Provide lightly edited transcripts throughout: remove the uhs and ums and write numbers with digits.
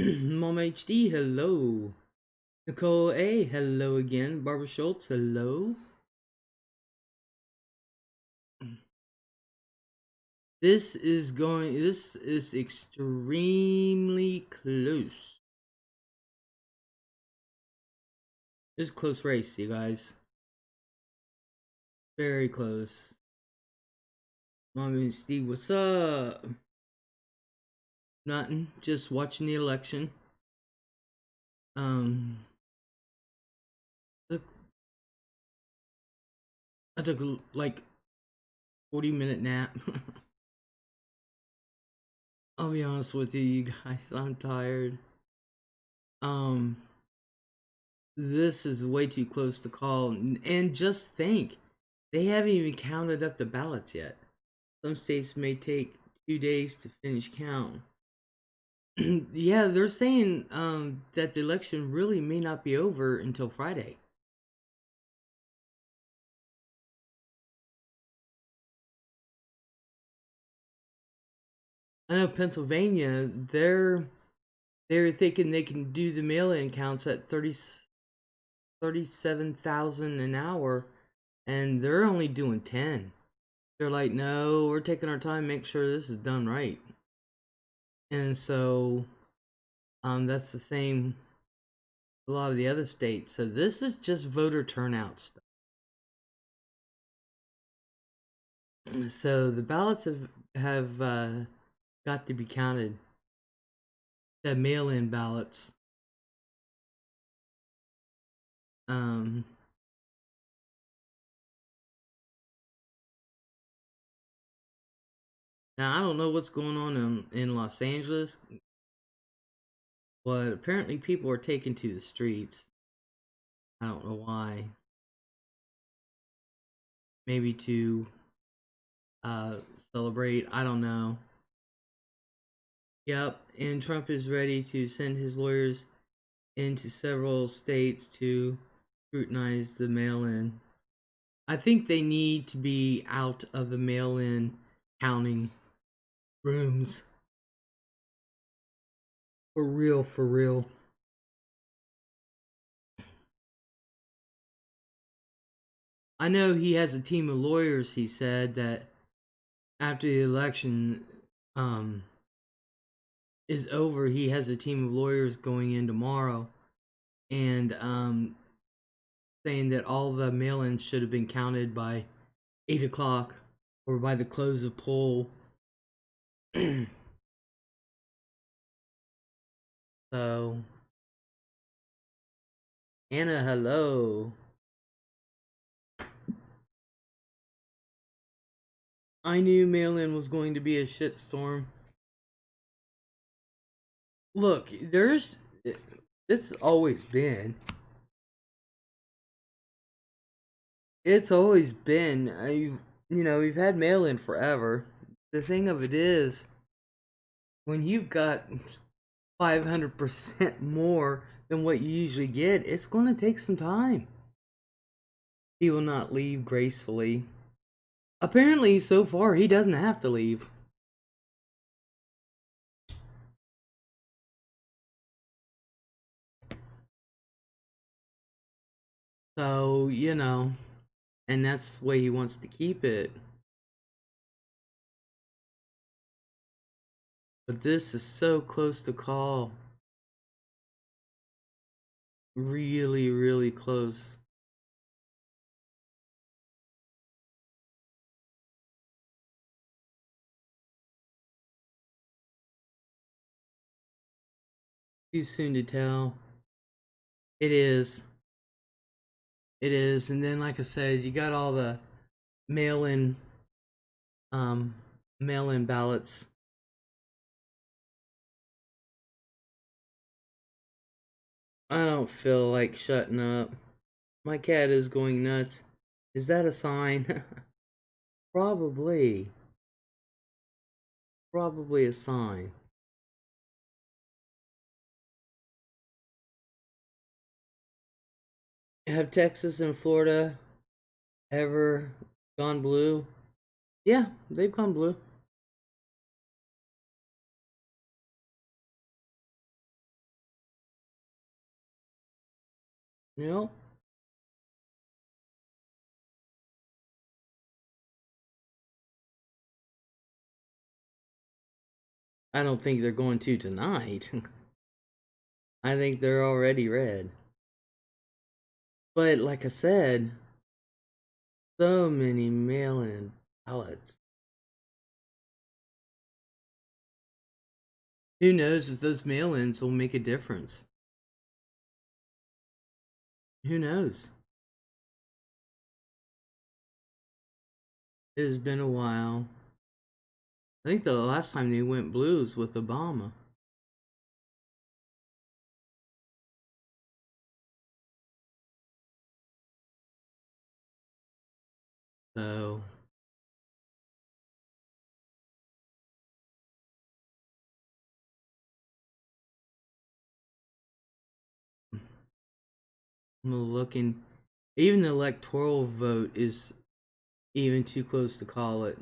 Mom HD, hello. Nicole A, hello again. Barbara Schultz, hello. This is extremely close. This is a close race, you guys. Very close. Mom HD, what's up? Nothing, just watching the election. Um, I took like 40-minute nap. I'll be honest with you guys, I'm tired. Um, this is way too close to call. And just think, they haven't even counted up the ballots yet. Some states may take 2 days to finish count. Yeah, they're saying that the election really may not be over until Friday. I know Pennsylvania, they're thinking they can do the mail-in counts at 37,000 an hour, and they're only doing 10. They're like, no, we're taking our time, make sure this is done right. And so, that's the same a lot of the other states. So this is just voter turnout stuff. So the ballots have got to be counted. The mail-in ballots. Um, Now I don't know what's going on in Los Angeles, but apparently people are taking to the streets. I don't know why. Maybe to celebrate. I don't know. Yep, and Trump is ready to send his lawyers into several states to scrutinize the mail-in. I think they need to be out of the mail-in counting rooms. For real, for real. I know he has a team of lawyers, he said, that after the election is over, he has a team of lawyers going in tomorrow and saying that all the mail-ins should have been counted by 8 o'clock or by the close of poll. So, Anna, hello. I knew mail-in was going to be a shitstorm. Look, it's always been. It's always been. We've had mail-in forever. The thing of it is, when you've got 500% more than what you usually get, it's going to take some time. He will not leave gracefully. Apparently, so far, he doesn't have to leave. So, and that's the way he wants to keep it. But this is so close to call. Really, really close. Too soon to tell. It is. It is. And then, like I said, you got all the mail-in, um, mail-in ballots. I don't feel like shutting up. My cat is going nuts. Is that a sign? Probably. Probably a sign. Have Texas and Florida ever gone blue? Yeah, they've gone blue. You know? I don't think they're going to tonight. I think they're already red. But like I said, so many mail-in ballots. Who knows if those mail-ins will make a difference? Who knows? It has been a while. I think the last time they went blue was with Obama. So I'm looking. Even the electoral vote is even too close to call it.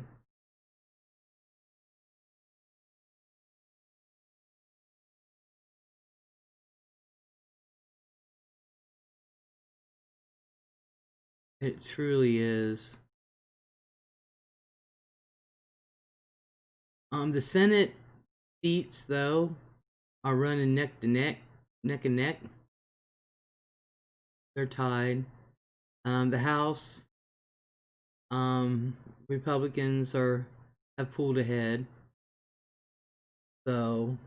It truly is. The Senate seats though are running neck to neck, neck and neck. They're tied. The House, um, Republicans have pulled ahead. So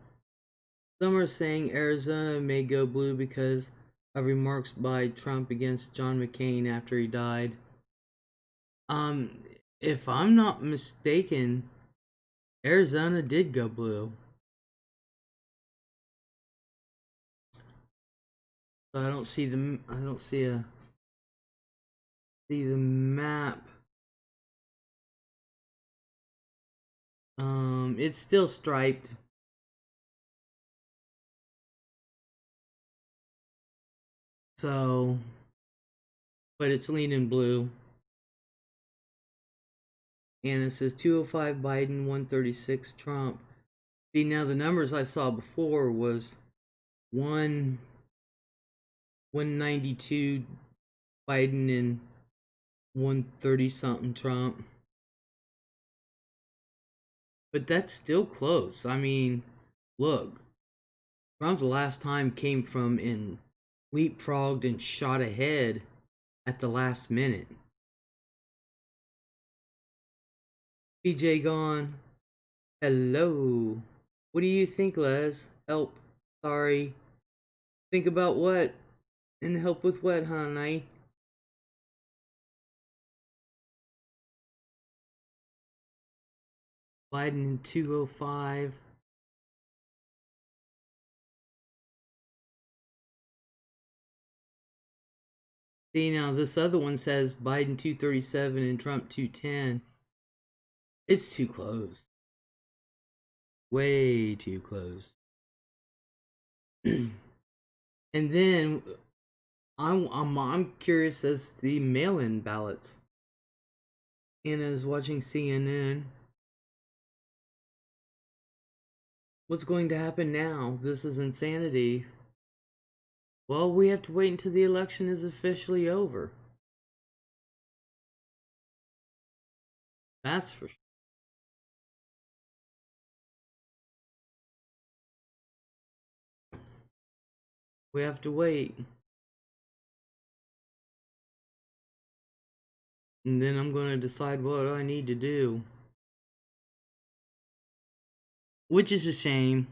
some are saying Arizona may go blue because of remarks by Trump against John McCain after he died. Um, if I'm not mistaken, Arizona did go blue. So I don't see the map. It's still striped. So, but it's leaning blue. And it says 205 Biden, 136 Trump. See, now the numbers I saw before was 192 Biden and 130 something Trump. But that's still close. I mean, look, Trump the last time came from and leapfrogged and shot ahead at the last minute. PJ gone. Hello. What do you think, Les? Help. Sorry. Think about what? And help with what, honey? Biden in 205. See, now this other one says Biden 237 and Trump 210. It's too close. Way too close. And then I'm curious as the mail-in ballots. Anna's watching CNN. What's going to happen now? This is insanity. Well, we have to wait until the election is officially over. That's for sure. We have to wait. And then I'm going to decide what I need to do. Which is a shame.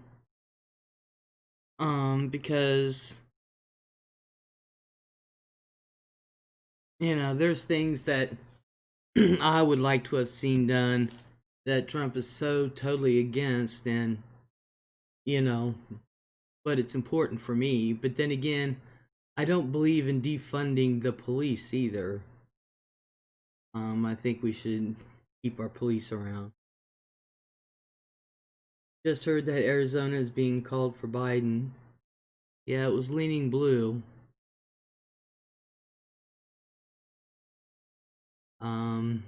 Because there's things that I would like to have seen done that Trump is so totally against, and but it's important for me. But then again, I don't believe in defunding the police either. I think we should keep our police around. Just heard that Arizona is being called for Biden. Yeah, it was leaning blue. Um,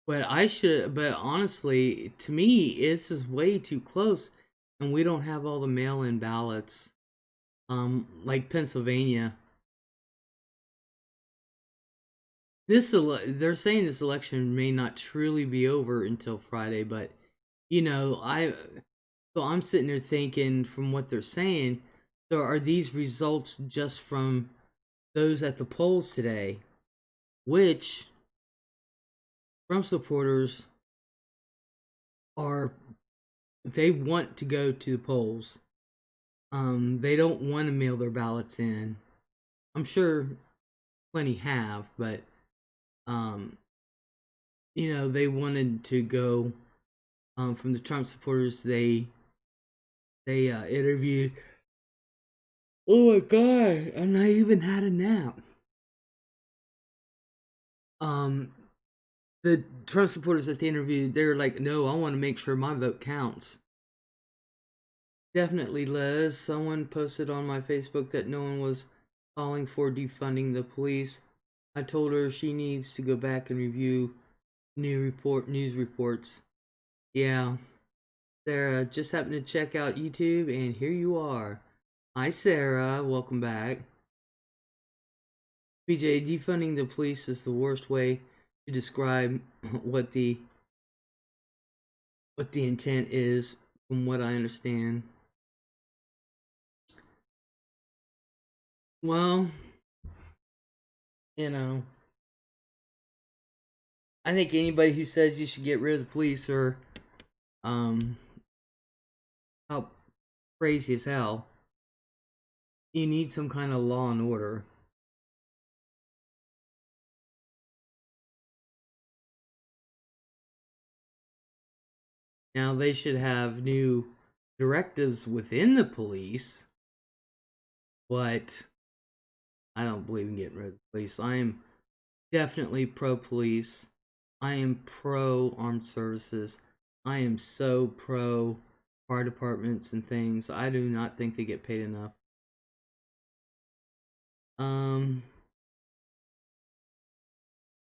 But honestly, to me, this is way too close, and we don't have all the mail-in ballots. Like Pennsylvania, they're saying this election may not truly be over until Friday, but you know, so I'm sitting there thinking from what they're saying, so are these results just from those at the polls today, which Trump supporters are they want to go to the polls. They don't want to mail their ballots in. I'm sure plenty have, but um, they wanted to go. From the Trump supporters, they interviewed. Oh my god! And I even had a nap. Um, the Trump supporters that they interviewed, they were like, "No, I want to make sure my vote counts." Definitely, Les. Someone posted on my Facebook that no one was calling for defunding the police. I told her she needs to go back and review news reports. Yeah, Sarah just happened to check out YouTube, and here you are. Hi, Sarah. Welcome back. BJ, defunding the police is the worst way to describe what the intent is, from what I understand. Well, you know, I think anybody who says you should get rid of the police are um how crazy as hell. You need some kind of law and order. Now they should have new directives within the police, but I don't believe in getting rid of the police. I am definitely pro police. I am pro armed services. I am so pro fire departments and things. I do not think they get paid enough. Um,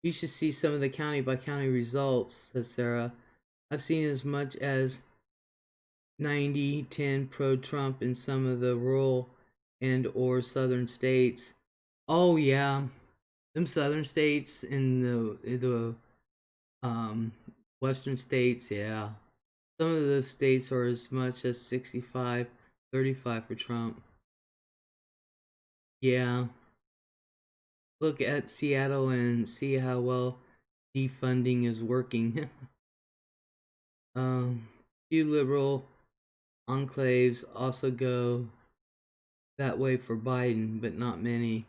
you should see some of the county by county results, says Sarah. I've seen as much as 90-10 pro-Trump in some of the rural and or southern states. Oh yeah, them southern states in the um western states, yeah. Some of those states are as much as 65-35 for Trump. Yeah. Look at Seattle and see how well defunding is working. Few liberal enclaves also go that way for Biden, but not many.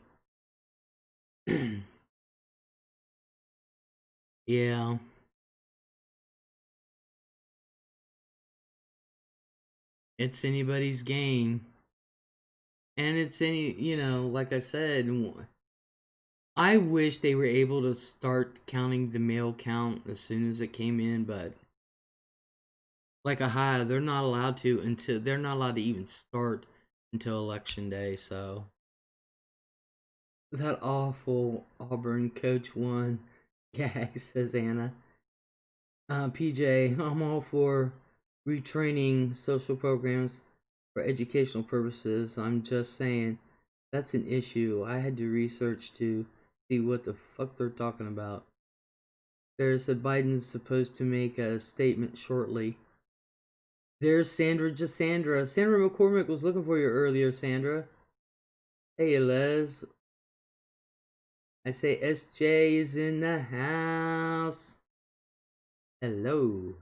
Yeah. It's anybody's game. And it's like I said, I wish they were able to start counting the mail count as soon as it came in, but like they're not allowed to even start until election day. So that awful Auburn coach won. Gag, says Anna. PJ, I'm all for retraining social programs for educational purposes. I'm just saying that's an issue. I had to research to see what the fuck they're talking about. There's a Biden's supposed to make a statement shortly. There's Sandra Sandra McCormick was looking for you earlier, Sandra. Hey, Les. I say SJ is in the house. Hello.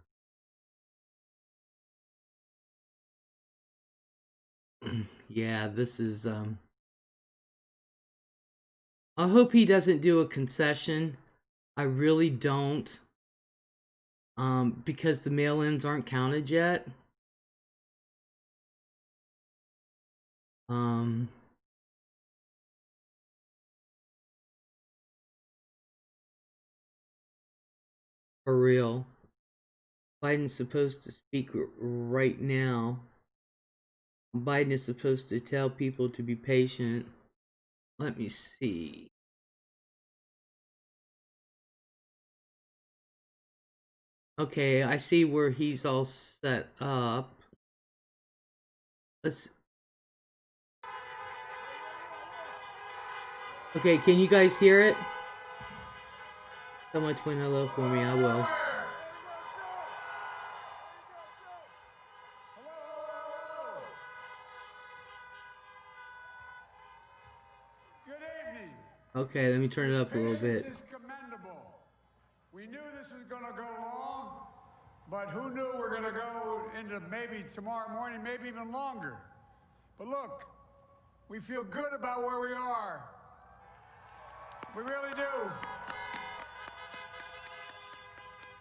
Yeah, this is I hope he doesn't do a concession. I really don't. Because the mail-ins aren't counted yet. Um for real. Biden's supposed to speak right now. Biden is supposed to tell people to be patient. Let me see. Okay, I see where he's all set up. Let's. Okay, can you guys hear it? Someone twin hello for me, I will. Good evening. Okay, let me turn it up a little bit. Patience is commendable. We knew this was going to go long, but who knew we're going to go into maybe tomorrow morning, maybe even longer. But look, we feel good about where we are. We really do.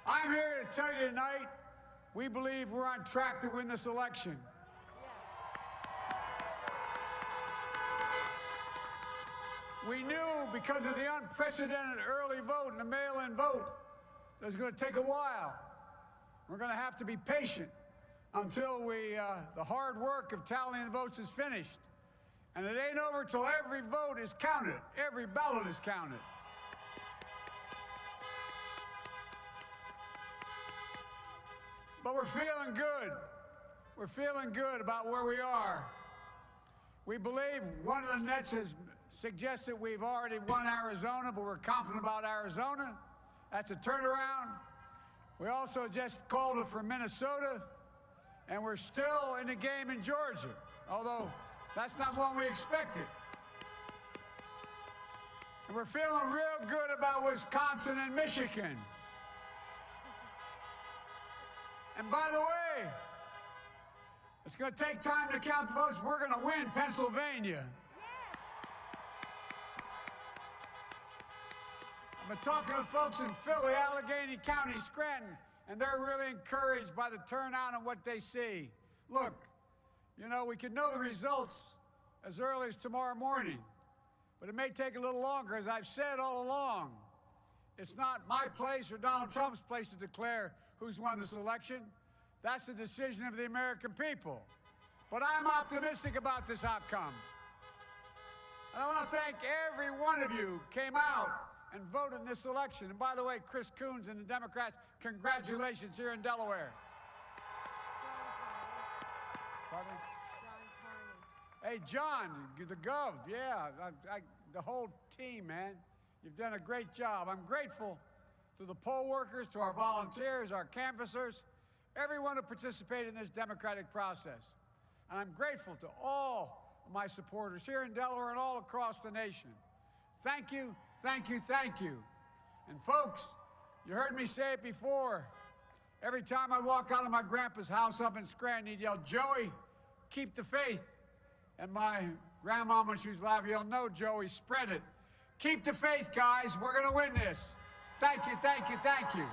I'm here to tell you tonight, we believe we're on track to win this election. We knew because of the unprecedented early vote and the mail-in vote that it was going to take a while. We're going to have to be patient until the hard work of tallying the votes is finished. And it ain't over till every vote is counted. Every ballot is counted. But we're feeling good. We're feeling good about where we are. We believe one of the nets has suggested we've already won Arizona, but we're confident about Arizona. That's a turnaround. We also just called it for Minnesota, and we're still in the game in Georgia, although that's not one we expected. And we're feeling real good about Wisconsin and Michigan. And by the way, it's going to take time to count the votes. We're going to win Pennsylvania. I've been talking to folks in Philly, Allegheny County, Scranton, and they're really encouraged by the turnout and what they see. Look, you know, we could know the results as early as tomorrow morning, but it may take a little longer. As I've said all along, it's not my place or Donald Trump's place to declare who's won this election. That's the decision of the American people. But I'm optimistic about this outcome. And I want to thank every one of you who came out and voted in this election. And by the way, Chris Coons and the Democrats, congratulations here in Delaware. Pardon me? Hey, John, the Gov, yeah, the whole team, man. You've done a great job. I'm grateful to the poll workers, to our volunteers, our canvassers, everyone who participated in this democratic process. And I'm grateful to all of my supporters here in Delaware and all across the nation. Thank you, thank you, thank you. And folks, you heard me say it before. Every time I walk out of my grandpa's house up in Scranton, he'd yell, "Joey, keep the faith." And my grandma, when she was alive, yelled, "No, Joey, spread it. Keep the faith, guys. We're going to win this." Thank you, thank you, thank you.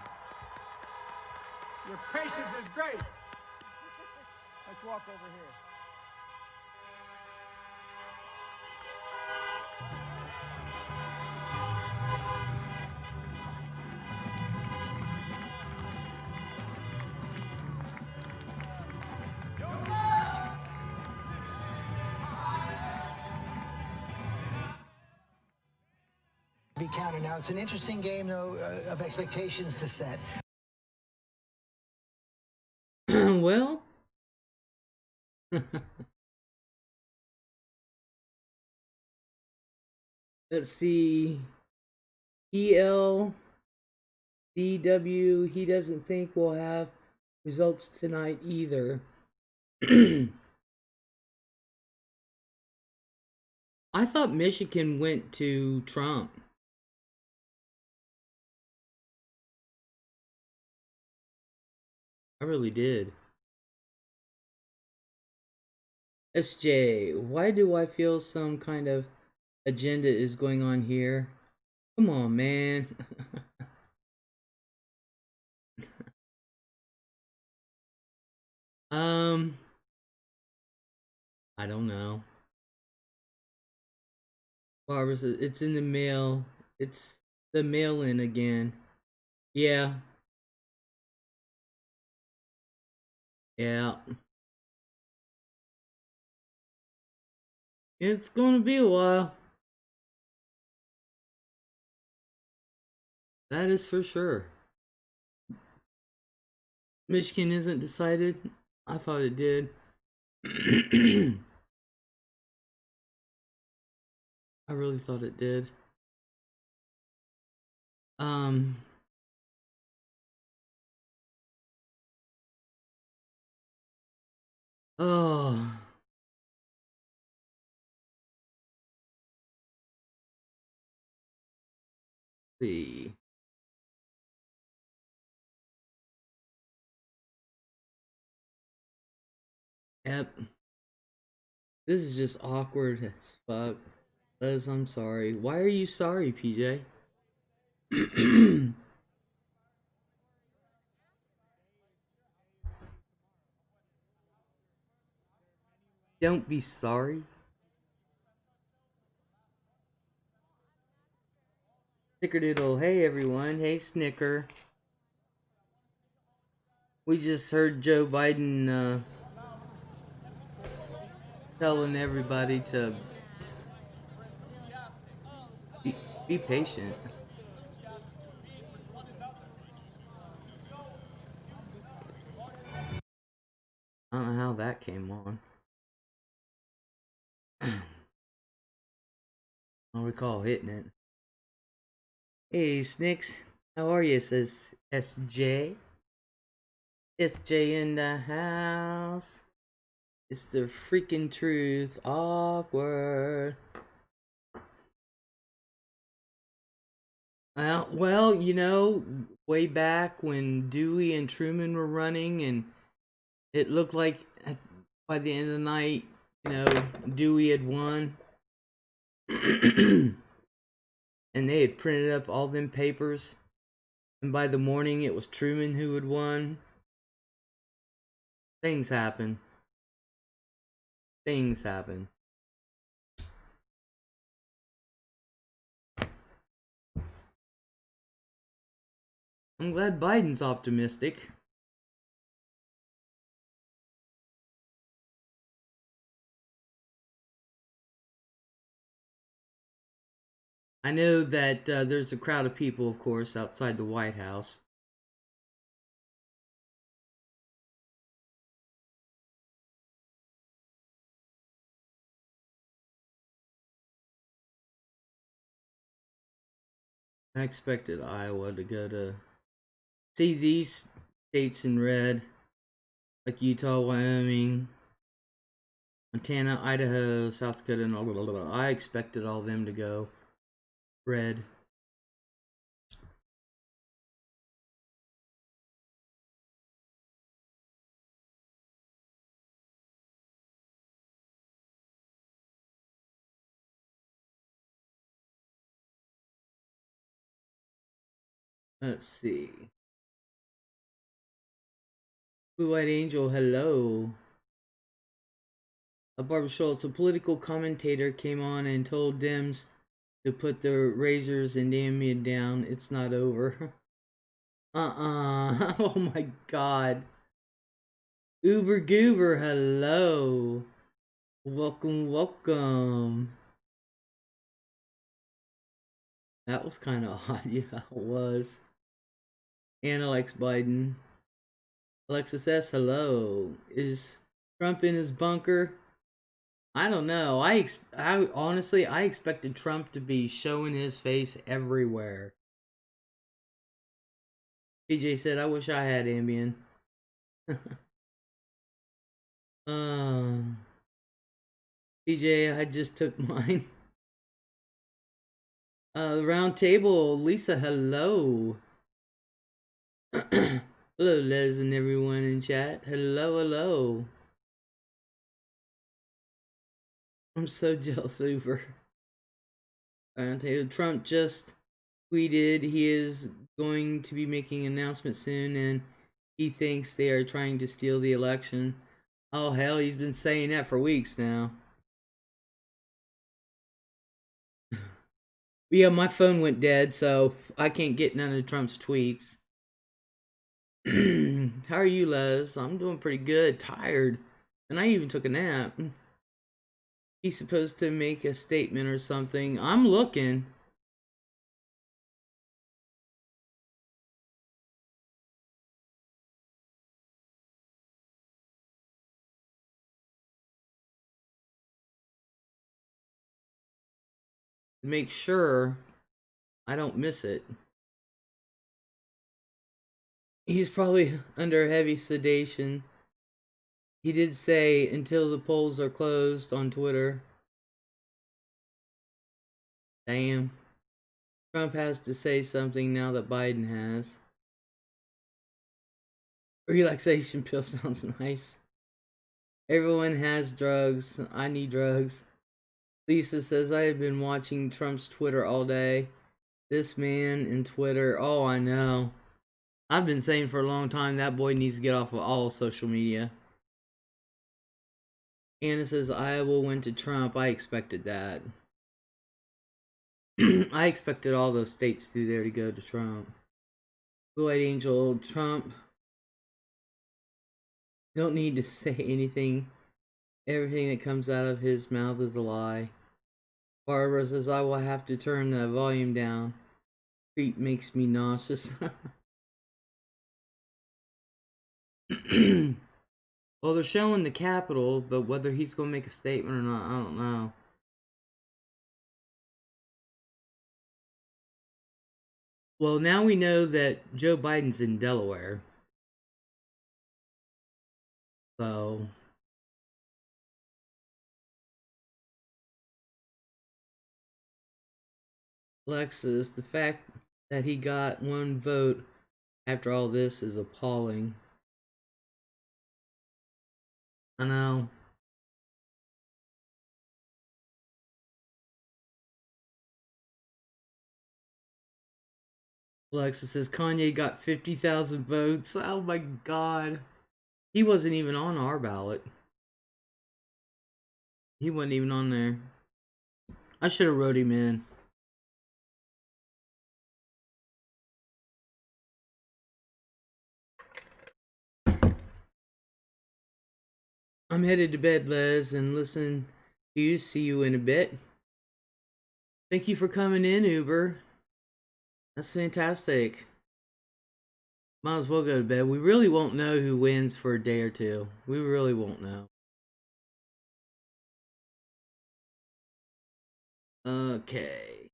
Your patience is great. Let's walk over here. Be counted. Now, it's an interesting game, though, of expectations to set. Well, let's see. ELDW, he doesn't think we'll have results tonight either. I thought Michigan went to Trump. I really did. SJ, why do I feel some kind of agenda is going on here? Come on, man. I don't know. Barbara says it's in the mail. It's the mail-in again. Yeah. Yeah. It's gonna be a while. That is for sure. Michigan isn't decided. I thought it did. I really thought it did. Oh. See. Yep. This is just awkward as fuck. Liz, I'm sorry. Why are you sorry, PJ? Don't be sorry. Snickerdoodle. Hey everyone. Hey Snicker. We just heard Joe Biden telling everybody to be patient. I don't know how that came on. I don't recall hitting it. Hey Snicks, how are you? Says SJ. SJ in the house. It's the freaking truth. Awkward. Well, you know, way back when Dewey and Truman were running, and it looked like by the end of the night, you know, Dewey had won. And they had printed up all them papers. And by the morning, it was Truman who had won. Things happen. Things happen. I'm glad Biden's optimistic. I know that there's a crowd of people, of course, outside the White House. I expected Iowa to go to see these states in red, like Utah, Wyoming, Montana, Idaho, South Dakota, and all blah, blah, blah. I expected all of them to go red. Let's see. Blue White Angel, hello. Barbara Schultz, a political commentator, came on and told Dems to put the razors and damn down. It's not over. Oh my god. Uber Goober, hello. Welcome, welcome. That was kind of odd. Yeah, it was. Anna likes Biden. Alexis S, hello. Is Trump in his bunker? I don't know. I honestly, I expected Trump to be showing his face everywhere. PJ said, I wish I had Ambien. PJ, I just took mine. The round table, Lisa, hello. Hello, Les and everyone in chat. Hello, hello. I'm so jealous over. Trump just tweeted he is going to be making an announcement soon, and he thinks they are trying to steal the election. Oh hell, he's been saying that for weeks now. Yeah, my phone went dead, so I can't get none of Trump's tweets. How are you, Les? I'm doing pretty good. Tired. And I even took a nap. He's supposed to make a statement or something. I'm looking. to make sure I don't miss it. He's probably under heavy sedation. He did say until the polls are closed on Twitter. Damn. Trump has to say something now that Biden has. Relaxation pill sounds nice. Everyone has drugs. I need drugs. Lisa says, I have been watching Trump's Twitter all day. This man in Twitter. Oh, I know. I've been saying for a long time that boy needs to get off of all social media. Anna says, Iowa went to Trump. I expected that. I expected all those states through there to go to Trump. Blue-eyed Angel, Trump don't need to say anything. Everything that comes out of his mouth is a lie. Barbara says, I will have to turn the volume down. Creep makes me nauseous. Well, they're showing the Capitol, but whether he's going to make a statement or not, I don't know. Well, now we know that Joe Biden's in Delaware. So, Alexis, the fact that he got one vote after all this is appalling. I know. Alexis says Kanye got 50,000 votes. Oh my god. He wasn't even on our ballot. He wasn't even on there. I should have wrote him in. I'm headed to bed, Les, and listen to you. See you in a bit. Thank you for coming in, Uber. That's fantastic. Might as well go to bed. We really won't know who wins for a day or two. We really won't know. Okay.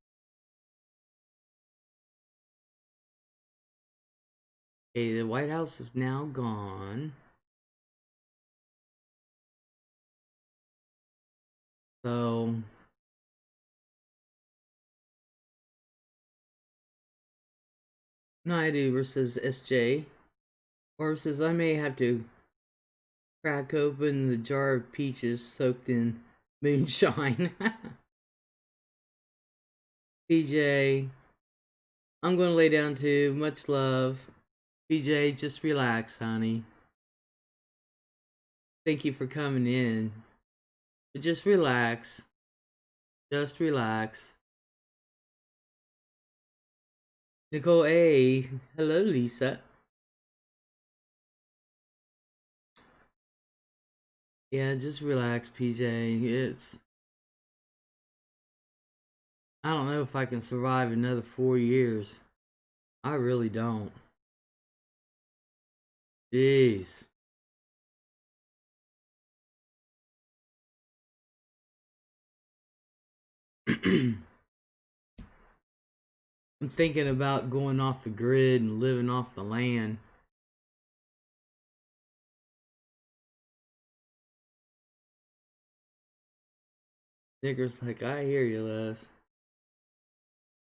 Okay, the White House is now gone. So, Night Uber says SJ. Or says I may have to crack open the jar of peaches soaked in moonshine. PJ, I'm gonna lay down too. Much love. PJ, just relax, honey. Thank you for coming in. But just relax. Just relax. Nicole A. Hello, Lisa. Yeah, just relax, PJ. I don't know if I can survive another 4 years. I really don't. Jeez. I'm thinking about going off the grid and living off the land. Nicker's like, I hear you, Les.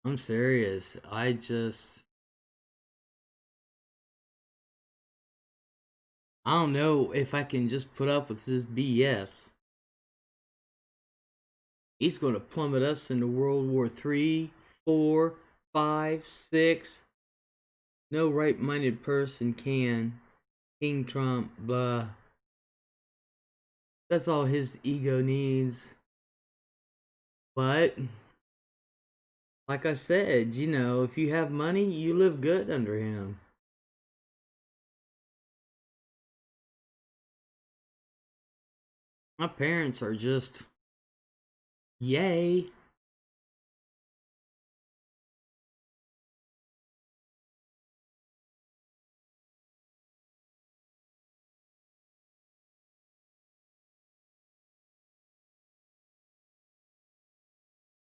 I'm serious. I don't know if I can just put up with this BS. He's going to plummet us into World War III, 4, 5, 6. No right-minded person can. King Trump, blah. That's all his ego needs. But, like I said, you know, if you have money, you live good under him. My parents are just, yay.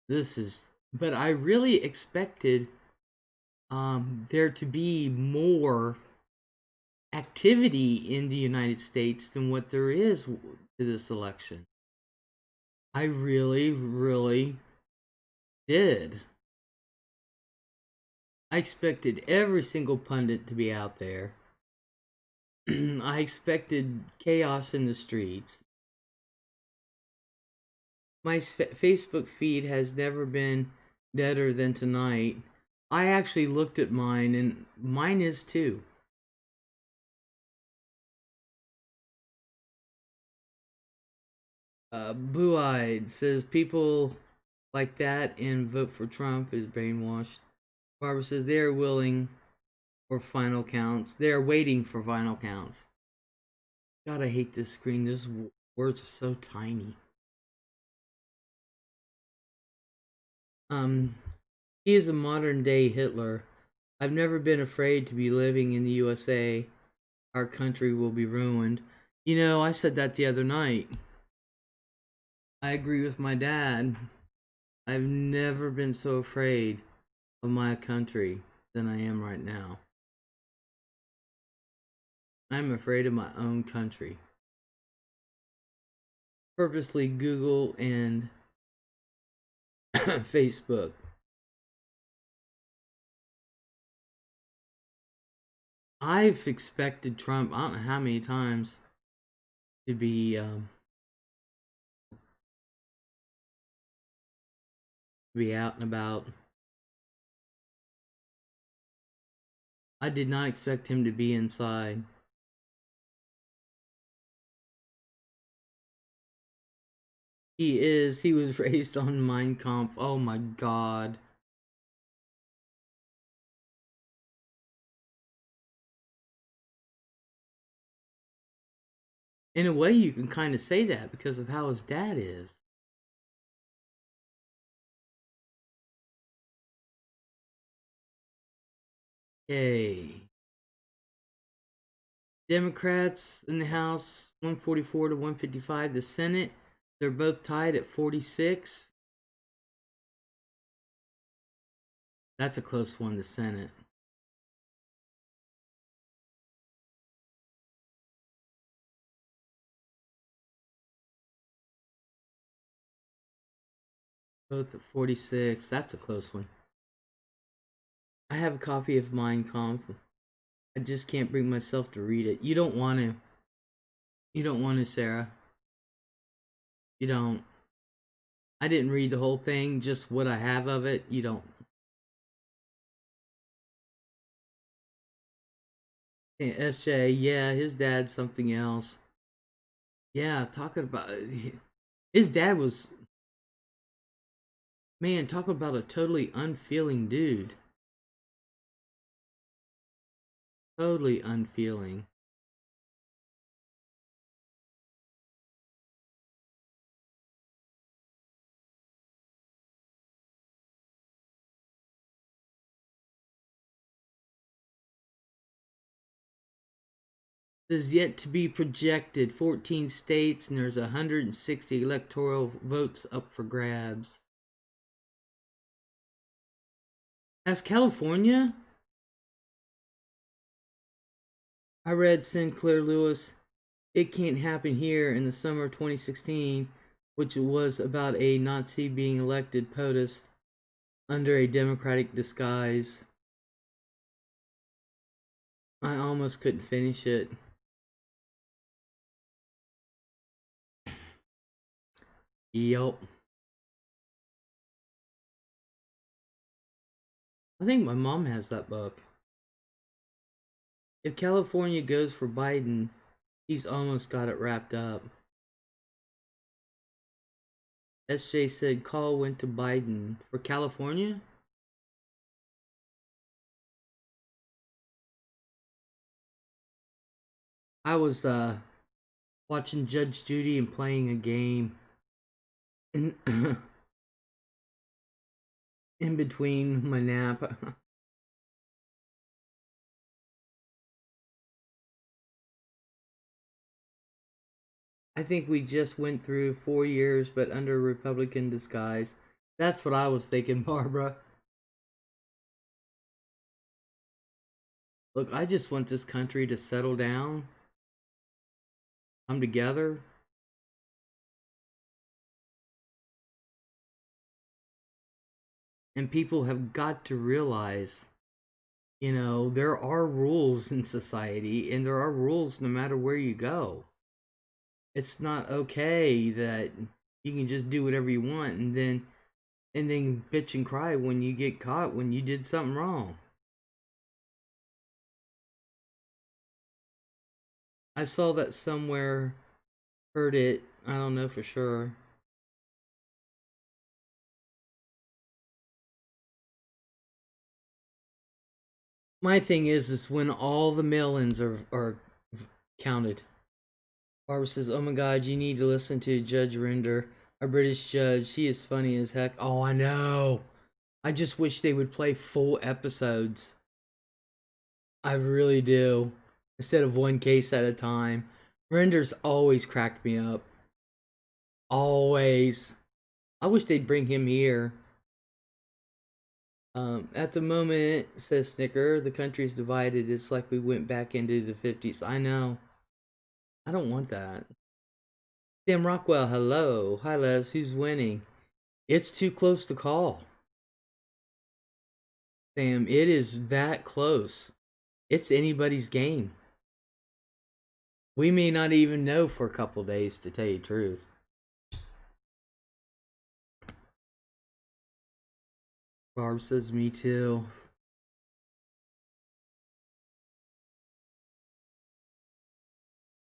This is but I really expected there to be more activity in the United States than what there is to this election. I really, really did. I expected every single pundit to be out there. I expected chaos in the streets. My Facebook feed has never been deader than tonight. I actually looked at mine, and mine is too. Blue-eyed says people like that and vote for Trump is brainwashed. Barbara says they are willing for final counts. They are waiting for final counts. God, I hate this screen. Those words are so tiny. He is a modern day Hitler. I've never been afraid to be living in the USA. Our country will be ruined. You know, I said that the other night. I agree with my dad. I've never been so afraid of my country than I am right now. I'm afraid of my own country. Purposely Google and Facebook. I've expected Trump, I don't know how many times, to be out and about. I did not expect him to be inside. He was raised on Mein Kampf. Oh my God. In a way, you can kind of say that because of how his dad is. Okay. Democrats in the House, 144 to 155. The Senate, they're both tied at 46. That's a close one, the Senate. Both at 46. That's a close one. I have a copy of Mein Kampf. I just can't bring myself to read it. You don't want to. You don't want to, Sarah. You don't. I didn't read the whole thing, just what I have of it. You don't. SJ, yeah, his dad's something else. Yeah, talking about his dad was, man, talk about a totally unfeeling dude. Totally unfeeling. Is yet to be projected. 14 states, and there's 160 electoral votes up for grabs. As California? I read Sinclair Lewis, It Can't Happen Here in the summer of 2016, which was about a Nazi being elected POTUS under a Democratic disguise. I almost couldn't finish it. Yup. I think my mom has that book. If California goes for Biden, he's almost got it wrapped up. SJ said call went to Biden. For California? I was watching Judge Judy and playing a game in, in between my nap. I think we just went through 4 years, but under Republican disguise. That's what I was thinking, Barbara. Look, I just want this country to settle down, come together. And people have got to realize, there are rules in society, and there are rules no matter where you go. It's not okay that you can just do whatever you want and then bitch and cry when you get caught when you did something wrong. I saw that somewhere, heard it, I don't know for sure. My thing is when all the mail-ins are counted. Barbara says, "Oh my God, you need to listen to Judge Rinder, a British judge. She is funny as heck." Oh, I know. I just wish they would play full episodes. I really do, instead of one case at a time. Rinder's always cracked me up. Always. I wish they'd bring him here. At the moment, says Snicker, the country's divided. It's like we went back into the 50s. I know. I don't want that. Sam Rockwell, hello. Hi, Les. Who's winning? It's too close to call. Sam, it is that close. It's anybody's game. We may not even know for a couple days, to tell you the truth. Barb says, me too.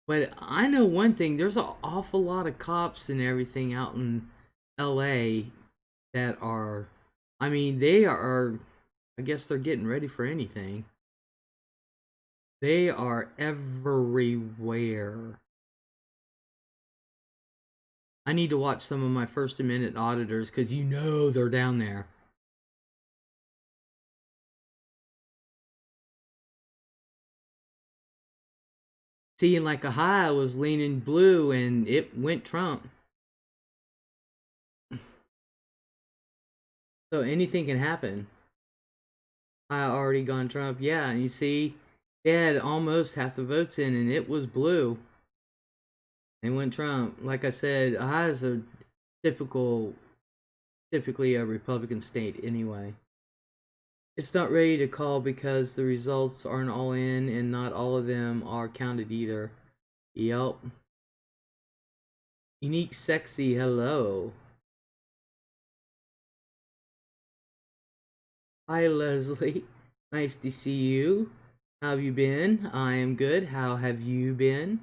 But I know one thing, there's an awful lot of cops and everything out in LA that are, they are, I guess they're getting ready for anything. They are everywhere. I need to watch some of my First Amendment auditors because they're down there. Seeing like a high was leaning blue and it went Trump. So anything can happen. I already gone Trump. Yeah, and you see, they had almost half the votes in and it was blue. And went Trump. Like I said, Ohio's a typically a Republican state anyway. It's not ready to call because the results aren't all in and not all of them are counted either. Yep. Unique Sexy, hello. Hi, Leslie. Nice to see you. How have you been? I am good. How have you been?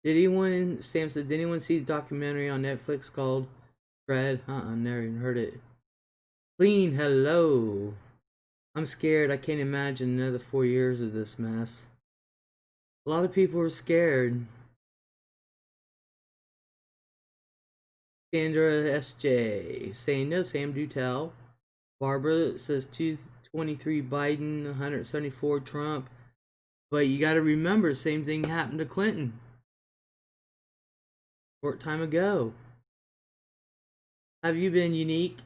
Sam said, did anyone see the documentary on Netflix called Fred? Never even heard it. Clean, hello. I'm scared. I can't imagine another 4 years of this mess. A lot of people are scared. Sandra SJ saying, no, Sam, do tell. Barbara says 223 Biden, 174 Trump. But you got to remember, same thing happened to Clinton. Short time ago. Have you been unique?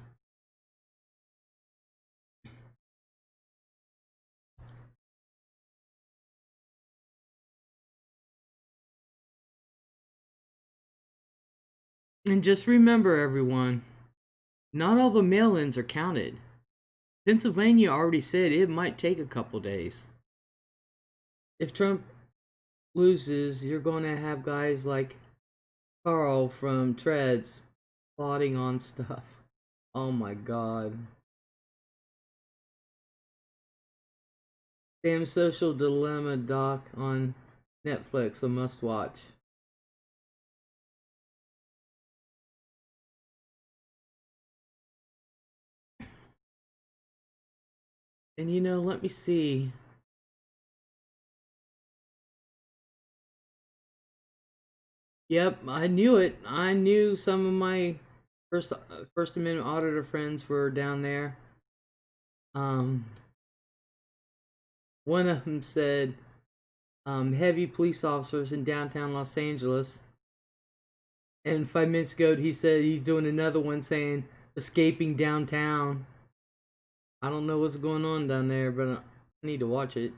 And just remember, everyone, not all the mail-ins are counted. Pennsylvania already said it might take a couple days. If Trump loses, you're going to have guys like Carl from Treads plotting on stuff. Oh my God. Damn Social Dilemma doc on Netflix, a must watch. And let me see. Yep, I knew it. I knew some of my First Amendment auditor friends were down there. One of them said heavy police officers in downtown Los Angeles, And 5 minutes ago, he said he's doing another one saying escaping downtown. I don't know what's going on down there, but I need to watch it.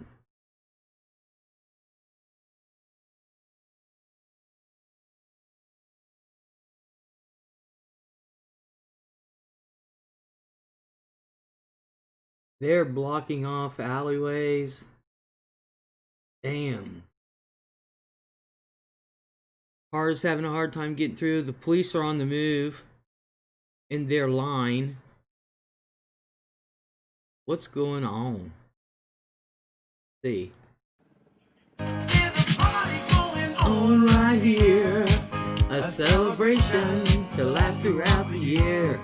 They're blocking off alleyways. Damn. Cars having a hard time getting through. The police are on the move in their line. What's going on? Let's see. On right here, a celebration to last throughout the year.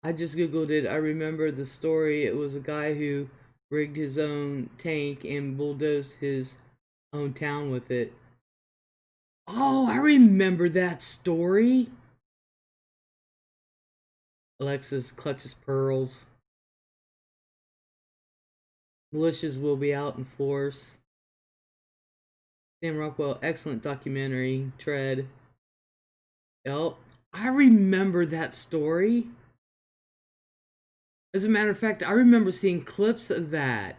I just googled it. I remember the story. It was a guy who rigged his own tank and bulldozed his own town with it. Oh, I remember that story. Alexis clutches pearls. Militias will be out in force. Sam Rockwell, excellent documentary. Tread. Yep, I remember that story. As a matter of fact, I remember seeing clips of that.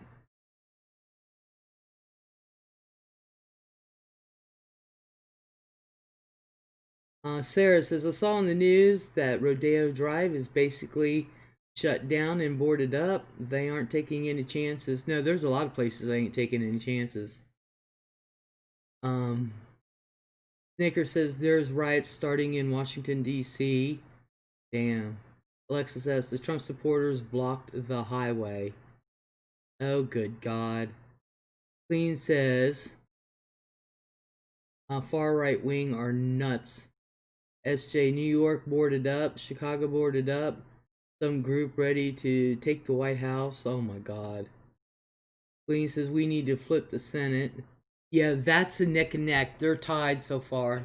Sarah says, I saw on the news that Rodeo Drive is basically shut down and boarded up. They aren't taking any chances. No, there's a lot of places they ain't taking any chances. Snicker says there's riots starting in Washington, D.C. Damn. Alexa says the Trump supporters blocked the highway. Oh, good God. Clean says far right wing are nuts. SJ, New York boarded up, Chicago boarded up, some group ready to take the White House. Oh my God. Clean says we need to flip the Senate. Yeah, that's a neck and neck. They're tied so far.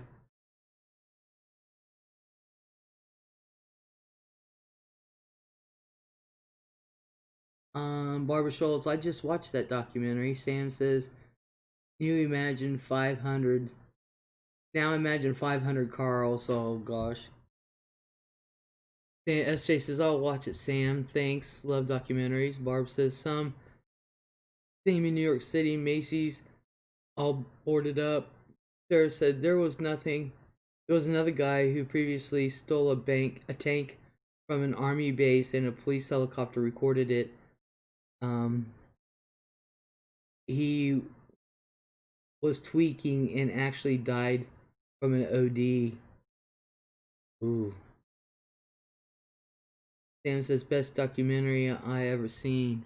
Barbara Schultz, I just watched that documentary. Sam says, you imagine 500. Now imagine 500 Carls. Oh gosh. SJ says, I'll watch it, Sam. Thanks. Love documentaries. Barb says, some theme in New York City, Macy's, all boarded up. Sarah said, there was nothing. There was another guy who previously stole a tank from an army base, and a police helicopter recorded it. He was tweaking and actually died from an OD. Ooh. Sam says, best documentary I ever seen.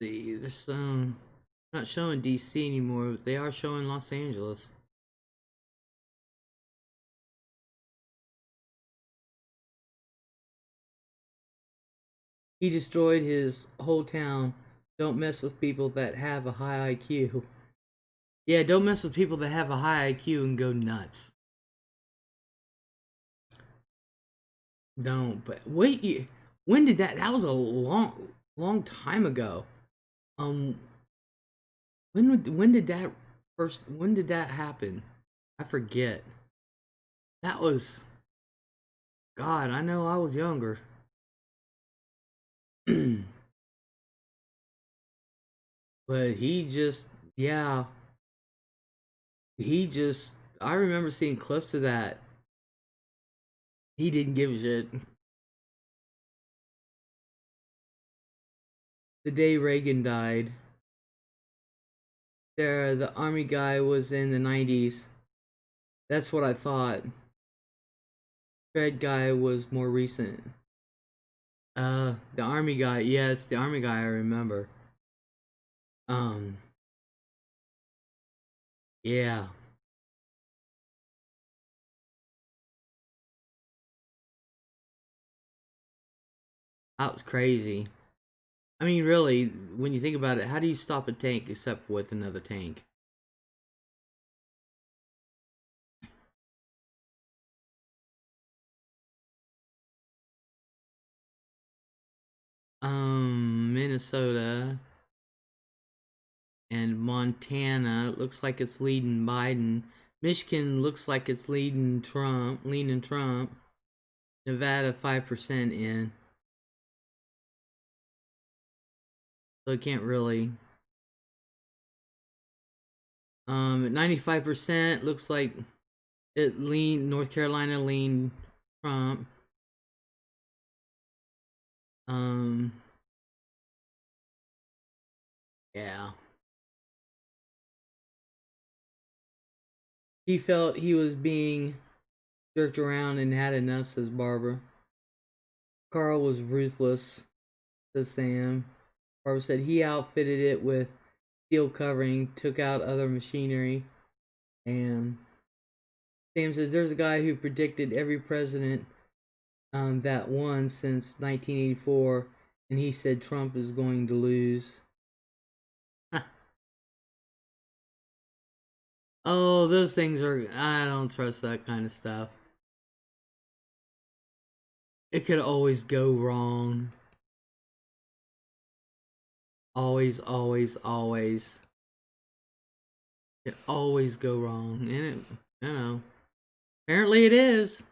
This not showing DC anymore, but they are showing Los Angeles. He destroyed his whole town. Don't mess with people that have a high IQ. Yeah, don't mess with people that have a high IQ and go nuts. Don't. But wait, when did that? That was a long time ago. Um, when did that first? When did that happen? I forget. That was. God, I know I was younger. But he just, yeah, he just. I remember seeing clips of that. He didn't give a shit. The day Reagan died, the army guy was in the 90s. That's what I thought. Fred guy was more recent. The army guy, yeah, it's the army guy I remember. Yeah. That was crazy. I mean, really, when you think about it, how do you stop a tank except with another tank? Minnesota and Montana looks like it's leading Biden. Michigan looks like it's leading Trump. Nevada 5% in, so it can't really. At 95% looks like it leaned North Carolina leaned Trump. Yeah. He felt he was being jerked around and had enough, says Barbara. Carl was ruthless, says Sam. Barbara said he outfitted it with steel covering, took out other machinery, and Sam says there's a guy who predicted every president that won since 1984, and he said Trump is going to lose. Oh, those things are. I don't trust that kind of stuff. It could always go wrong. Always, always, always. It always go wrong. And it, you know, apparently it is.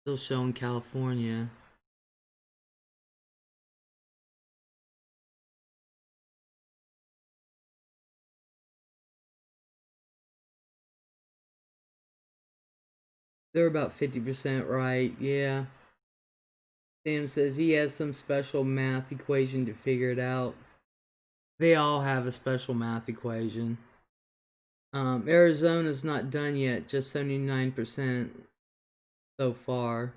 Still showing California. They're about 50% right, yeah. Sam says he has some special math equation to figure it out. They all have a special math equation. Arizona's not done yet, just 79% so far.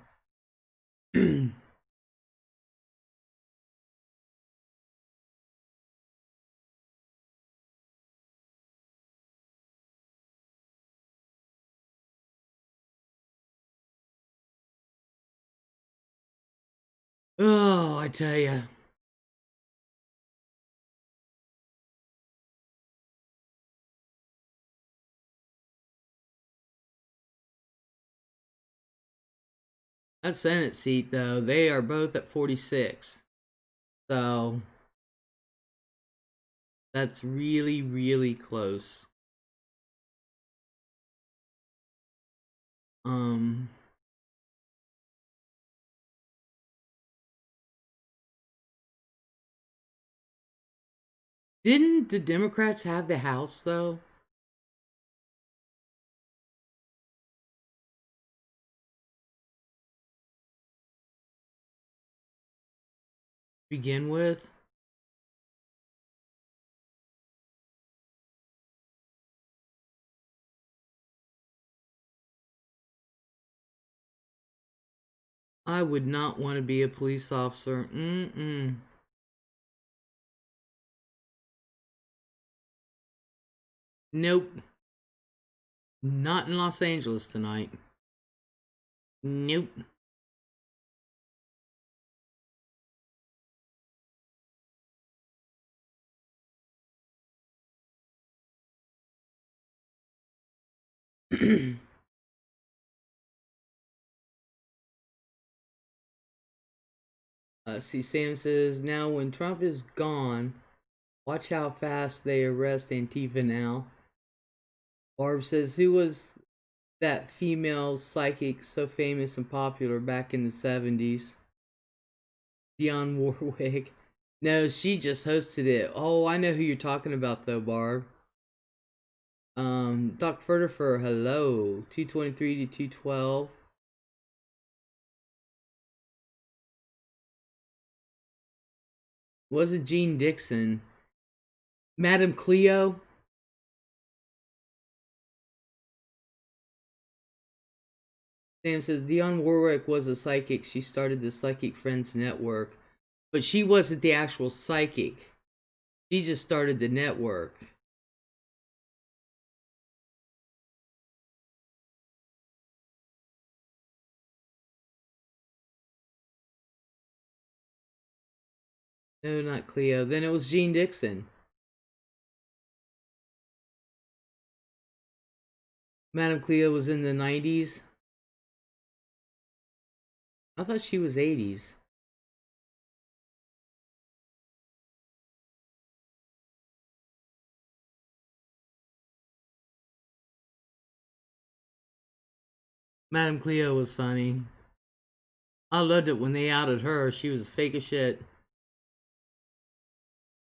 Oh, I tell ya. That Senate seat, though, they are both at 46. So, that's really, really close. Um, didn't the Democrats have the House, though? Begin with? I would not want to be a police officer. Mm-mm. Nope. Not in Los Angeles tonight. Nope. See, Sam says, now when Trump is gone, watch how fast they arrest Antifa now. Barb says, who was that female psychic so famous and popular back in the 70s? Dionne Warwick. No, she just hosted it. Oh, I know who you're talking about, though, Barb. Doc Furtifer, hello. 223 to 212. Was it Jean Dixon? Madame Cleo? Sam says Dionne Warwick was a psychic. She started the Psychic Friends Network. But she wasn't the actual psychic. She just started the network. No, not Cleo. Then it was Jean Dixon. Madame Cleo was in the 90s. I thought she was 80s. Madame Cleo was funny. I loved it when they outed her. She was fake as shit.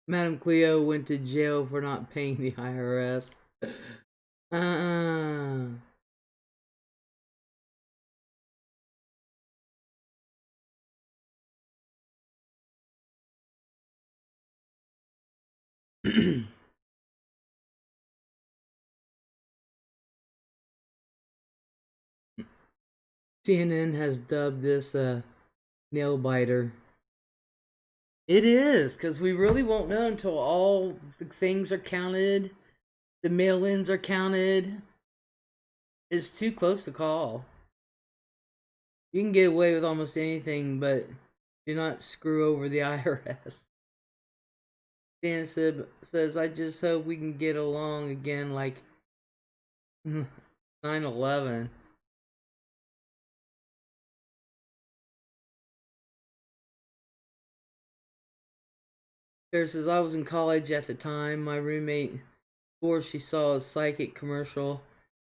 Madame Cleo went to jail for not paying the IRS. Uh-uh. CNN has dubbed this a nail biter. It is, because we really won't know until all the things are counted, the mail-ins are counted. It's too close to call. You can get away with almost anything, but do not screw over the IRS. Dan says, I just hope we can get along again like 9/11. Sarah says, I was in college at the time. My roommate, before she saw a psychic commercial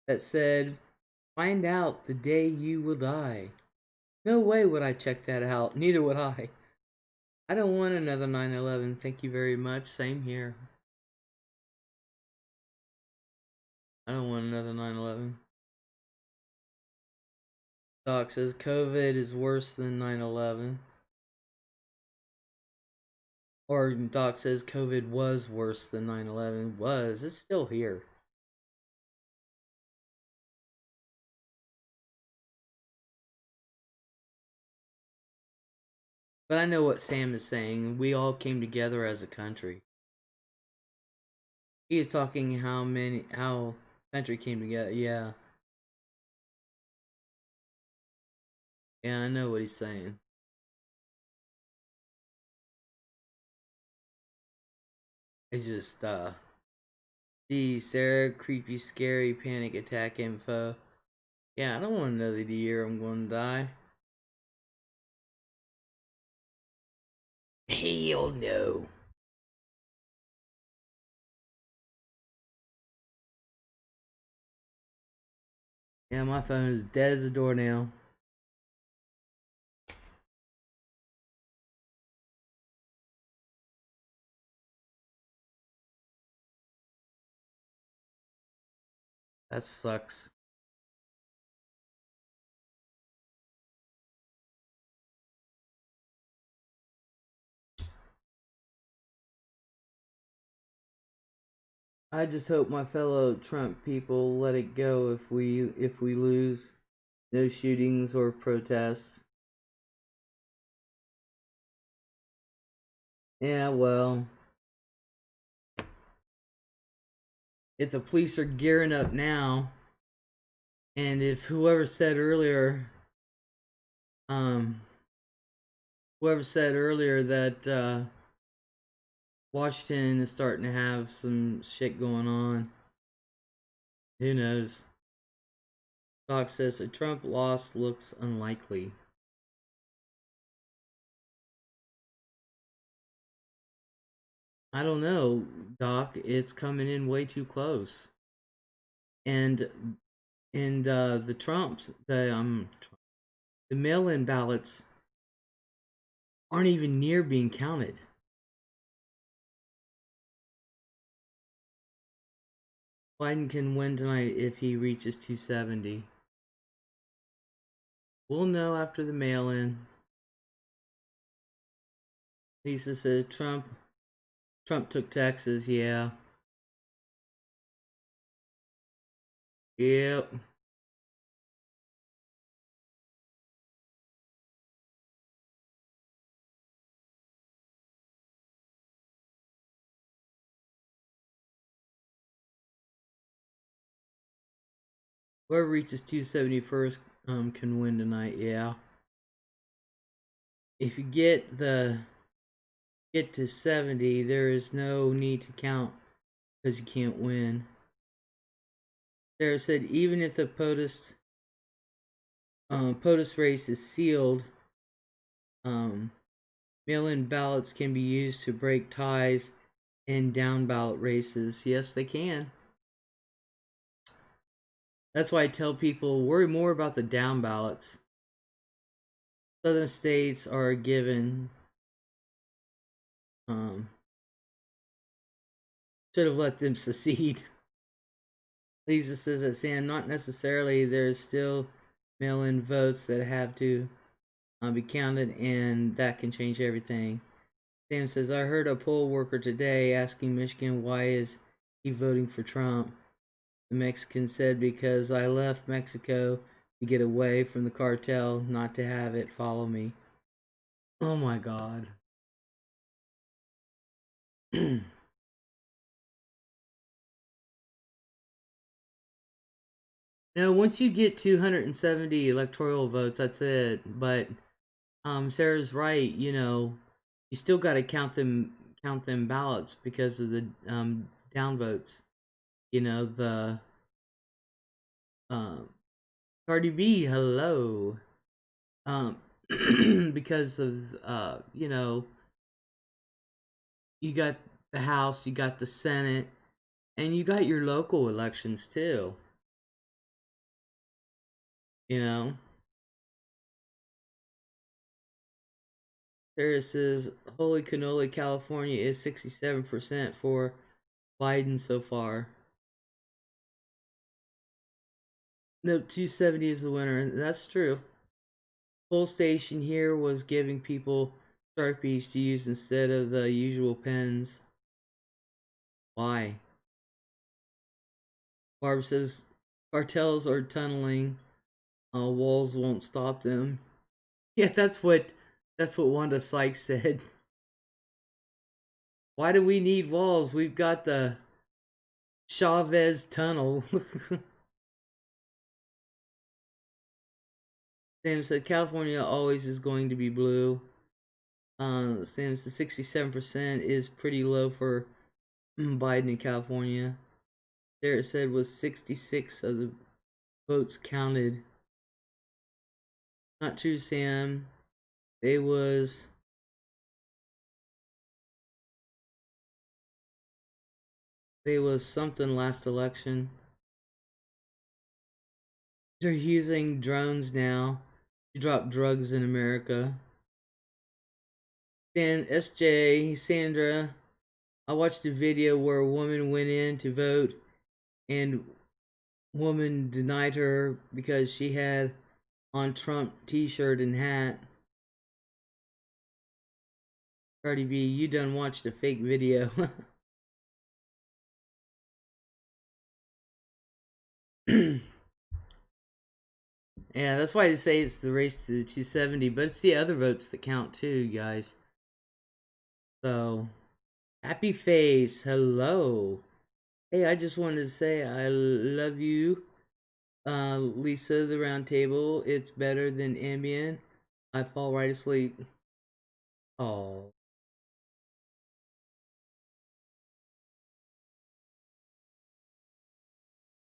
that said, find out the day you will die. No way would I check that out. Neither would I. I don't want another 9/11. Thank you very much. Same here. I don't want another 9/11. Doc says COVID is worse than 9/11. Or Doc says COVID was worse than 9/11. Was. It's still here. But I know what Sam is saying. We all came together as a country. He is talking how country came together. Yeah. Yeah, I know what he's saying. It's just gee, Sarah, creepy, scary, panic attack info. Yeah, I don't want to know the year I'm going to die. Hell no. Yeah, my phone is dead as a doornail. That sucks. I just hope my fellow Trump people let it go if we lose. No shootings or protests. Yeah, well, if the police are gearing up now, and if whoever said earlier that Washington is starting to have some shit going on, who knows? Doc says a Trump loss looks unlikely. I don't know, Doc. It's coming in way too close. And the Trumps, the mail-in ballots aren't even near being counted. Biden can win tonight if he reaches 270. We'll know after the mail-in. Lisa says Trump took Texas, yeah. Yep. Whoever reaches 270 first can win tonight, yeah. If you get the get to 70, there is no need to count because you can't win. Sarah said, even if the POTUS race is sealed, um, mail-in ballots can be used to break ties in down ballot races. Yes, they can. That's why I tell people worry more about the down ballots. Southern states are given. Should have let them secede. Lisa says that Sam, not necessarily. There's still mail-in votes that have to be counted, and that can change everything. Sam says, I heard a poll worker today asking Michigan why is he voting for Trump. The Mexican said, because I left Mexico to get away from the cartel, not to have it follow me. Oh my God. Now, once you get 270 electoral votes, that's it. But Sarah's right. You know, you still got to count them ballots because of the down votes. You know, the um, Cardi B, hello. Because of you know, you got the House, you got the Senate, and you got your local elections too. You know, Sarah says, "Holy cannoli, California is 67% for Biden so far." Nope, 270 is the winner. That's true. Poll station here was giving people Sharpies to use instead of the usual pens. Why? Barb says cartels are tunneling. Walls won't stop them. Yeah, that's what Wanda Sykes said. Why do we need walls? We've got the Chavez Tunnel. Sam said California always is going to be blue. Sam said 67% is pretty low for Biden in California. There it said was 66 of the votes counted. Not true, Sam. They was something last election. They're using drones now to drop drugs in America. Then SJ, Sandra, I watched a video where a woman went in to vote and woman denied her because she had on Trump t-shirt and hat. Cardi B, you done watched a fake video. Yeah, that's why they say it's the race to the 270, but it's the other votes that count too, guys. So, happy face, hello. Hey, I just wanted to say I love you, Lisa, the round table. It's better than Ambien. I fall right asleep. Oh.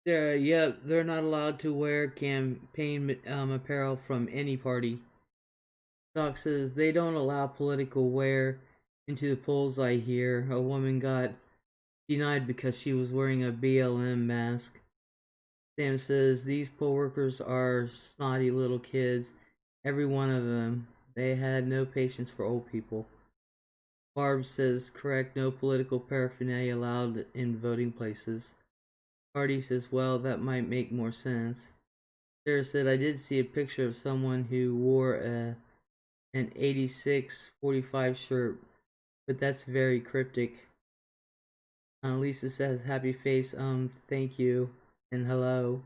They're not allowed to wear campaign apparel from any party. Doc says they don't allow political wear into the polls. I hear a woman got denied because she was wearing a BLM mask. Sam says these poll workers are snotty little kids, every one of them. They had no patience for old people. Barb says correct, no political paraphernalia allowed in voting places. Hardy says, well, that might make more sense. Sarah said, I did see a picture of someone who wore an 86-45 shirt, but that's very cryptic. Lisa says, happy face, thank you, and hello.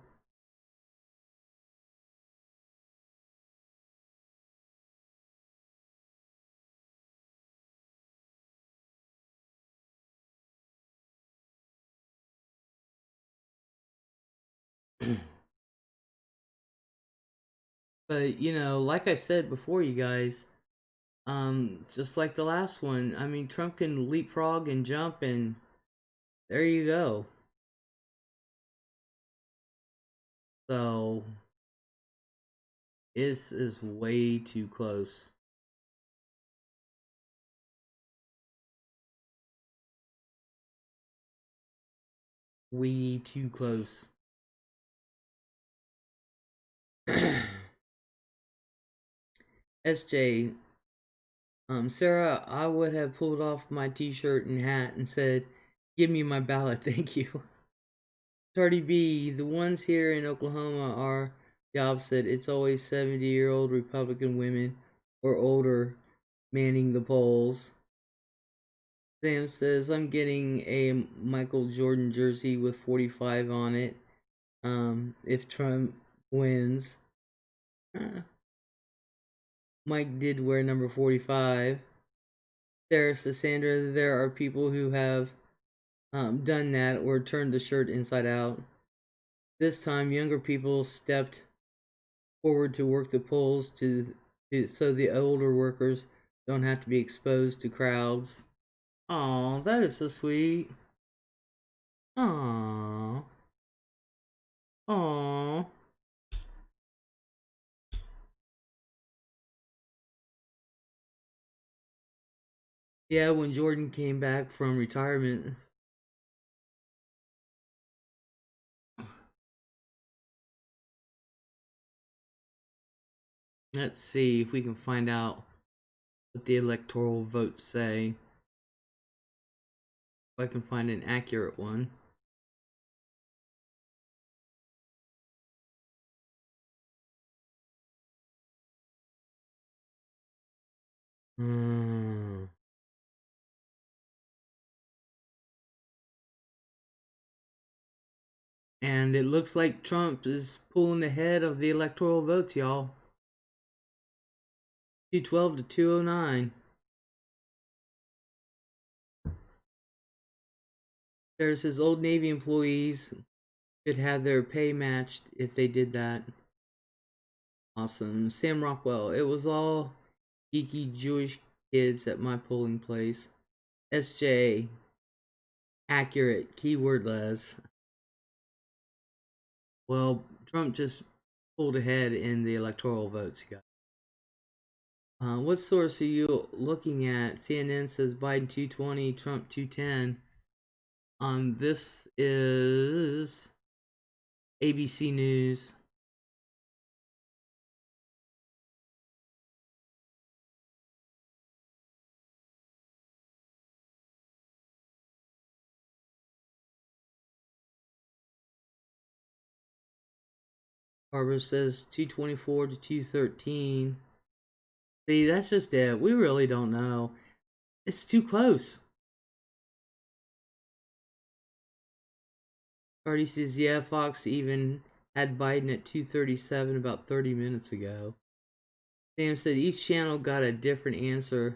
But, you know, like I said before, you guys, Just like the last one. I mean, Trump can leapfrog and jump, and there you go. So, this is way too close. Way too close. SJ, Sarah, I would have pulled off my t-shirt and hat and said, "Give me my ballot, thank you." Cardi B, the ones here in Oklahoma are the opposite. It's always 70-year-old Republican women or older manning the polls. Sam says, I'm getting a Michael Jordan jersey with 45 on it. If Trump wins. Mike did wear number 45. Sarah says, Sandra, there are people who have done that or turned the shirt inside out. This time, younger people stepped forward to work the polls so the older workers don't have to be exposed to crowds. Aw, that is so sweet. Aw. Aw. Yeah, when Jordan came back from retirement. Let's see if we can find out what the electoral votes say. If I can find an accurate one. And it looks like Trump is pulling ahead of the electoral votes, y'all. 212 to 209. There's his Old Navy employees could have their pay matched if they did that. Awesome. Sam Rockwell. It was all geeky Jewish kids at my polling place. SJ. Accurate. Keyword Les. Well, Trump just pulled ahead in the electoral votes, guys. What source are you looking at? CNN says Biden 220, Trump 210. This is ABC News. Barbara says 224 to 213. See, that's just it. We really don't know. It's too close. Cardi says, yeah, Fox even had Biden at 237 about 30 minutes ago. Sam said each channel got a different answer.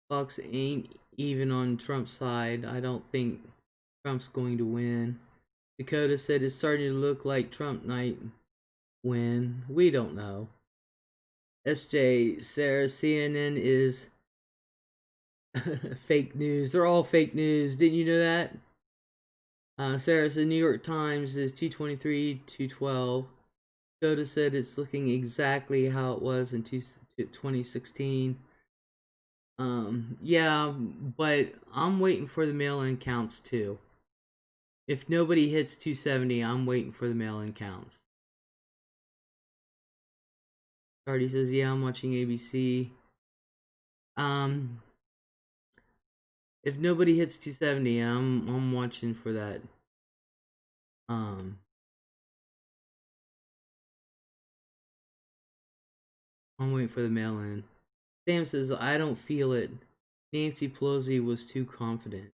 Fox ain't even on Trump's side. I don't think Trump's going to win. Dakota said it's starting to look like Trump night win. We don't know. SJ, Sarah, CNN is fake news. They're all fake news. Didn't you know that? Sarah said New York Times is 223, 212. Dakota said it's looking exactly how it was in 2016. Yeah, but I'm waiting for the mail-in counts too. If nobody hits 270, I'm waiting for the mail-in counts. Cardi says, yeah, I'm watching ABC. If nobody hits 270, I'm watching for that. I'm waiting for the mail-in. Sam says, I don't feel it. Nancy Pelosi was too confident.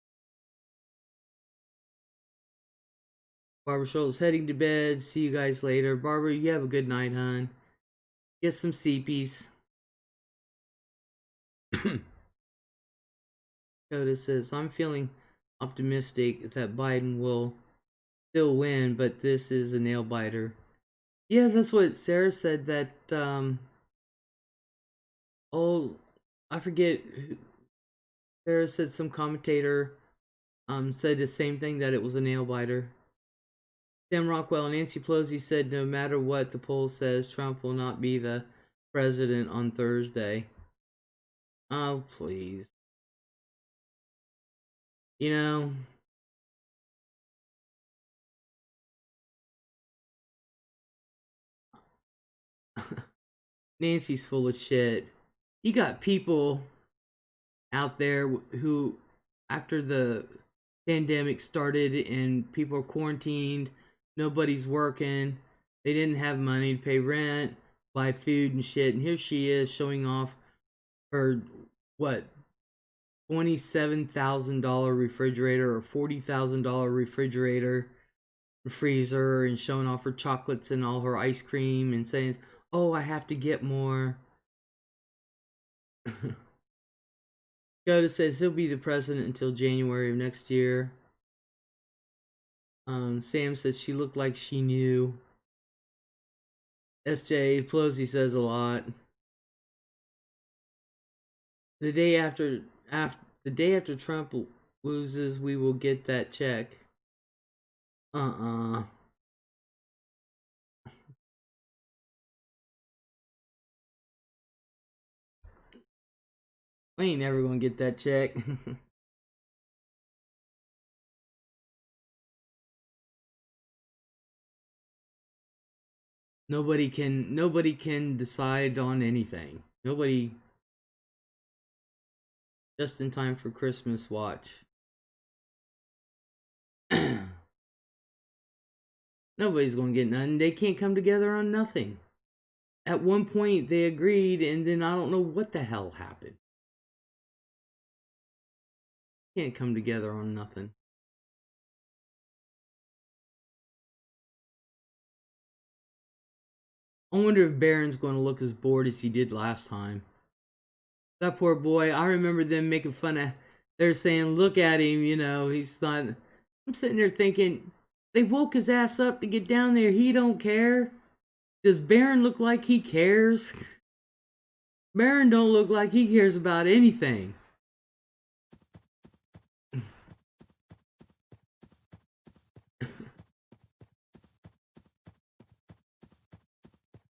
Barbara Schultz heading to bed. See you guys later. Barbara, you have a good night, hon. Get some CPs. Coda says, I'm feeling optimistic that Biden will still win, but this is a nail biter. Yeah, that's what Sarah said, that I forget. Sarah said some commentator said the same thing, that it was a nail biter. Sam Rockwell and Nancy Pelosi said no matter what the poll says, Trump will not be the president on Thursday. Oh, please. You know, Nancy's full of shit. You got people out there who, after the pandemic started and people are quarantined, nobody's working, they didn't have money to pay rent, buy food and shit, and here she is showing off her, what, $27,000 refrigerator or $40,000 refrigerator, freezer, and showing off her chocolates and all her ice cream and saying, oh, I have to get more. Yoda says he'll be the president until January of next year. Sam says she looked like she knew. SJ Pelosi says a lot. The day after Trump loses, we will get that check. I ain't never gonna get that check. Nobody can decide on anything. Nobody. Just in time for Christmas, watch. Nobody's gonna get nothing. They can't come together on nothing. At one point they agreed, and then I don't know what the hell happened. Can't come together on nothing. I wonder if Barron's going to look as bored as he did last time. That poor boy. I remember them making fun of. They're saying, "Look at him, you know, he's not." I'm sitting there thinking, they woke his ass up to get down there. He don't care. Does Barron look like he cares? Barron don't look like he cares about anything.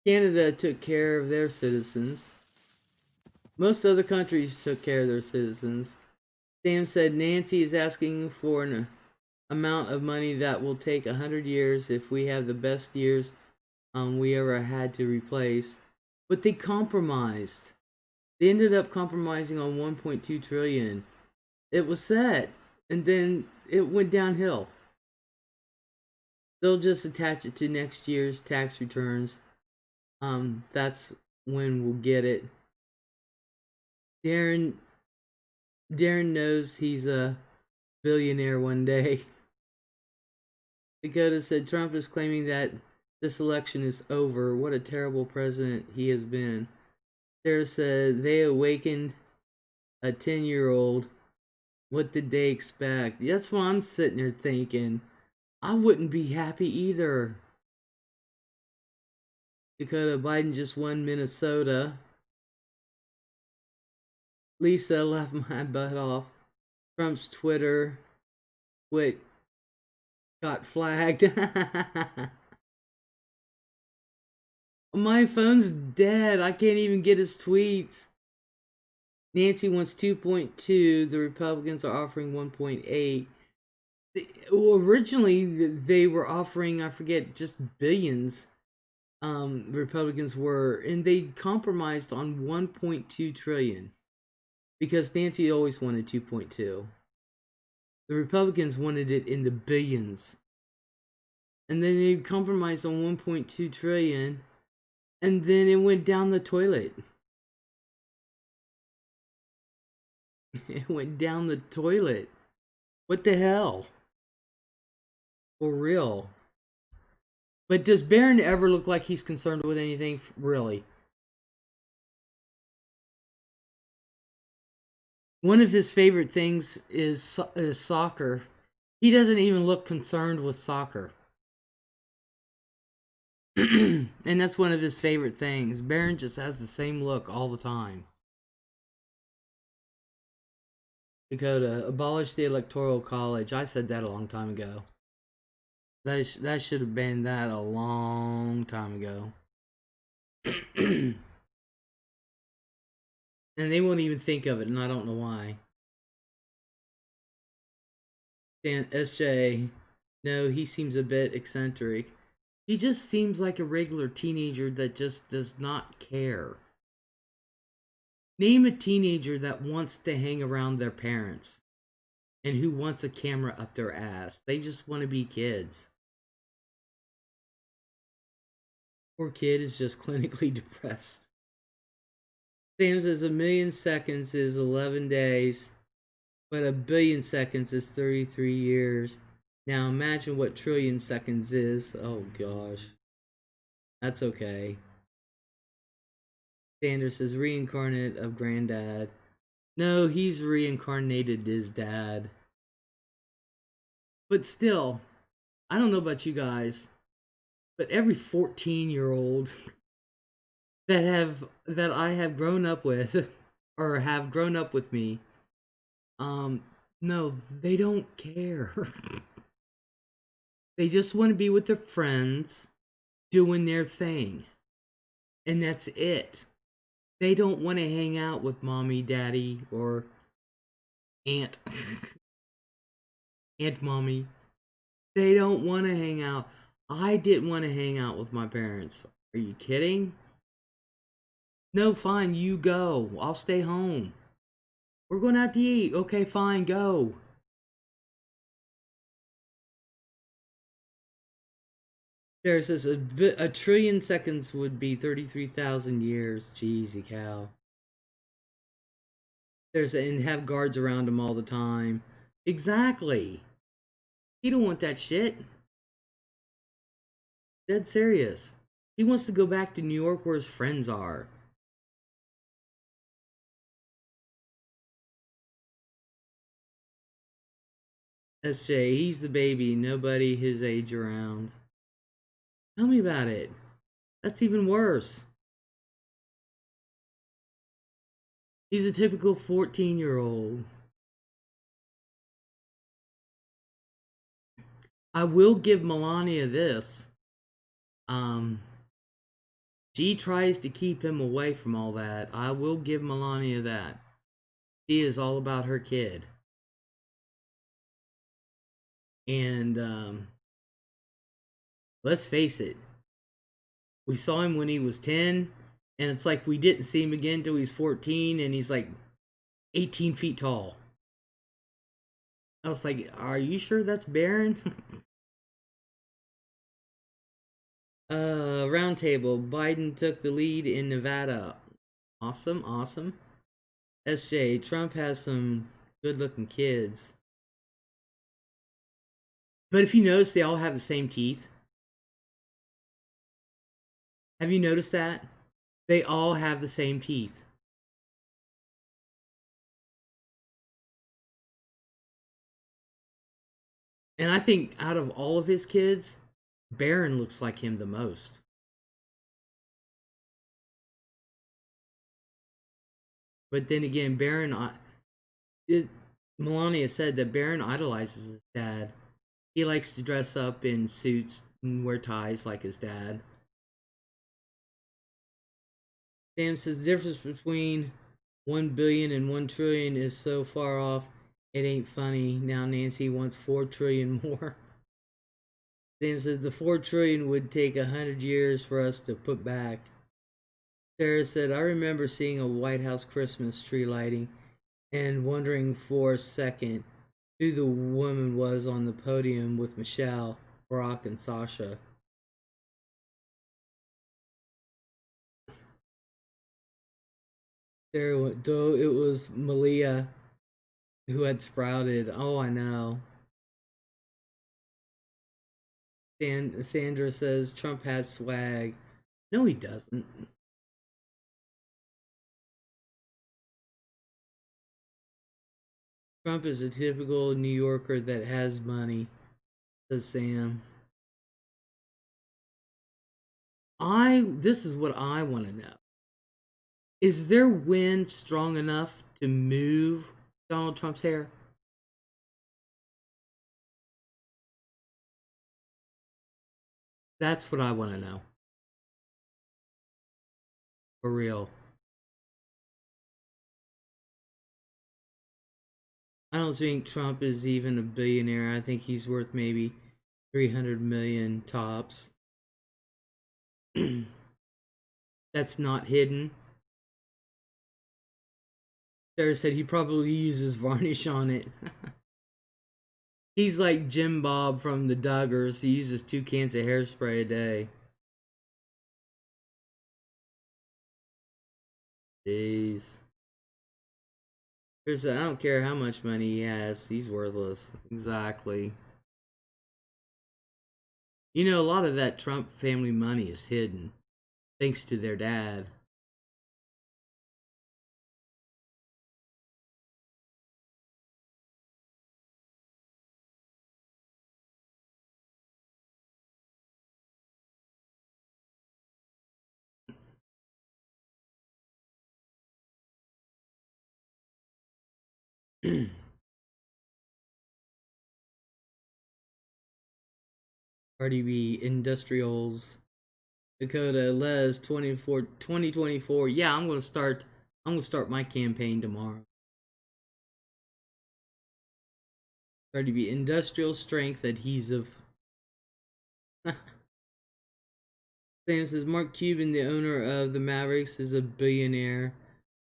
Canada took care of their citizens. Most other countries took care of their citizens. Sam said Nancy is asking for an amount of money that will take 100 years if we have the best years we ever had to replace. But they compromised. They ended up compromising on 1.2 trillion. It was set, and then it went downhill. They'll just attach it to next year's tax returns. That's when we'll get it. Darren knows he's a billionaire one day. Dakota said Trump is claiming that this election is over. What a terrible president he has been. Sarah said they awakened a 10-year-old. What did they expect? That's what I'm sitting there thinking. I wouldn't be happy either. Dakota, Biden just won Minnesota. Lisa left my butt off. Trump's Twitter got flagged. My phone's dead. I can't even get his tweets. Nancy wants 2.2. The Republicans are offering 1.8. Originally, they were offering, I forget, just billions. Republicans were, and they compromised on 1.2 trillion because Nancy always wanted 2.2. The Republicans wanted it in the billions, and then they compromised on 1.2 trillion, and then it went down the toilet. It went down the toilet. What the hell? For real. But does Barron ever look like he's concerned with anything? Really? One of his favorite things is soccer. He doesn't even look concerned with soccer. And that's one of his favorite things. Barron just has the same look all the time. Dakota, abolish the electoral college. I said that a long time ago. That should have been that a long time ago. And they won't even think of it, and I don't know why. Dan SJ, no, he seems a bit eccentric. He just seems like a regular teenager that just does not care. Name a teenager that wants to hang around their parents and who wants a camera up their ass. They just want to be kids. Poor kid is just clinically depressed. Sam says 1,000,000 seconds is 11 days, but 1,000,000,000 seconds is 33 years. Now imagine what trillion seconds is. Oh gosh. That's okay. Sanders says reincarnate of granddad. No, he's reincarnated his dad. But still, I don't know about you guys, but every 14-year-old that I have grown up with or have grown up with me, no, they don't care. They just want to be with their friends doing their thing. And that's it. They don't want to hang out with mommy, daddy, or aunt. Aunt mommy. They don't want to hang out. I didn't want to hang out with my parents. Are you kidding? No, fine, you go. I'll stay home. We're going out to eat. Okay, fine, go. There says a trillion seconds would be 33,000 years. Jeezy cow. And have guards around him all the time. Exactly. He don't want that shit. Dead serious. He wants to go back to New York where his friends are. SJ, he's the baby. Nobody his age around. Tell me about it. That's even worse. He's a typical 14-year-old. I will give Melania this. She tries to keep him away from all that. I will give Melania that. She is all about her kid. And let's face it. We saw him when he was 10, and it's like we didn't see him again until he's 14, and he's like 18 feet tall. I was like, are you sure that's Baron? Roundtable. Biden took the lead in Nevada. Awesome, awesome. SJ, Trump has some good-looking kids. But if you notice, they all have the same teeth. Have you noticed that? They all have the same teeth. And I think out of all of his kids, Barron looks like him the most. But then again, Melania said that Barron idolizes his dad. He likes to dress up in suits and wear ties like his dad. Sam says the difference between 1 billion and 1 trillion is so far off, it ain't funny. Now Nancy wants 4 trillion more. Sam says the 4 trillion would take 100 years for us to put back. Sarah said, I remember seeing a White House Christmas tree lighting and wondering for a second who the woman was on the podium with Michelle, Barack, and Sasha. Sarah, though it was Malia who had sprouted. Oh, I know. Sandra says Trump has swag. No, he doesn't. Trump is a typical New Yorker that has money, says Sam. This is what I want to know. Is their wind strong enough to move Donald Trump's hair? That's what I want to know. For real. I don't think Trump is even a billionaire. I think he's worth maybe 300 million tops. That's not hidden. Sarah said he probably uses varnish on it. He's like Jim Bob from the Duggars. He uses 2 cans of hairspray a day. Jeez. I don't care how much money he has. He's worthless. Exactly. You know, a lot of that Trump family money is hidden. Thanks to their dad. Cardi B, Industrials, Dakota, Les, 2024. Yeah, I'm gonna start my campaign tomorrow. Cardi B, Industrial Strength Adhesive. Sam says Mark Cuban, the owner of the Mavericks, is a billionaire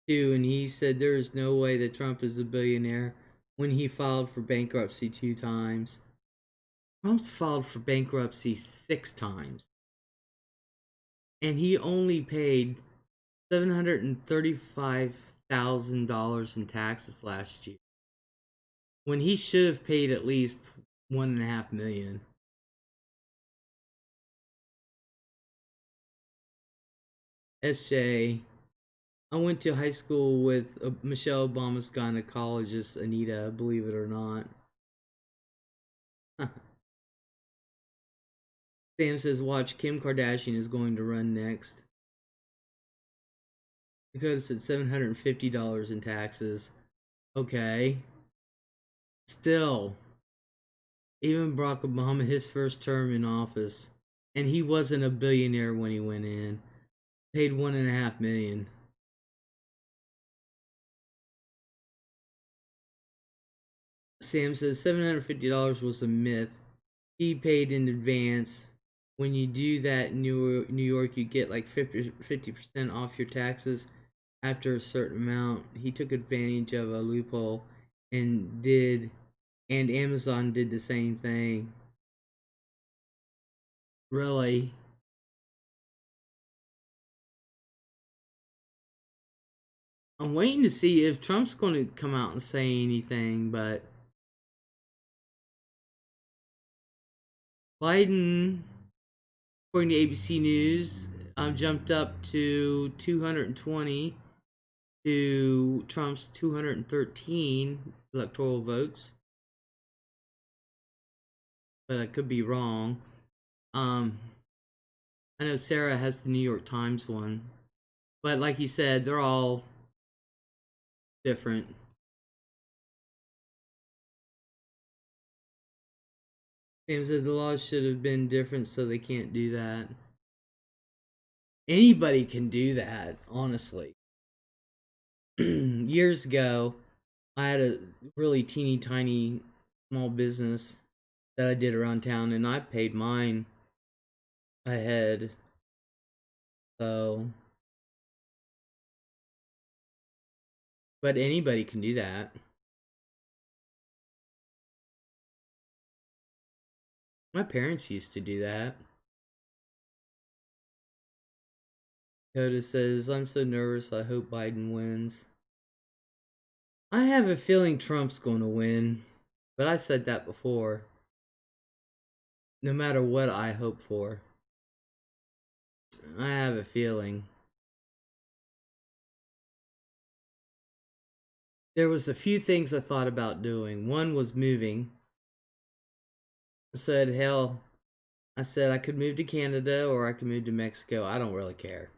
too, and he said there is no way that Trump is a billionaire when he filed for bankruptcy 2 times. Trump's filed for bankruptcy 6 times. And he only paid $735,000 in taxes last year, when he should have paid at least $1.5 million. SJ, I went to high school with Michelle Obama's gynecologist, Anita, believe it or not. Sam says, watch, Kim Kardashian is going to run next. Dakota said $750 in taxes. Okay. Still, even Barack Obama, his first term in office, and he wasn't a billionaire when he went in, paid $1.5 million. Sam says $750 was a myth. He paid in advance. When you do that in New York, you get like 50% off your taxes after a certain amount. He took advantage of a loophole and Amazon did the same thing. Really? I'm waiting to see if Trump's going to come out and say anything, but Biden, according to ABC News, jumped up to 220 to Trump's 213 electoral votes. But I could be wrong. I know Sarah has the New York Times one. But like you said, they're all different. Sam said the laws should have been different, so they can't do that. Anybody can do that, honestly. Years ago, I had a really teeny tiny small business that I did around town, and I paid mine ahead. So, but anybody can do that. My parents used to do that. Coda says, I'm so nervous, I hope Biden wins. I have a feeling Trump's going to win, but I said that before. No matter what I hope for, I have a feeling. There was a few things I thought about doing. One was moving. I said, hell, I said I could move to Canada or I could move to Mexico. I don't really care.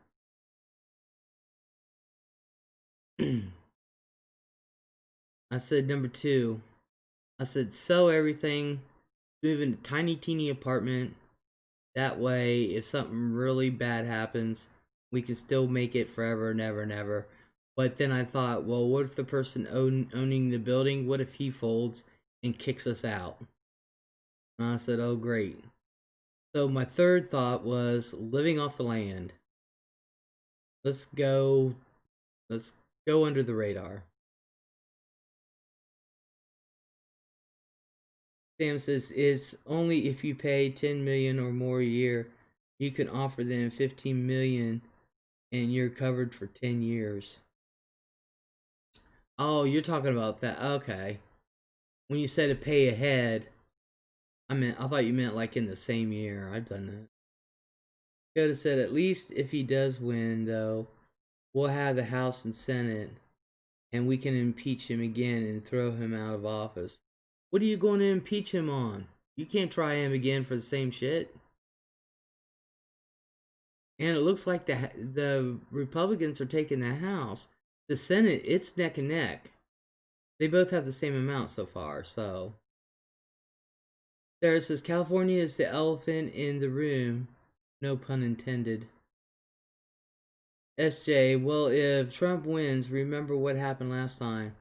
I said number 2. I said sell everything, move in a tiny teeny apartment. That way, if something really bad happens, we can still make it forever and ever and ever. But then I thought, well, what if the person owning the building, what if he folds and kicks us out? And I said, oh, great. So my third thought was living off the land. Let's go under the radar. Sam says it's only if you pay 10 million or more a year, you can offer them 15 million and you're covered for 10 years. Oh, you're talking about that. Okay. When you said to pay ahead, I thought you meant like in the same year. I've done that. Could have said at least if he does win though, we'll have the House and Senate and we can impeach him again and throw him out of office. What are you going to impeach him on? You can't try him again for the same shit. And it looks like the Republicans are taking the House. The Senate, it's neck and neck. They both have the same amount so far, so. Sarah says, California is the elephant in the room. No pun intended. SJ, well, if Trump wins, remember what happened last time.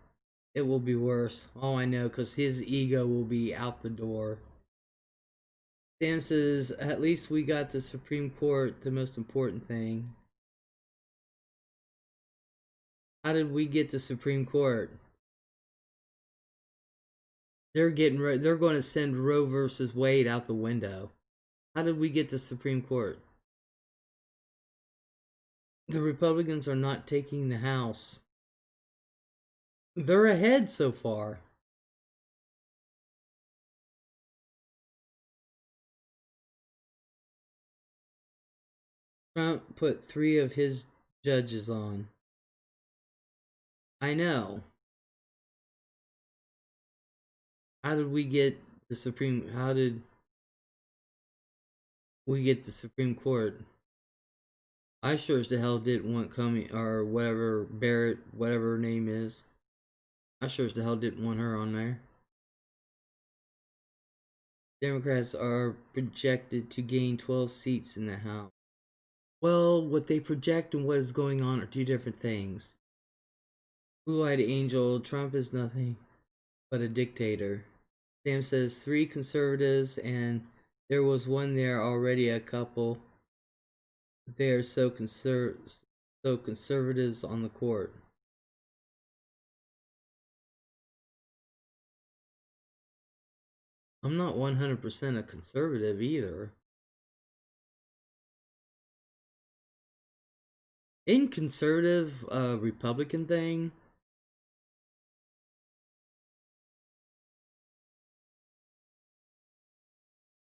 It will be worse. Oh, I know, because his ego will be out the door. Sam says, at least we got the Supreme Court, the most important thing. How did we get the Supreme Court? They're going to send Roe versus Wade out the window. How did we get the Supreme Court? The Republicans are not taking the House. They're ahead so far. Trump put 3 of his judges on. I know. How did we get the Supreme Court? I sure as the hell didn't want Comey or whatever Barrett, whatever her name is. I sure as the hell didn't want her on there. Democrats are projected to gain 12 seats in the House. Well, what they project and what is going on are 2 different things. Blue-eyed angel, Trump is nothing but a dictator. Sam says 3 conservatives, and there was one there already, a couple. They're so conservatives on the court. I'm not 100% a conservative either. In conservative Republican thing,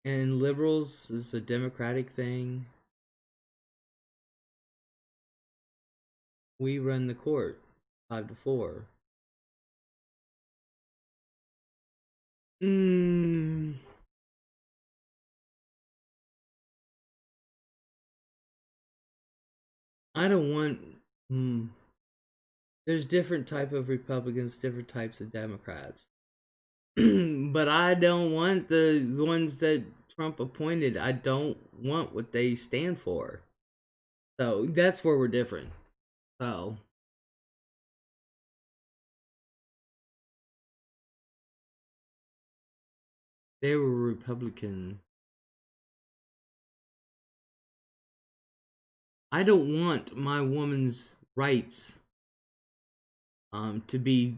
and liberals is a Democratic thing. We run the court 5-4. I don't want. There's different type of Republicans, different types of Democrats. But I don't want the ones that Trump appointed. I don't want what they stand for. So that's where we're different. So they were Republican. I don't want my woman's rights to be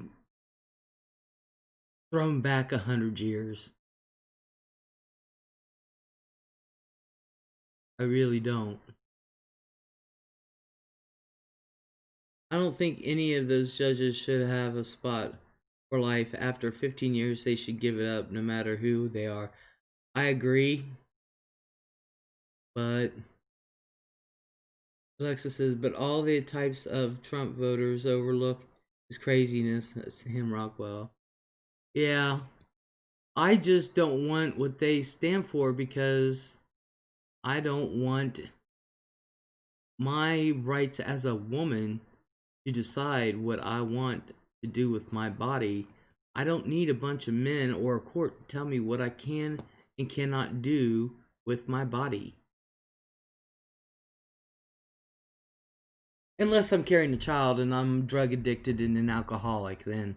thrown back 100 years. I really don't. I don't think any of those judges should have a spot for life. After 15 years, they should give it up no matter who they are. I agree. But Alexa says, but all the types of Trump voters overlook his craziness. That's him, Rockwell. Yeah. I just don't want what they stand for because I don't want my rights as a woman to decide what I want to do with my body. I don't need a bunch of men or a court to tell me what I can and cannot do with my body. Unless I'm carrying a child and I'm drug addicted and an alcoholic, then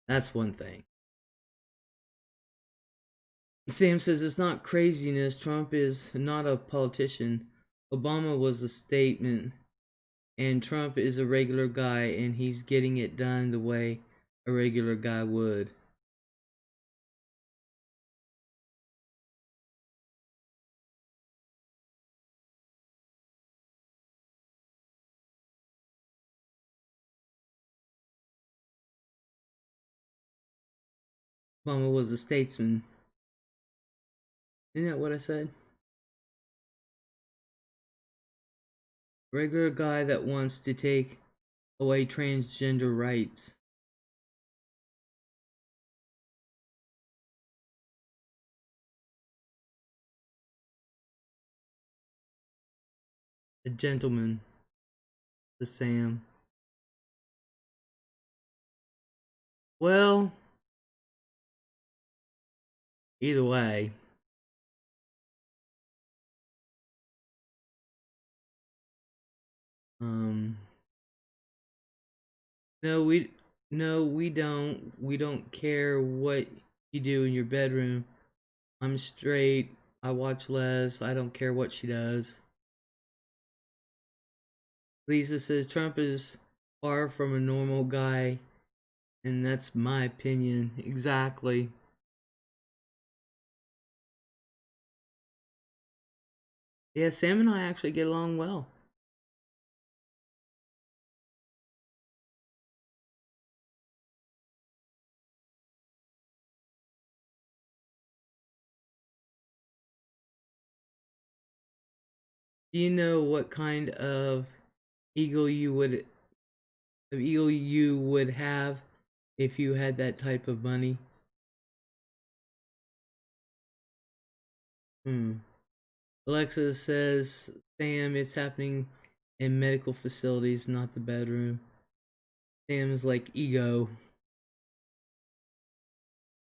that's one thing. Sam says it's not craziness. Trump is not a politician. Obama was a statement, and Trump is a regular guy, and he's getting it done the way a regular guy would. Obama was a statesman. Isn't that what I said? Regular guy that wants to take away transgender rights. A gentleman. The Sam. Well, either way. No, we don't. We don't care what you do in your bedroom. I'm straight. I watch Les. I don't care what she does. Lisa says Trump is far from a normal guy, and that's my opinion. Exactly. Yeah, Sam and I actually get along well. Do you know what kind of ego you would have if you had that type of money? Alexa says, Sam, it's happening in medical facilities, not the bedroom. Sam is like ego.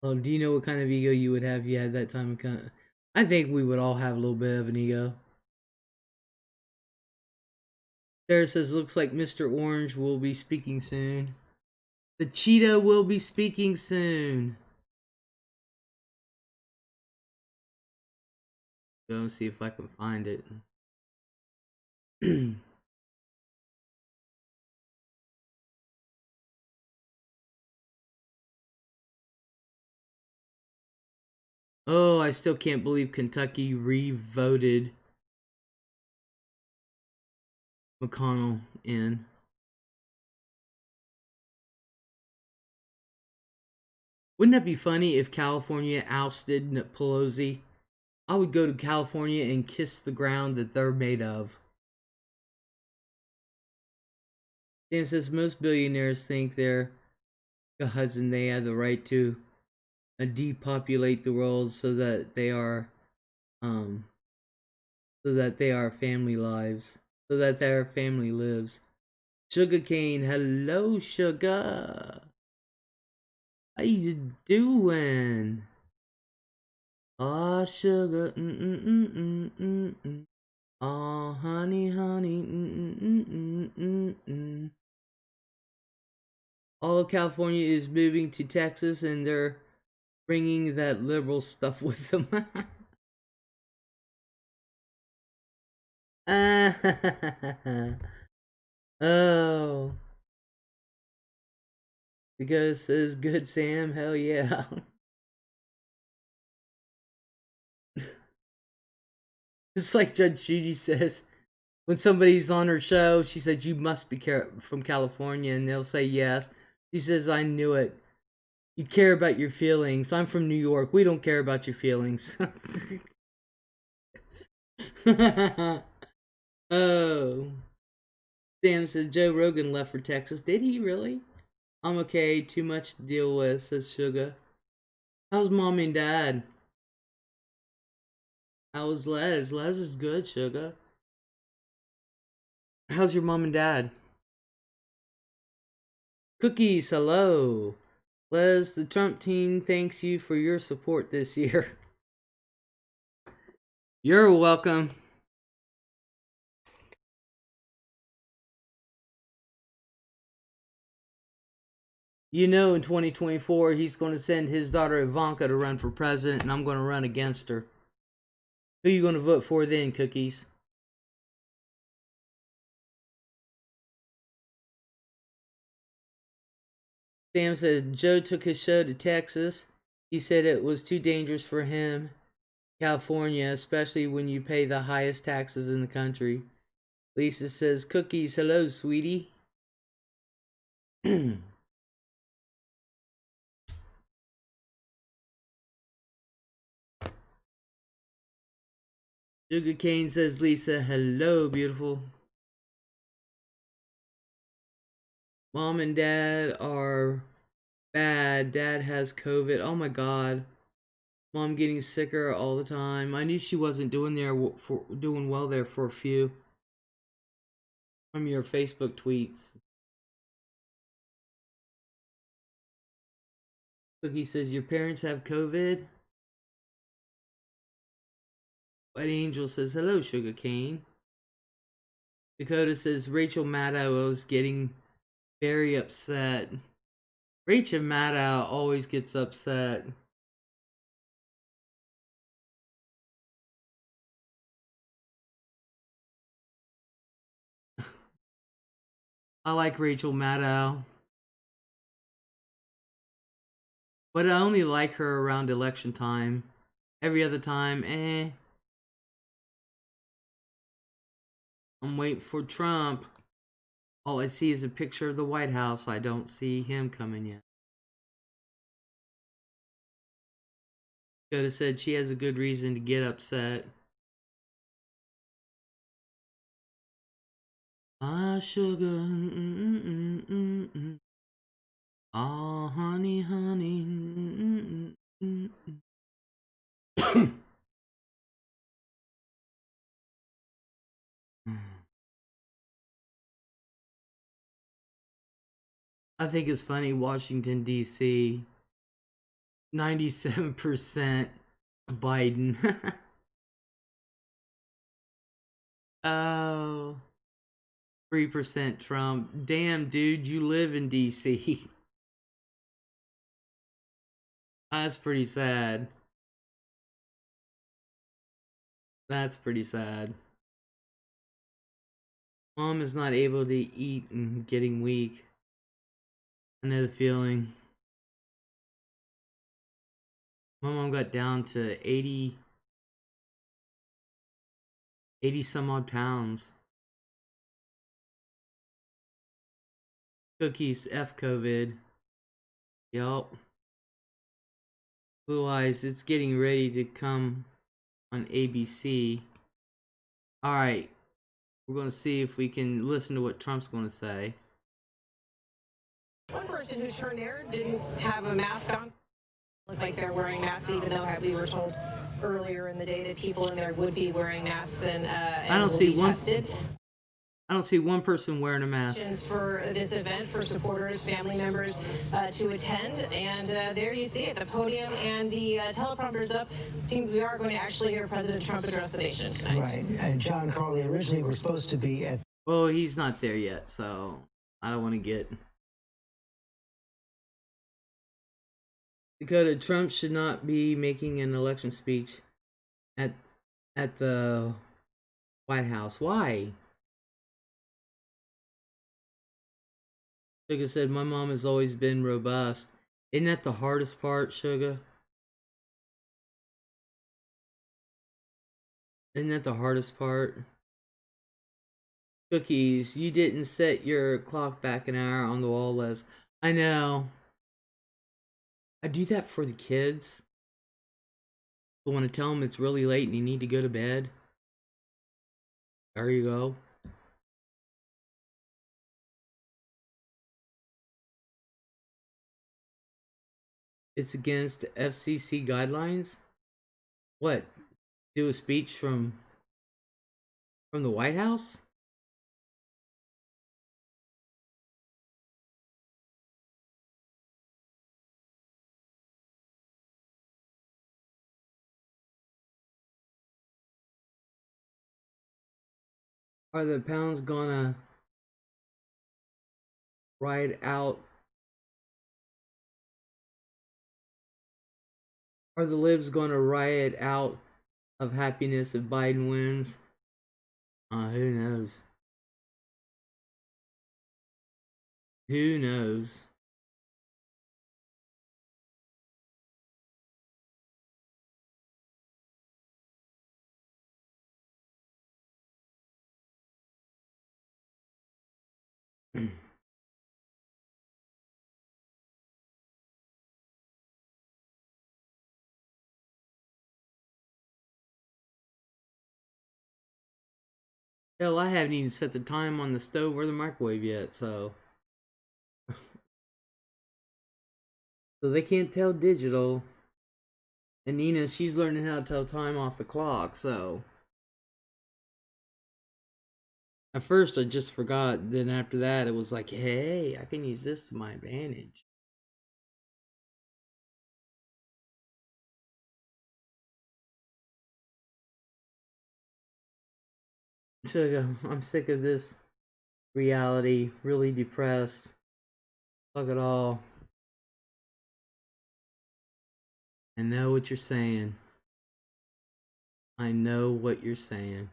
Well, do you know what kind of ego you would have if you had that time of I think we would all have a little bit of an ego. Sarah says, looks like Mr. Orange will be speaking soon. The cheetah will be speaking soon. Go and see if I can find it. Oh, I still can't believe Kentucky re-voted McConnell in. Wouldn't that be funny if California ousted Pelosi? I would go to California and kiss the ground that they're made of. Dan says most billionaires think they're gods and they have the right to depopulate the world so that they are family lives. So that their family lives. Sugarcane, hello sugar. How you doing? Aw, sugar, Aw, honey, All of California is moving to Texas, and they're bringing that liberal stuff with them. Oh. Because it's good, Sam. Hell yeah. It's like Judge Judy says, when somebody's on her show, she said, you must be from California, and they'll say yes. She says, I knew it. You care about your feelings. I'm from New York. We don't care about your feelings. Oh. Sam says, Joe Rogan left for Texas. Did he really? I'm okay. Too much to deal with, says Sugar. How's mom and dad? How's Les? Les is good, Sugar. How's your mom and dad? Cookies, hello. Les, the Trump team thanks you for your support this year. You're welcome. You know, in 2024, he's going to send his daughter Ivanka to run for president, and I'm going to run against her. Who are you going to vote for then, Cookies? Sam said Joe took his show to Texas. He said it was too dangerous for him. California, especially when you pay the highest taxes in the country. Lisa says, Cookies, hello, sweetie. Sugar Cane says, Lisa, hello, beautiful. Mom and Dad are bad. Dad has COVID. Oh my God. Mom getting sicker all the time. I knew she wasn't doing well there for a few. From your Facebook tweets. Cookie says, your parents have COVID? White Angel says, hello, Sugar Cane. Dakota says, Rachel Maddow is getting very upset. Rachel Maddow always gets upset. I like Rachel Maddow. But I only like her around election time. Every other time, eh. I'm waiting for Trump. All I see is a picture of the White House. I don't see him coming yet. Could have said she has a good reason to get upset. Ah, sugar. Ah, honey, honey. I think it's funny, Washington, D.C. 97% Biden. Oh, 3% Trump. Damn, dude, you live in D.C. That's pretty sad. That's pretty sad. Mom is not able to eat and getting weak. I know the feeling. My mom got down to 80 some odd pounds. Cookies, F COVID. Yup. Blue Eyes, it's getting ready to come on ABC. Alright. We're going to see if we can listen to what Trump's going to say. One person who turned there didn't have a mask on. Looked like they're wearing masks, even though we were told earlier in the day that people in there would be wearing masks and will be tested. I don't see one person wearing a mask. For this event, for supporters, family members to attend, and there you see it, the podium and the teleprompter's up. It seems we are going to actually hear President Trump address the nation tonight. Right, and John Carly originally were supposed to be at... Well, he's not there yet, so I don't want to get... Dakota, Trump should not be making an election speech at the White House. Why? Sugar said, my mom has always been robust. Isn't that the hardest part, Sugar? Isn't that the hardest part? Cookies, you didn't set your clock back an hour on the wall, Les. I know. I do that for the kids. I want to tell them it's really late and you need to go to bed. There you go. It's against FCC guidelines? What? Do a speech from the White House? Are the pounds gonna ride out? Are the libs gonna riot out of happiness if Biden wins? Who knows? Who knows? Hell, I haven't even set the time on the stove or the microwave yet, so they can't tell digital. And Nina, she's learning how to tell time off the clock, so at first I just forgot, then after that it was like, hey, I can use this to my advantage. So I'm sick of this reality, really depressed. Fuck it all. I know what you're saying. I know what you're saying.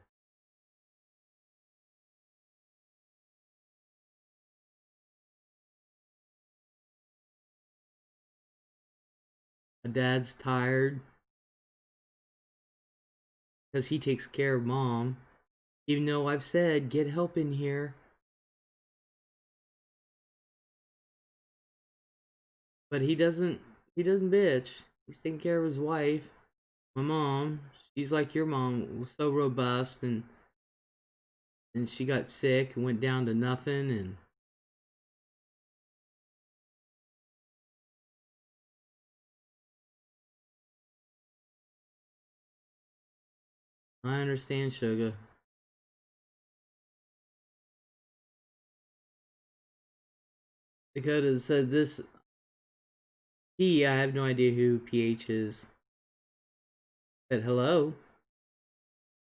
My dad's tired because he takes care of mom. Even though I've said, get help in here. But he doesn't bitch. He's taking care of his wife. My mom, she's like your mom, was so robust, and she got sick and went down to nothing, and I understand, sugar. Dakota said this. I have no idea who PH is. But hello.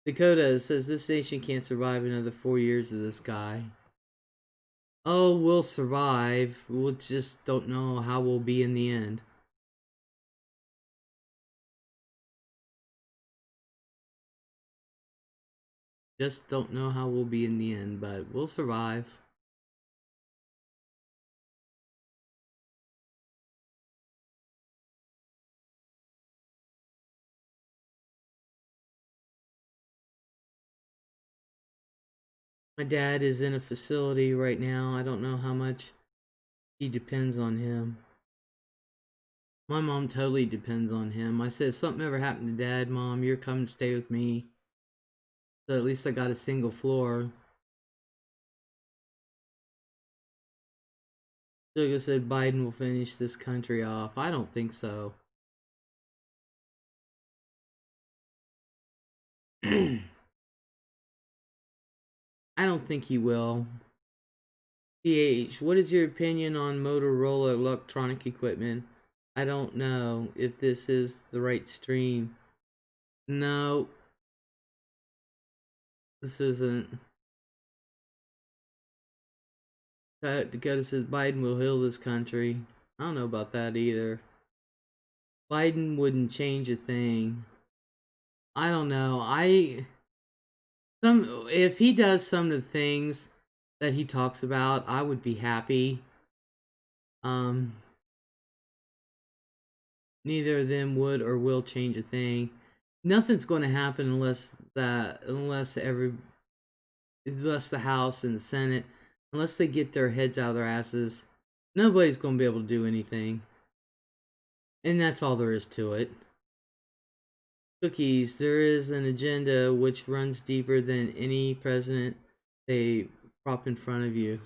Dakota says this nation can't survive another 4 years of this guy. Oh, we'll survive. We'll just don't know how we'll be in the end. Just don't know how we'll be in the end, but we'll survive. My dad is in a facility right now. I don't know how much he depends on him. My mom totally depends on him. I said, if something ever happened to Dad, Mom, you're coming to stay with me. So at least I got a single floor. Suga said Biden will finish this country off. I don't think so. I don't think he will. PH, what is your opinion on Motorola electronic equipment? I don't know if this is the right stream. No, this isn't. Dakota says Biden will heal this country. I don't know about that either. Biden wouldn't change a thing. I don't know. If he does some of the things that he talks about, I would be happy. Neither of them would or will change a thing. Nothing's going to happen unless the House and the Senate, unless they get their heads out of their asses, nobody's going to be able to do anything. And that's all there is to it. Cookies, there is an agenda which runs deeper than any president they prop in front of you.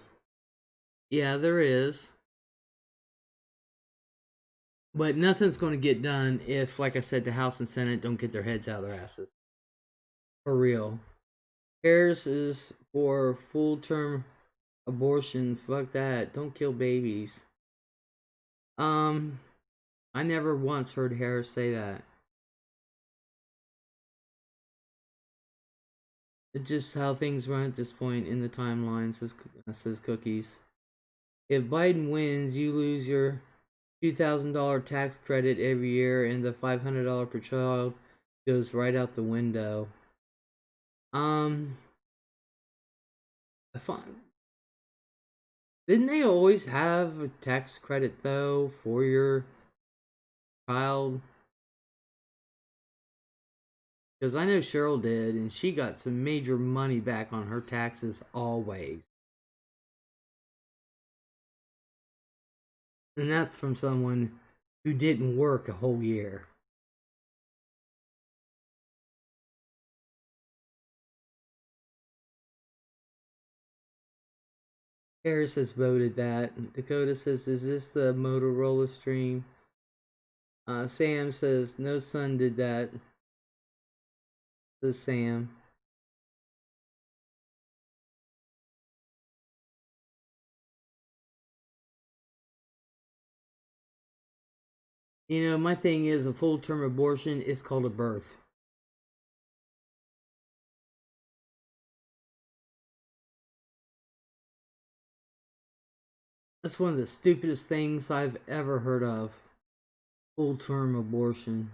Yeah, there is. But nothing's going to get done if, like I said, the House and Senate don't get their heads out of their asses. For real. Harris is for full-term abortion. Fuck that. Don't kill babies. I never once heard Harris say that. It's just how things run at this point in the timeline, says Cookies. If Biden wins, you lose your $2,000 tax credit every year, and the $500 per child goes right out the window. Didn't they always have a tax credit though for your child? Because I know Cheryl did, and she got some major money back on her taxes always. And that's from someone who didn't work a whole year. Harris has voted that. Dakota says, is this the Motorola stream? Sam says, no son did that. Says Sam. You know, my thing is a full-term abortion is called a birth. That's one of the stupidest things I've ever heard of. Full-term abortion.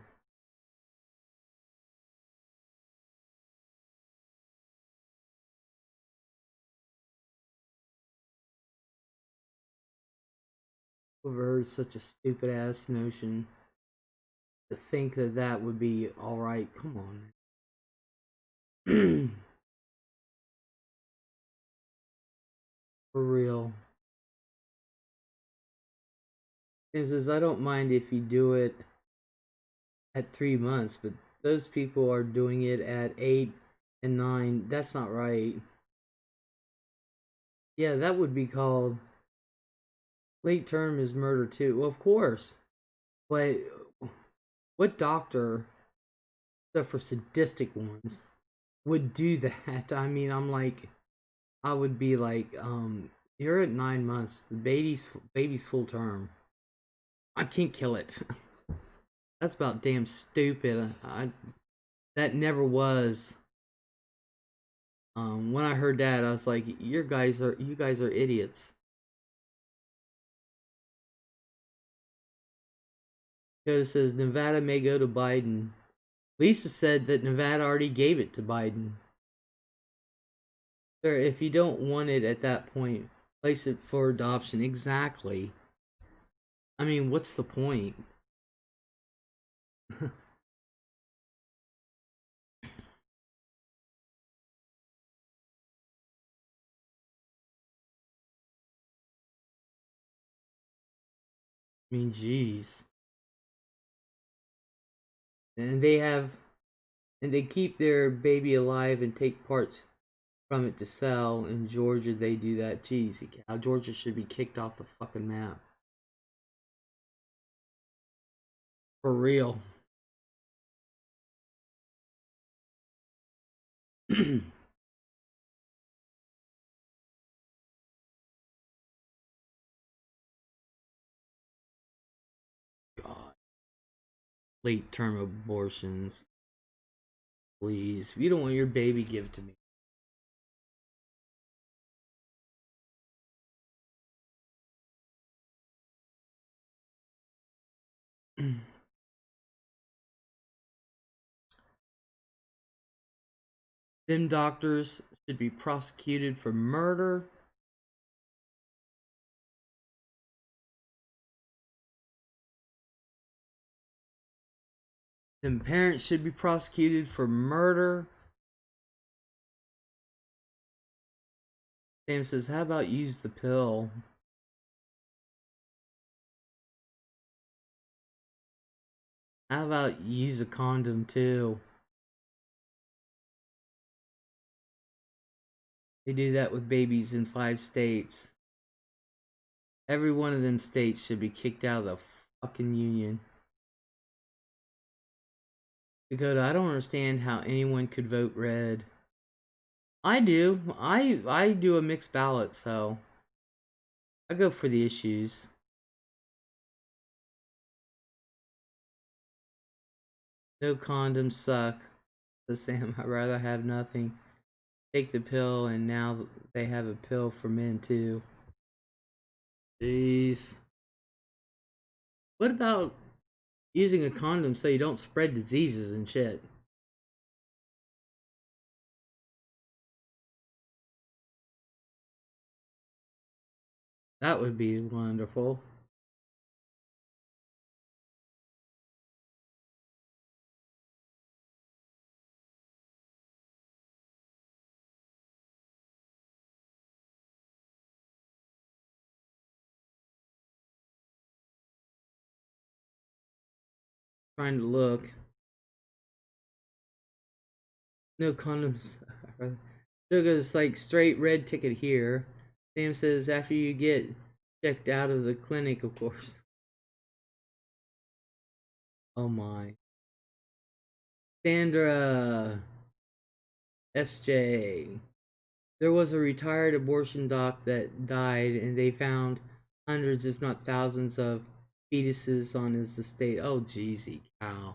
I've heard such a stupid-ass notion. To think that that would be alright. Come on. For real. It says, I don't mind if you do it at 3 months, but those people are doing it at 8 and 9. That's not right. Yeah, that would be called late term is murder too. Well, of course. But what doctor, except for sadistic ones, would do that? I mean, I would be like, you're at 9 months. The baby's full term. I can't kill it. That's about damn stupid. That never was. When I heard that, I was like, you guys are idiots. Dakota says Nevada may go to Biden. Lisa said that Nevada already gave it to Biden. Sir, if you don't want it at that point, place it for adoption. Exactly. I mean, what's the point? I mean, jeez. And they keep their baby alive and take parts from it to sell. In Georgia, they do that. Jeez, Georgia should be kicked off the fucking map. For real. God. Late term abortions. Please. If you don't want your baby, give it to me. Them doctors should be prosecuted for murder. Them parents should be prosecuted for murder. Sam says, how about use the pill? How about use a condom too? They do that with babies in 5 states. Every one of them states should be kicked out of the fucking union. Dakota, I don't understand how anyone could vote red. I do. I do a mixed ballot, so I go for the issues. No condoms suck. Says Sam, I'd rather have nothing. take the pill, and now they have a pill for men too. Jeez. What about using a condom so you don't spread diseases and shit? That would be wonderful. Trying to look. No condoms. Sugar's like straight red ticket here. Sam says after you get checked out of the clinic, of course. Oh my. Sandra SJ. There was a retired abortion doc that died, and they found hundreds, if not thousands, of fetuses on his estate. Oh, jeezy cow.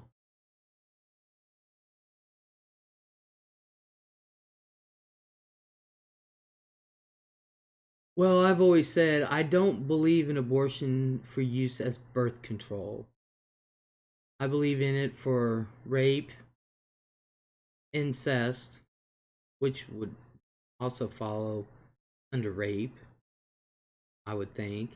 Well, I've always said I don't believe in abortion for use as birth control. I believe in it for rape, incest, which would also follow under rape, I would think.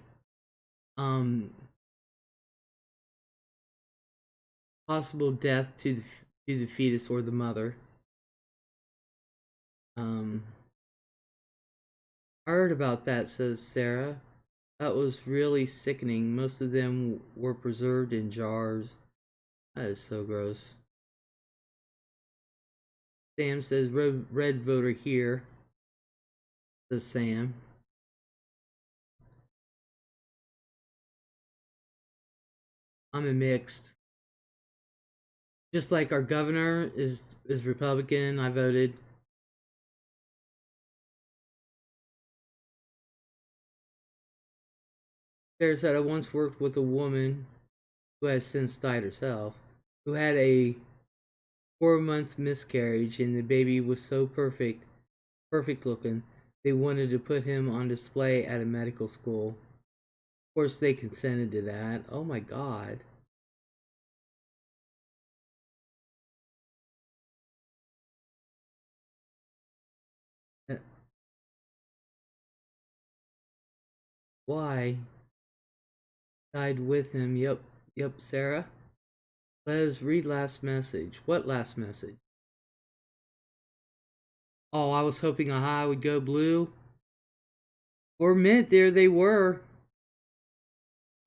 Possible death to the fetus or the mother. I heard about that, says Sarah. That was really sickening. Most of them were preserved in jars. That is so gross. Sam says red voter here, says Sam. I'm a mixed. Just like our governor is Republican, I voted. Sarah said I once worked with a woman who has since died herself, who had a 4-month miscarriage, and the baby was so perfect looking, they wanted to put him on display at a medical school. Of course, they consented to that. Oh my god. Why? Died with him. Yep, Sarah. Les, read last message. What last message? Oh, I was hoping a high would go blue. For a minute there they were.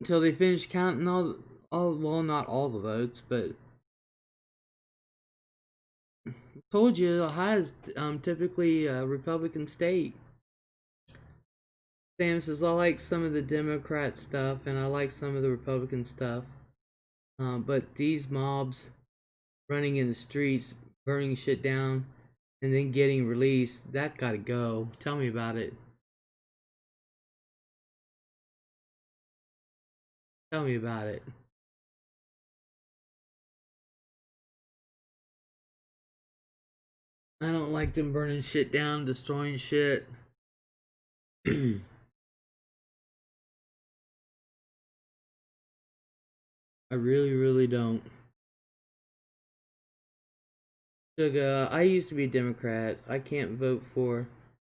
Until they finished counting all well, not all the votes, but told you Ohio is typically a Republican state. Sam says I like some of the Democrat stuff and I like some of the Republican stuff, but these mobs running in the streets, burning shit down, and then getting released, that gotta go. Tell me about it. Tell me about it. I don't like them burning shit down, destroying shit. I really, really don't. Sugar, I used to be a Democrat. I can't vote for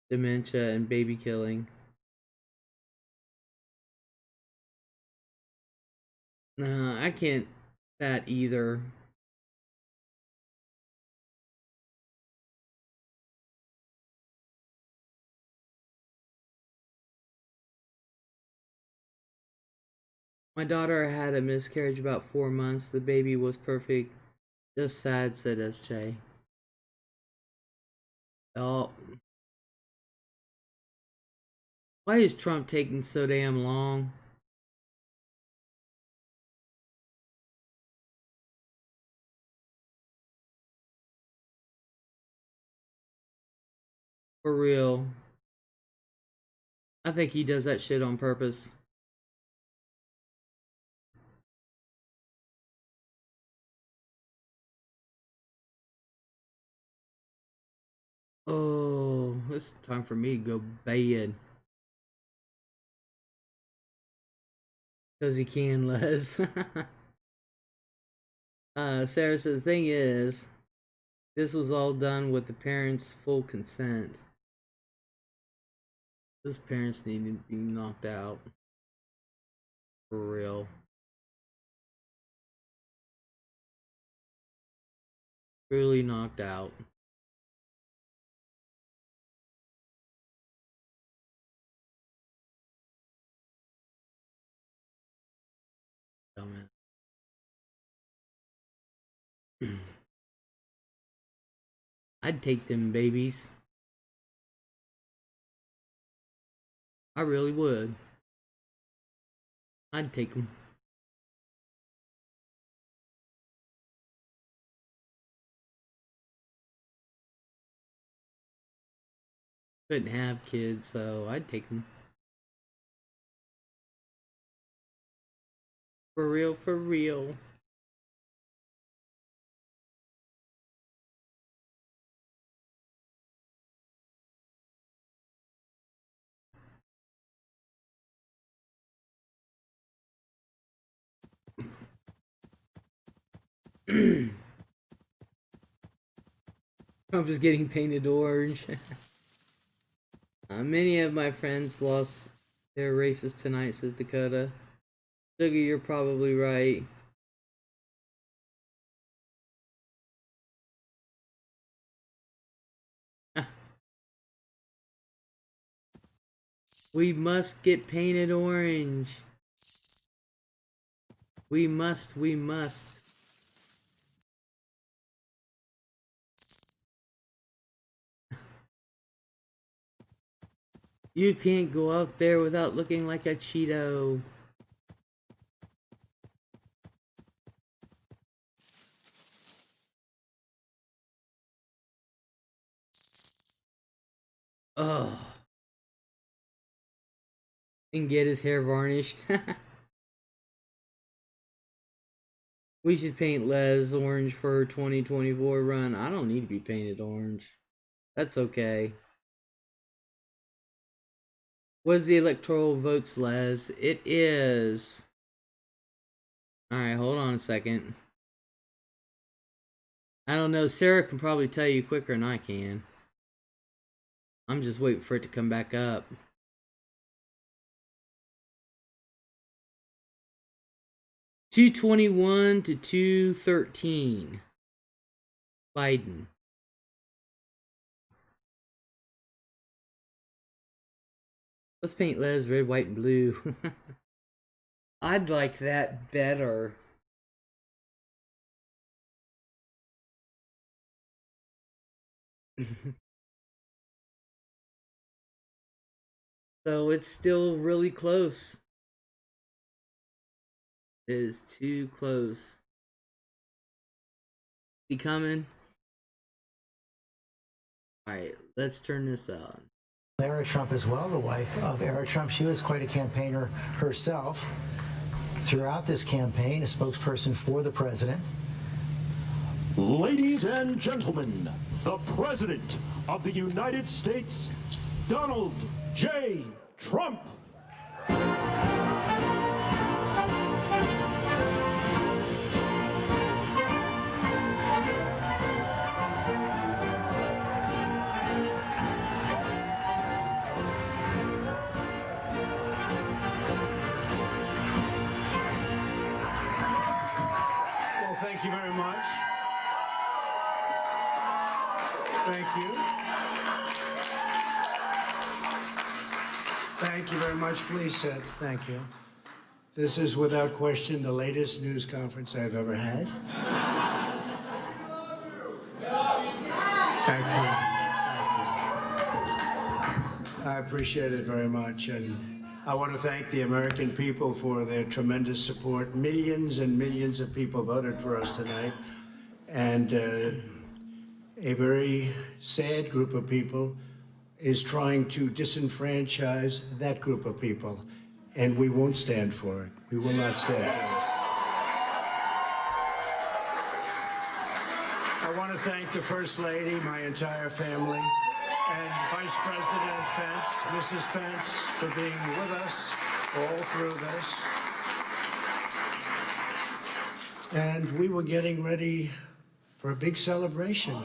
dementia and baby killing. Nah, I can't that either. My daughter had a miscarriage about 4 months. The baby was perfect. Just sad, said SJ. Oh, why is Trump taking so damn long? For real. I think he does that shit on purpose. Oh. it's time for me to go bed. Cause he can, Les. Sarah says, thing is, this was all done with the parents' full consent. Those parents need to be knocked out. For real. Really knocked out. Dumbass. I'd take them babies. I really would. I'd take them. Couldn't have kids, so I'd take them. For real, for real. I'm just getting painted orange. Many of my friends lost their races tonight, says Dakota. Sugar, you're probably right. We must get painted orange. We must, we must. You can't go out there without looking like a Cheeto. Ugh. And get his hair varnished. We should paint Les orange for her 2024 run. I don't need to be painted orange. That's okay. What's the electoral votes, Les? It is... Alright, hold on a second. I don't know. Sarah can probably tell you quicker than I can. I'm just waiting for it to come back up. $221 to $213. Biden. Let's paint Les red, white, and blue. I'd like that better. So it's still really close. It is too close. He coming? Alright, let's turn this on. Eric Trump as well, the wife of Eric Trump. She was quite a campaigner herself. Throughout this campaign, a spokesperson for the president. Ladies and gentlemen, the President of the United States, Donald J. Trump. Thank you very much. Thank you. Thank you very much. Please sit. Thank you. This is without question the latest news conference I've ever had. Thank you. I appreciate it very much. And I want to thank the American people for their tremendous support. Millions and millions of people voted for us tonight. And a very sad group of people is trying to disenfranchise that group of people. And we won't stand for it. We will not stand for it. I want to thank the First Lady, my entire family, and Vice President Pence, Mrs. Pence, for being with us all through this. And we were getting ready for a big celebration.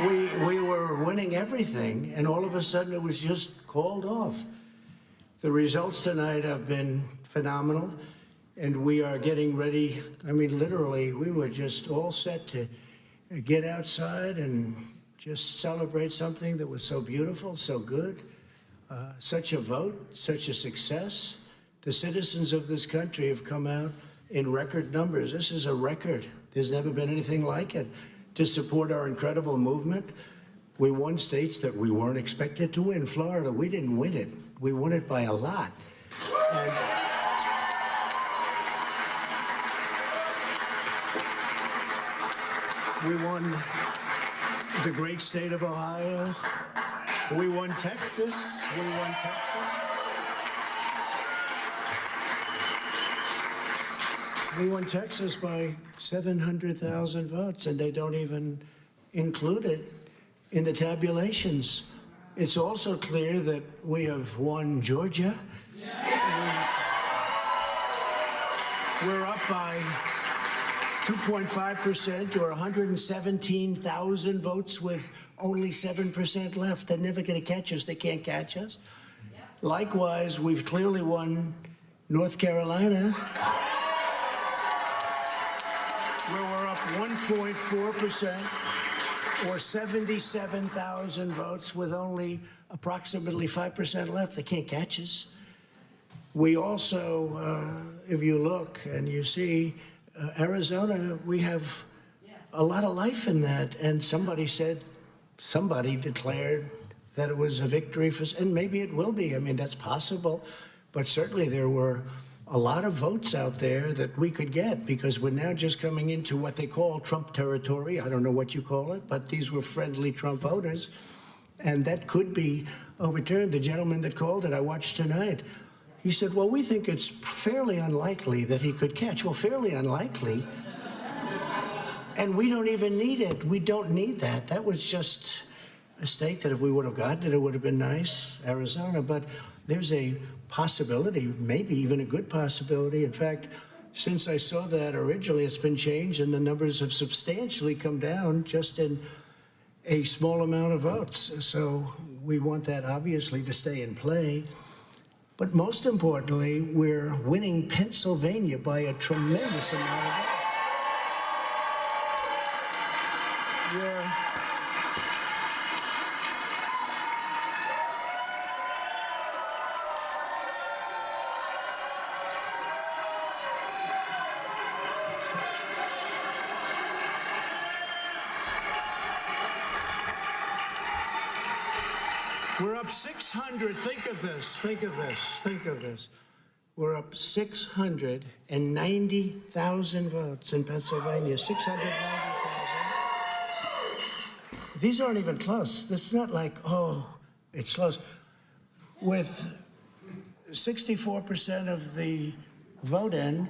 We were winning everything, and all of a sudden it was just called off. The results tonight have been phenomenal, and we are getting ready. I mean, literally, we were just all set to get outside and just celebrate something that was so beautiful, so good, such a vote, such a success. The citizens of this country have come out in record numbers. This is a record. There's never been anything like it. To support our incredible movement, we won states that we weren't expected to win. Florida, we didn't win it. We won it by a lot. And we won the great state of Ohio. We won Texas. We won Texas. We won Texas by 700,000 votes, and they don't even include it in the tabulations. It's also clear that we have won Georgia. We're up by 2.5% or 117,000 votes with only 7% left. They're never going to catch us. They can't catch us. Likewise, we've clearly won North Carolina, where we're up 1.4% or 77,000 votes with only approximately 5% left. They can't catch us. We also, if you look and you see, Arizona, we have a lot of life in that. And somebody declared that it was a victory for, and maybe it will be. I mean, that's possible. But certainly there were a lot of votes out there that we could get, because we're now just coming into what they call Trump territory. I don't know what you call it, but these were friendly Trump voters. And that could be overturned. The gentleman that called it, I watched tonight, he said, well, we think it's fairly unlikely that he could catch. Well, fairly unlikely. And we don't even need it. We don't need that. That was just a state that if we would have gotten it, it would have been nice, Arizona. But there's a possibility, maybe even a good possibility. In fact, since I saw that originally, it's been changed, and the numbers have substantially come down just in a small amount of votes. So we want that, obviously, to stay in play. But most importantly, we're winning Pennsylvania by a tremendous amount of votes. We're up 600. Think of this. Think of this. Think of this. We're up 690,000 votes in Pennsylvania. 690,000. These aren't even close. It's not like, oh, it's close. With 64% of the vote in,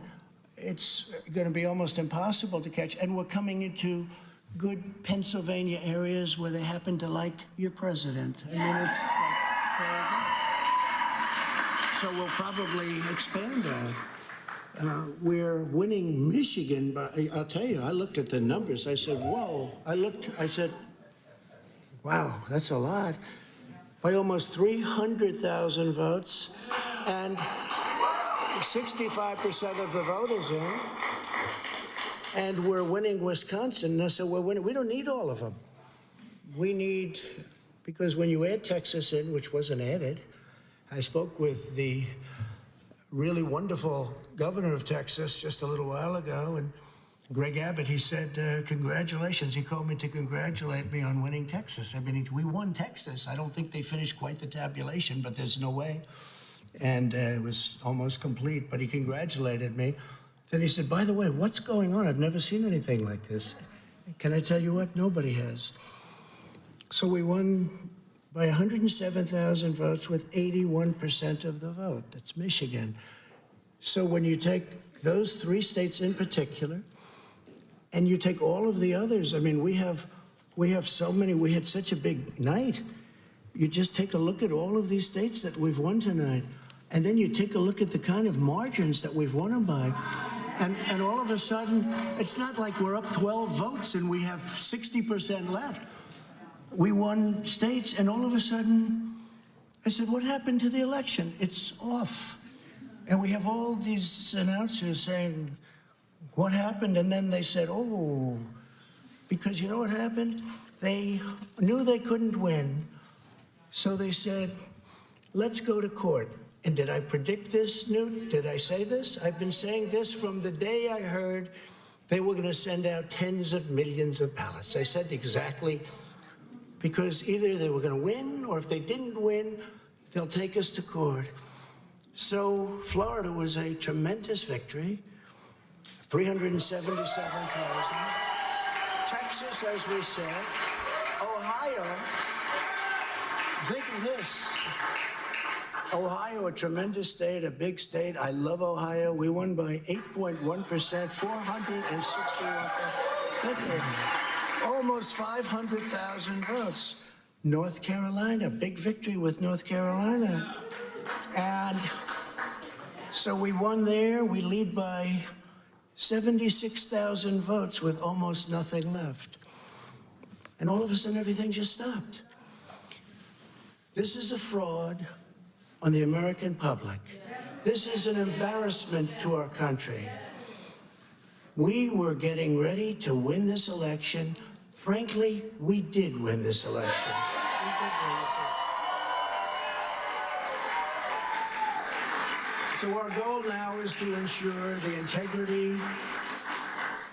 it's going to be almost impossible to catch. And we're coming into good Pennsylvania areas where they happen to like your president. I mean, it's very good. So we'll probably expand that. We're winning Michigan by, I'll tell you, I looked at the numbers. I said, whoa. I said, wow, that's a lot. By almost 300,000 votes, and 65% of the vote is in. And we're winning Wisconsin, so we're winning. We don't need all of them. We need, because when you add Texas in, which wasn't added, I spoke with the really wonderful governor of Texas just a little while ago, and Greg Abbott, he said, congratulations. He called me to congratulate me on winning Texas. I mean, we won Texas. I don't think they finished quite the tabulation, but there's no way. And it was almost complete, but he congratulated me. Then he said, by the way, what's going on? I've never seen anything like this. Can I tell you what? Nobody has. So we won by 107,000 votes with 81% of the vote. That's Michigan. So when you take those three states in particular, and you take all of the others, I mean, we have so many. We had such a big night. you just take a look at all of these states that we've won tonight, and then you take a look at the kind of margins that we've won them by. And all of a sudden, it's not like we're up 12 votes and we have 60% left. We won states, and all of a sudden, I said, what happened to the election? It's off. And we have all these announcers saying, what happened? And then they said, oh, because you know what happened? They knew they couldn't win, so they said, let's go to court. And did I predict this, Newt? Did I say this? I've been saying this from the day I heard they were going to send out tens of millions of ballots. I said exactly, because either they were going to win, or if they didn't win, they'll take us to court. So Florida was a tremendous victory, 377,000. Texas, as we said. Ohio, think of this. Ohio, a tremendous state, a big state. I love Ohio. We won by 8.1%, 461,000. Almost 500,000 votes. North Carolina, big victory with North Carolina. And so we won there. We lead by 76,000 votes with almost nothing left. And all of a sudden, everything just stopped. This is a fraud on the American public. This is an embarrassment to our country. We were getting ready to win this election. Frankly, we did win this election. We did win this election. So our goal now is to ensure the integrity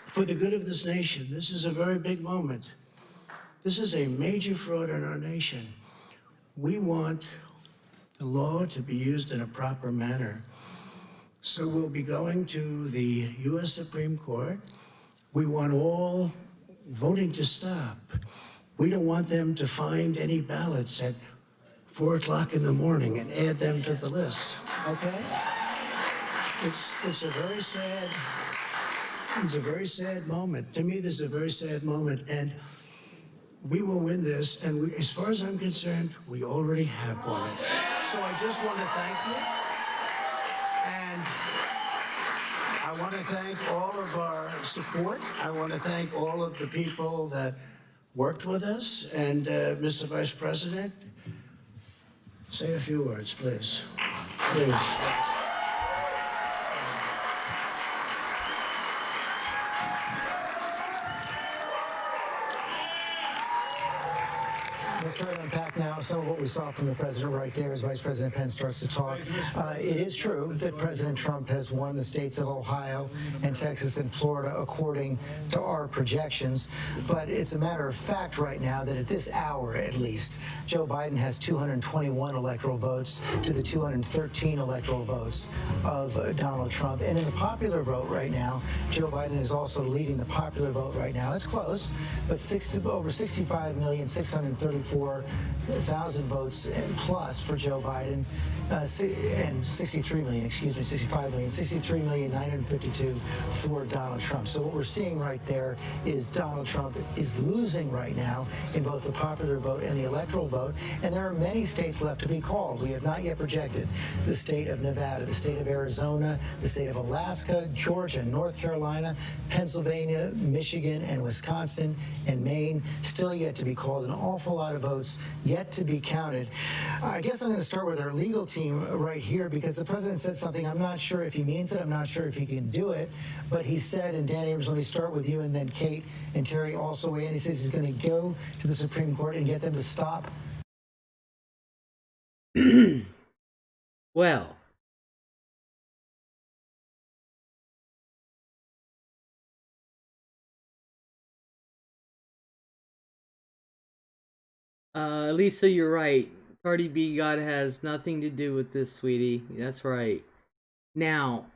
for the good of this nation. This is a very big moment. This is a major fraud in our nation. We want the law to be used in a proper manner. So we'll be going to the U.S. Supreme Court. We want all voting to stop. We don't want them to find any ballots at 4 o'clock in the morning and add them to the list, okay? It's a very sad moment. To me, this is a very sad moment, and we will win this, and as far as I'm concerned, we already have won it. So I just want to thank you, and I want to thank all of our support. I want to thank all of the people that worked with us, and Mr. Vice President, say a few words, please. Please. Let's try to unpack now some of what we saw from the president right there as Vice President Pence starts to talk. It is true that President Trump has won the states of Ohio and Texas and Florida according to our projections, but it's a matter of fact right now that at this hour at least, Joe Biden has 221 electoral votes to the 213 electoral votes of Donald Trump. And in the popular vote right now, Joe Biden is also leading the popular vote right now. It's close, but over 65,634,000 votes plus for Joe Biden, and 63,952 for Donald Trump. So what we're seeing right there is Donald Trump is losing right now in both the popular vote and the electoral vote, and there are many states left to be called. We have not yet projected the state of Nevada, the state of Arizona, the state of Alaska, Georgia, North Carolina, Pennsylvania, Michigan, and Wisconsin, and Maine, still yet to be called. An awful lot of votes yet to be counted. I guess I'm going to start with our legal team right here, because the president said something. I'm not sure if he means it. I'm not sure if he can do it. But he said, and Dan Abrams, let me start with you, and then Kate and Terry also weigh in. He says he's going to go to the Supreme Court and get them to stop. Well, Lisa, you're right. Cardi B God has nothing to do with this, sweetie. That's right. Now,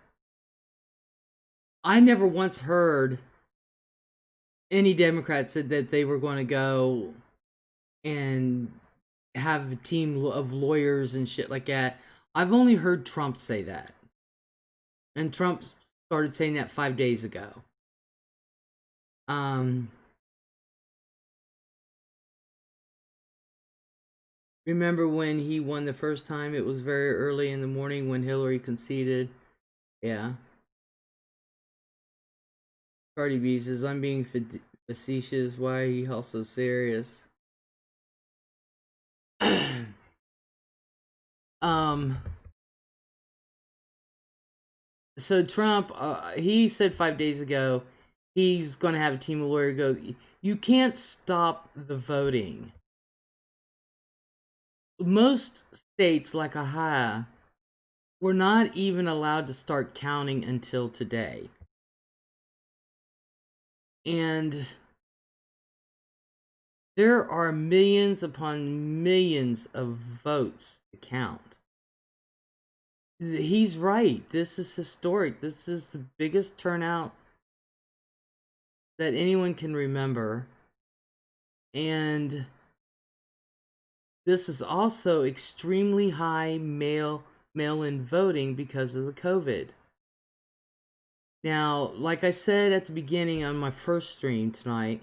I never once heard any Democrats said that they were going to go and have a team of lawyers and shit like that. I've only heard Trump say that. And Trump started saying that 5 days ago. Remember when he won the first time? It was very early in the morning when Hillary conceded. Yeah. Cardi B says, I'm being facetious. Why are you all so serious? um, so Trump, he said 5 days ago he's going to have a team of lawyers go, you can't stop the voting. Most states, like Ohio, were not even allowed to start counting until today. And there are millions upon millions of votes to count. He's right. This is historic. This is the biggest turnout that anyone can remember. And this is also extremely high mail-in voting because of the COVID. Now, like I said at the beginning on my first stream tonight,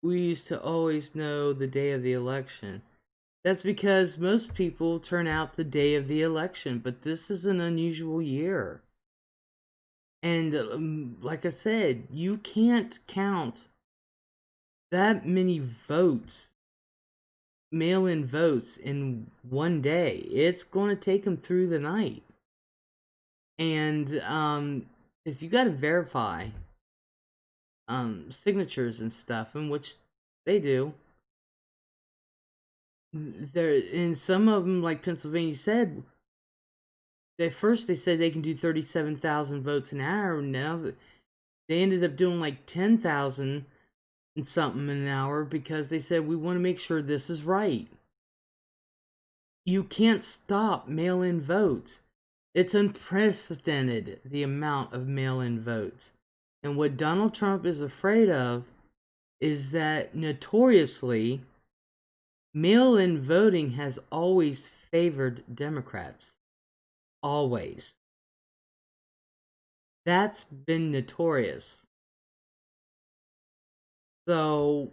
we used to always know the day of the election. That's because most people turn out the day of the election, but this is an unusual year. And like I said, you can't count that many votes, mail-in votes, in one day. It's going to take them through the night. And because you got to verify signatures and stuff, in which they do. There, in some of them, like Pennsylvania said, at first they said they can do 37,000 votes an hour. Now they ended up doing like 10,000 and something an hour because they said we want to make sure this is right. You can't stop mail-in votes. It's unprecedented, the amount of mail-in votes. And what Donald Trump is afraid of is that notoriously, mail-in voting has always favored Democrats. Always. That's been notorious. So,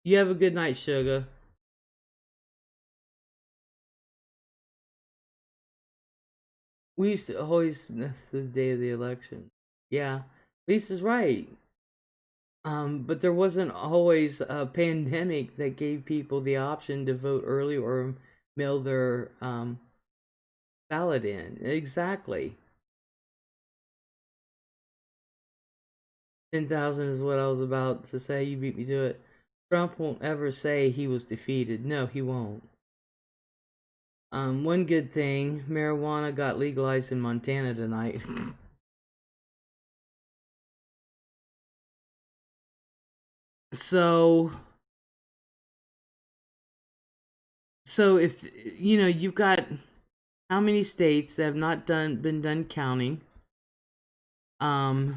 you have a good night, sugar. We used to always the day of the election. Yeah, Lisa's right. But there wasn't always a pandemic that gave people the option to vote early or mail their ballot in. Exactly. 10,000 is what I was about to say. You beat me to it. Trump won't ever say he was defeated. No, he won't. One good thing, marijuana got legalized in Montana tonight. So if you know, you've got how many states that have not been done counting, and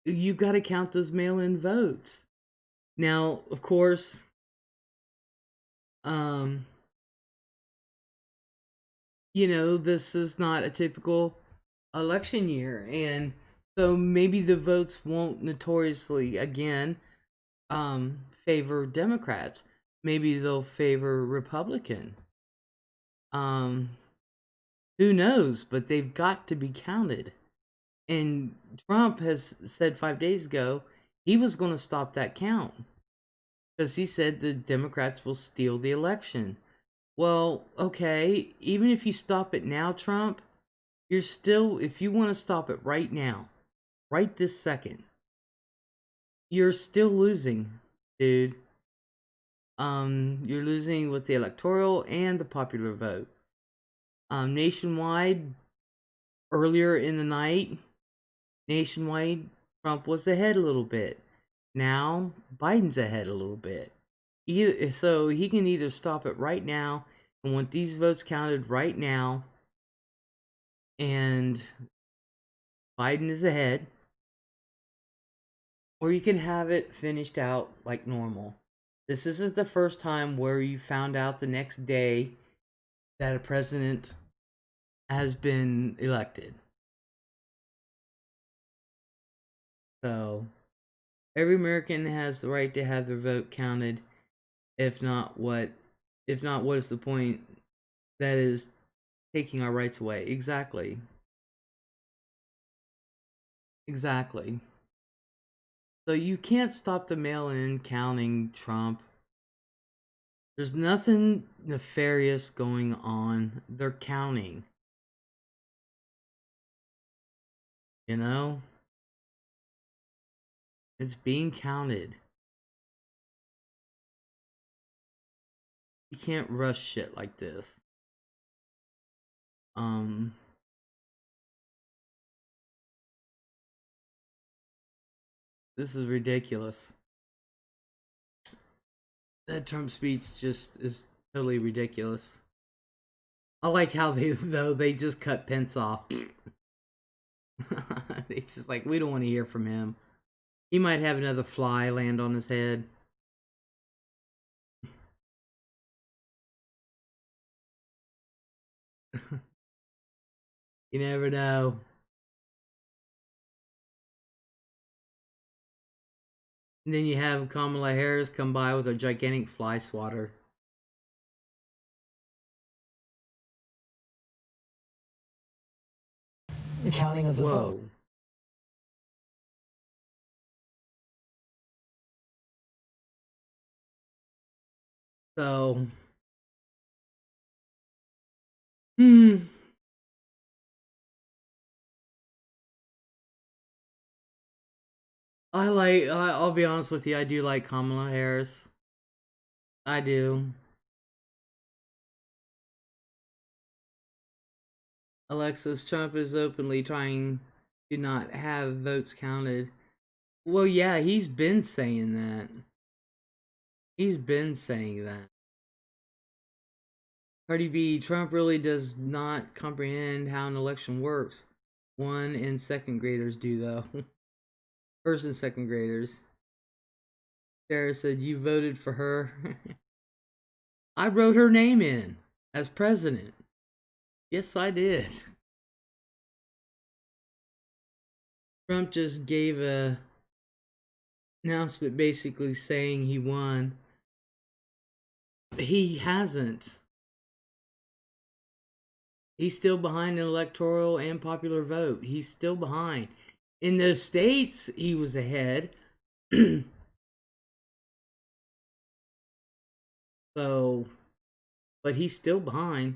you got to count those mail-in votes. Now, of course, you know, this is not a typical election year, and so maybe the votes won't notoriously again favor Democrats. Maybe they'll favor Republican. Who knows? But they've got to be counted. And Trump has said 5 days ago he was going to stop that count because he said the Democrats will steal the election. Well, okay, even if you stop it now, Trump, you're still, if you want to stop it right now, right this second, you're still losing, dude. You're losing with the electoral and the popular vote. Nationwide, earlier in the night, nationwide, Trump was ahead a little bit. Now, Biden's ahead a little bit. So he can either stop it right now and want these votes counted right now, and Biden is ahead, or you can have it finished out like normal. This isn't the first time where you found out the next day that a president has been elected. So, every American has the right to have their vote counted. If not, what is the point? That is taking our rights away. Exactly. Exactly. So you can't stop the mail-in counting, Trump. There's nothing nefarious going on. They're counting. You know? It's being counted. You can't rush shit like this. This is ridiculous. That Trump speech just is totally ridiculous. I like how they just cut Pence off. It's just like, we don't want to hear from him. He might have another fly land on his head. You never know. And then you have Kamala Harris come by with a gigantic fly swatter. The counting of the vote. So, I'll be honest with you, I do like Kamala Harris. I do. Alexis, Trump is openly trying to not have votes counted. Well, yeah, he's been saying that. He's been saying that. Cardi B, Trump really does not comprehend how an election works. 1 and 2nd graders do, though. 1st and 2nd graders. Sarah said, you voted for her. I wrote her name in as president. Yes, I did. Trump just gave a announcement basically saying he won. He hasn't. He's still behind the electoral and popular vote. He's still behind. In the states, he was ahead. So, but he's still behind.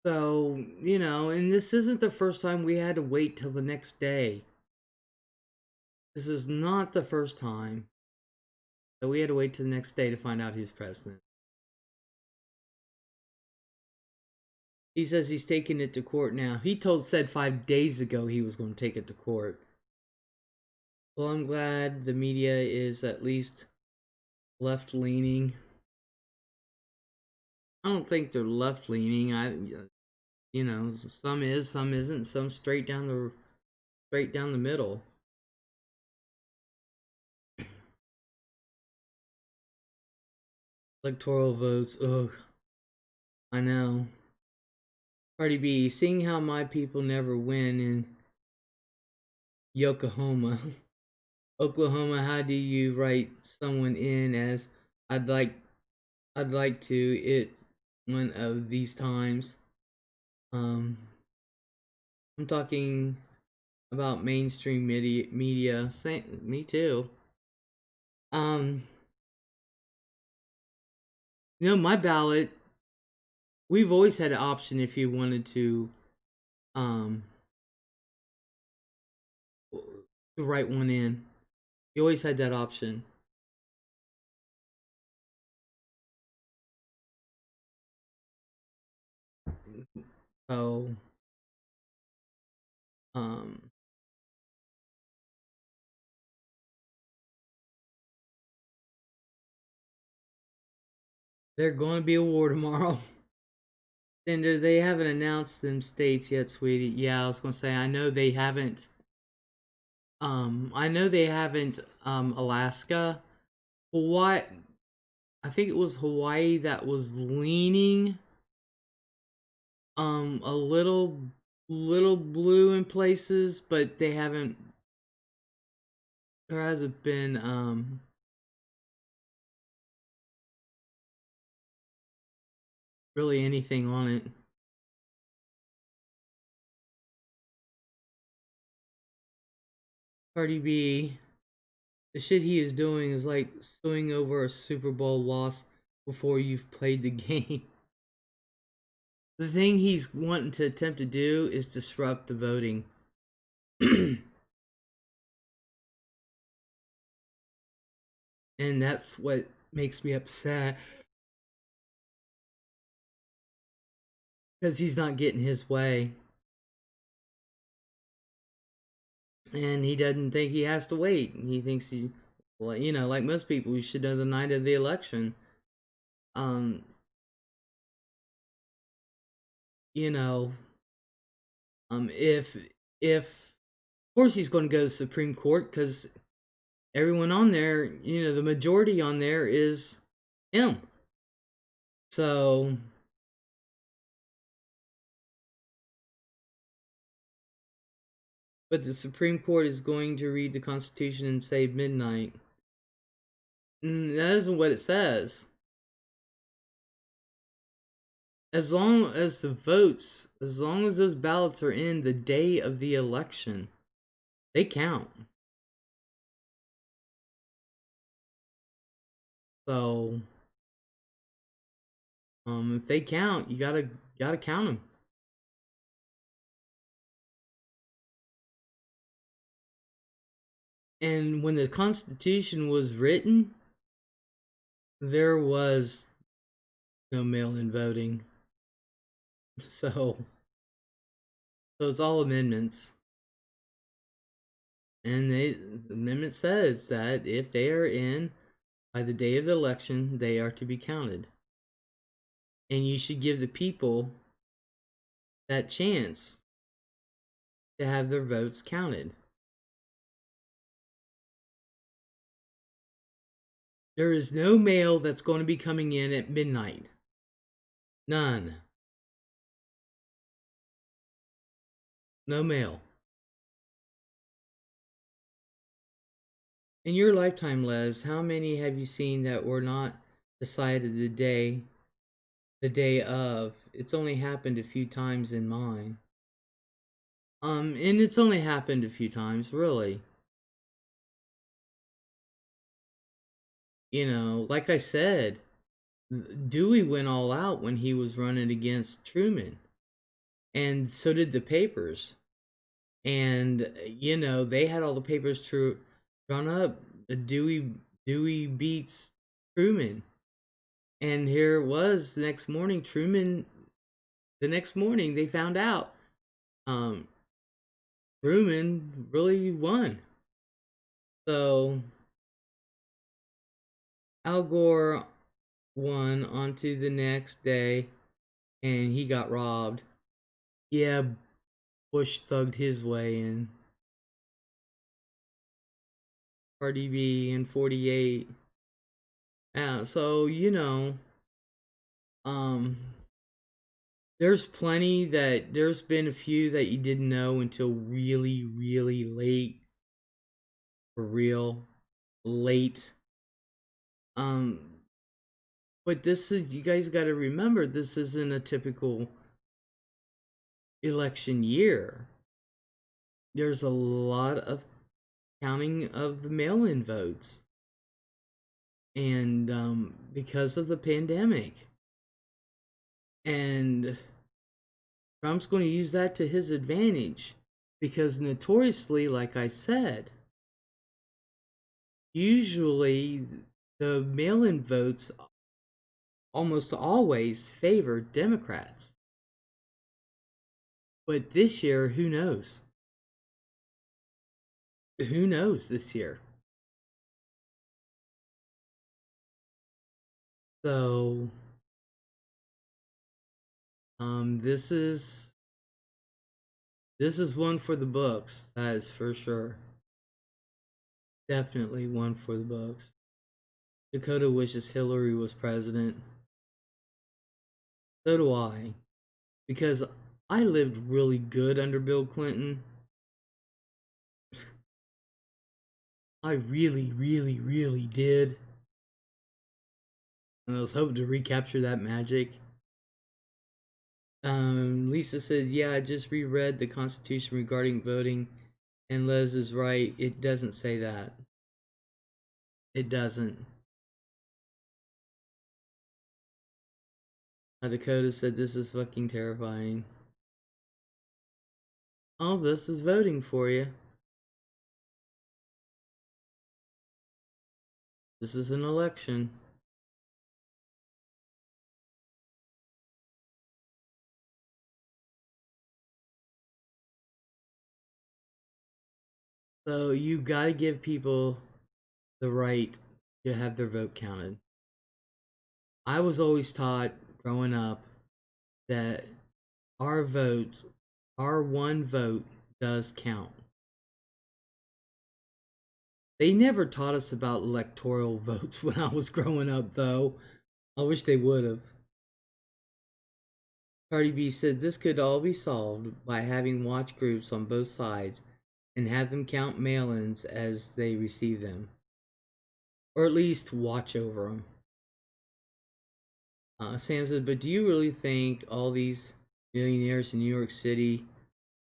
So, you know, and this isn't the first time we had to wait till the next day. This is not the first time that we had to wait till the next day to find out who's president. He says he's taking it to court now. He said 5 days ago he was going to take it to court. Well, I'm glad the media is at least left-leaning. I don't think they're left-leaning. You know, some is, some isn't, some straight down the middle. Electoral votes, ugh. I know. Cardi B, seeing how my people never win in Yokohama. Oklahoma, how do you write someone in as I'd like to it one of these times? I'm talking about mainstream media. Me too. You know, my ballot, we've always had an option if you wanted to write one in. You always had that option. So, there's going to be a war tomorrow. Cinder, they haven't announced them states yet, sweetie. Yeah, I was gonna say, I know they haven't. Alaska. Hawaii. I think it was Hawaii that was leaning a little blue in places, but they haven't. There hasn't been really anything on it. Cardi B, the shit he is doing is like suing over a Super Bowl loss before you've played the game. The thing he's wanting to attempt to do is disrupt the voting. And that's what makes me upset. Because he's not getting his way. And he doesn't think he has to wait. He thinks he, well, you know, like most people, you should know the night of the election. You know, if of course he's going to go to the Supreme Court because everyone on there, you know, the majority on there is him. So but the Supreme Court is going to read the Constitution and say midnight. That isn't what it says. As long as the votes, as long as those ballots are in the day of the election, they count. So, if they count, you gotta count them. And when the Constitution was written, there was no mail-in voting. So it's all amendments. And the amendment says that if they are in by the day of the election, they are to be counted. And you should give the people that chance to have their votes counted. There is no mail that's going to be coming in at midnight. None. No mail. In your lifetime, Les, how many have you seen that were not decided the day of? It's only happened a few times in mine. And it's only happened a few times, really. You know, like I said, Dewey went all out when he was running against Truman. And so did the papers. And, you know, they had all the papers drawn up. Dewey beats Truman. And here it was the next morning, the next morning they found out Truman really won. So Al Gore won onto the next day and he got robbed. Yeah, Bush thugged his way in. Cardi B in 48. So, you know, there's been a few that you didn't know until really, really late. For real. Late. But you guys gotta remember, this isn't a typical election year. There's a lot of counting of the mail-in votes. And because of the pandemic. And Trump's going to use that to his advantage. Because notoriously, like I said, usually the mail-in votes almost always favor Democrats. But this year, who knows? Who knows this year? So This is one for the books. That is for sure. Definitely one for the books. Dakota wishes Hillary was president. So do I. Because I lived really good under Bill Clinton. I really, really, really did. And I was hoping to recapture that magic. Lisa said, yeah, I just reread the Constitution regarding voting, and Les is right. It doesn't say that. It doesn't. Dakota said, this is fucking terrifying. All this is voting for you. This is an election. So you gotta give people the right to have their vote counted. I was always taught growing up that our vote, our one vote, does count. They never taught us about electoral votes when I was growing up, though. I wish they would have. Cardi B said this could all be solved by having watch groups on both sides and have them count mail-ins as they receive them. Or at least watch over them. Sam said, but do you really think all these millionaires in New York City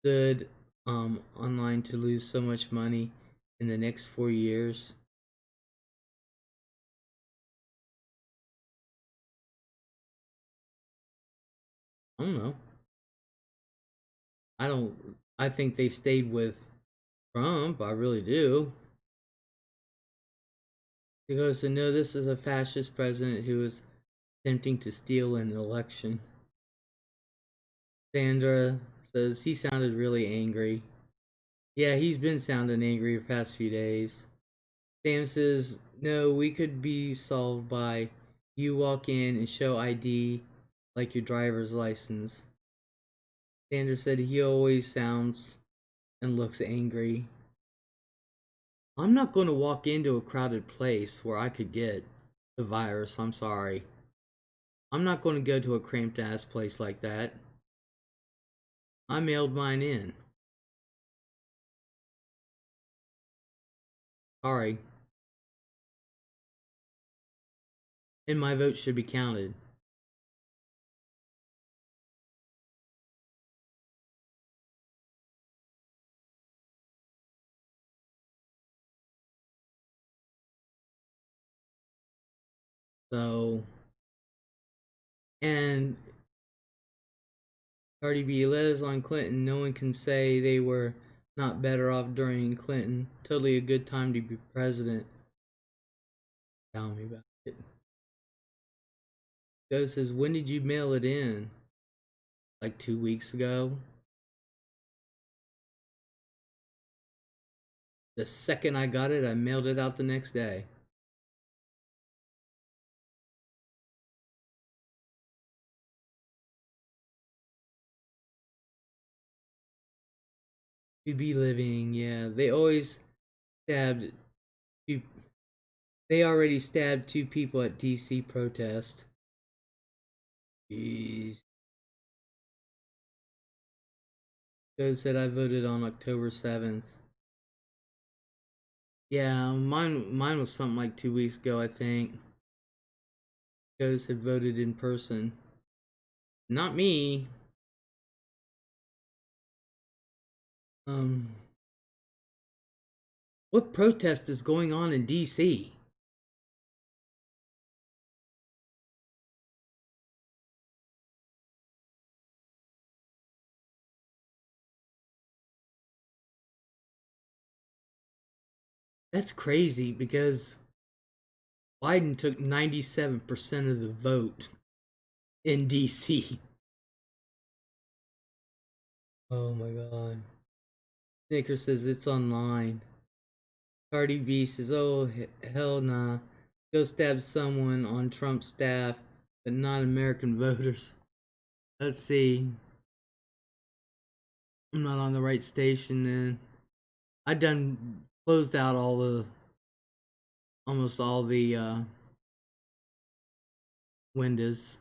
stood online to lose so much money in the next 4 years? I don't know. I think they stayed with Trump. I really do. He goes, so no, this is a fascist president who is attempting to steal an election. Sandra says he sounded really angry. Yeah, he's been sounding angry the past few days. Sam says, no, we could be solved by you walk in and show ID like your driver's license. Sandra said he always sounds and looks angry. I'm not going to walk into a crowded place where I could get the virus, I'm sorry. I'm not going to go to a cramped ass place like that. I mailed mine in. Sorry. And my vote should be counted. So, and Cardi B, Les on Clinton, no one can say they were not better off during Clinton. Totally a good time to be president. Tell me about it. Joe says, when did you mail it in? Like 2 weeks ago. The second I got it, I mailed it out the next day. To be living, yeah. They always stabbed two. They already stabbed 2 people at DC protest. Jeez. Joe said I voted on October 7th. Yeah, mine was something like 2 weeks ago, I think. Joe had voted in person. Not me. What protest is going on in DC? That's crazy because Biden took 97% of the vote in DC. Oh my god. Snicker says it's online. Cardi B says, oh, hell nah. Go stab someone on Trump's staff, but not American voters. Let's see. I'm not on the right station then. I done closed out almost all the windows.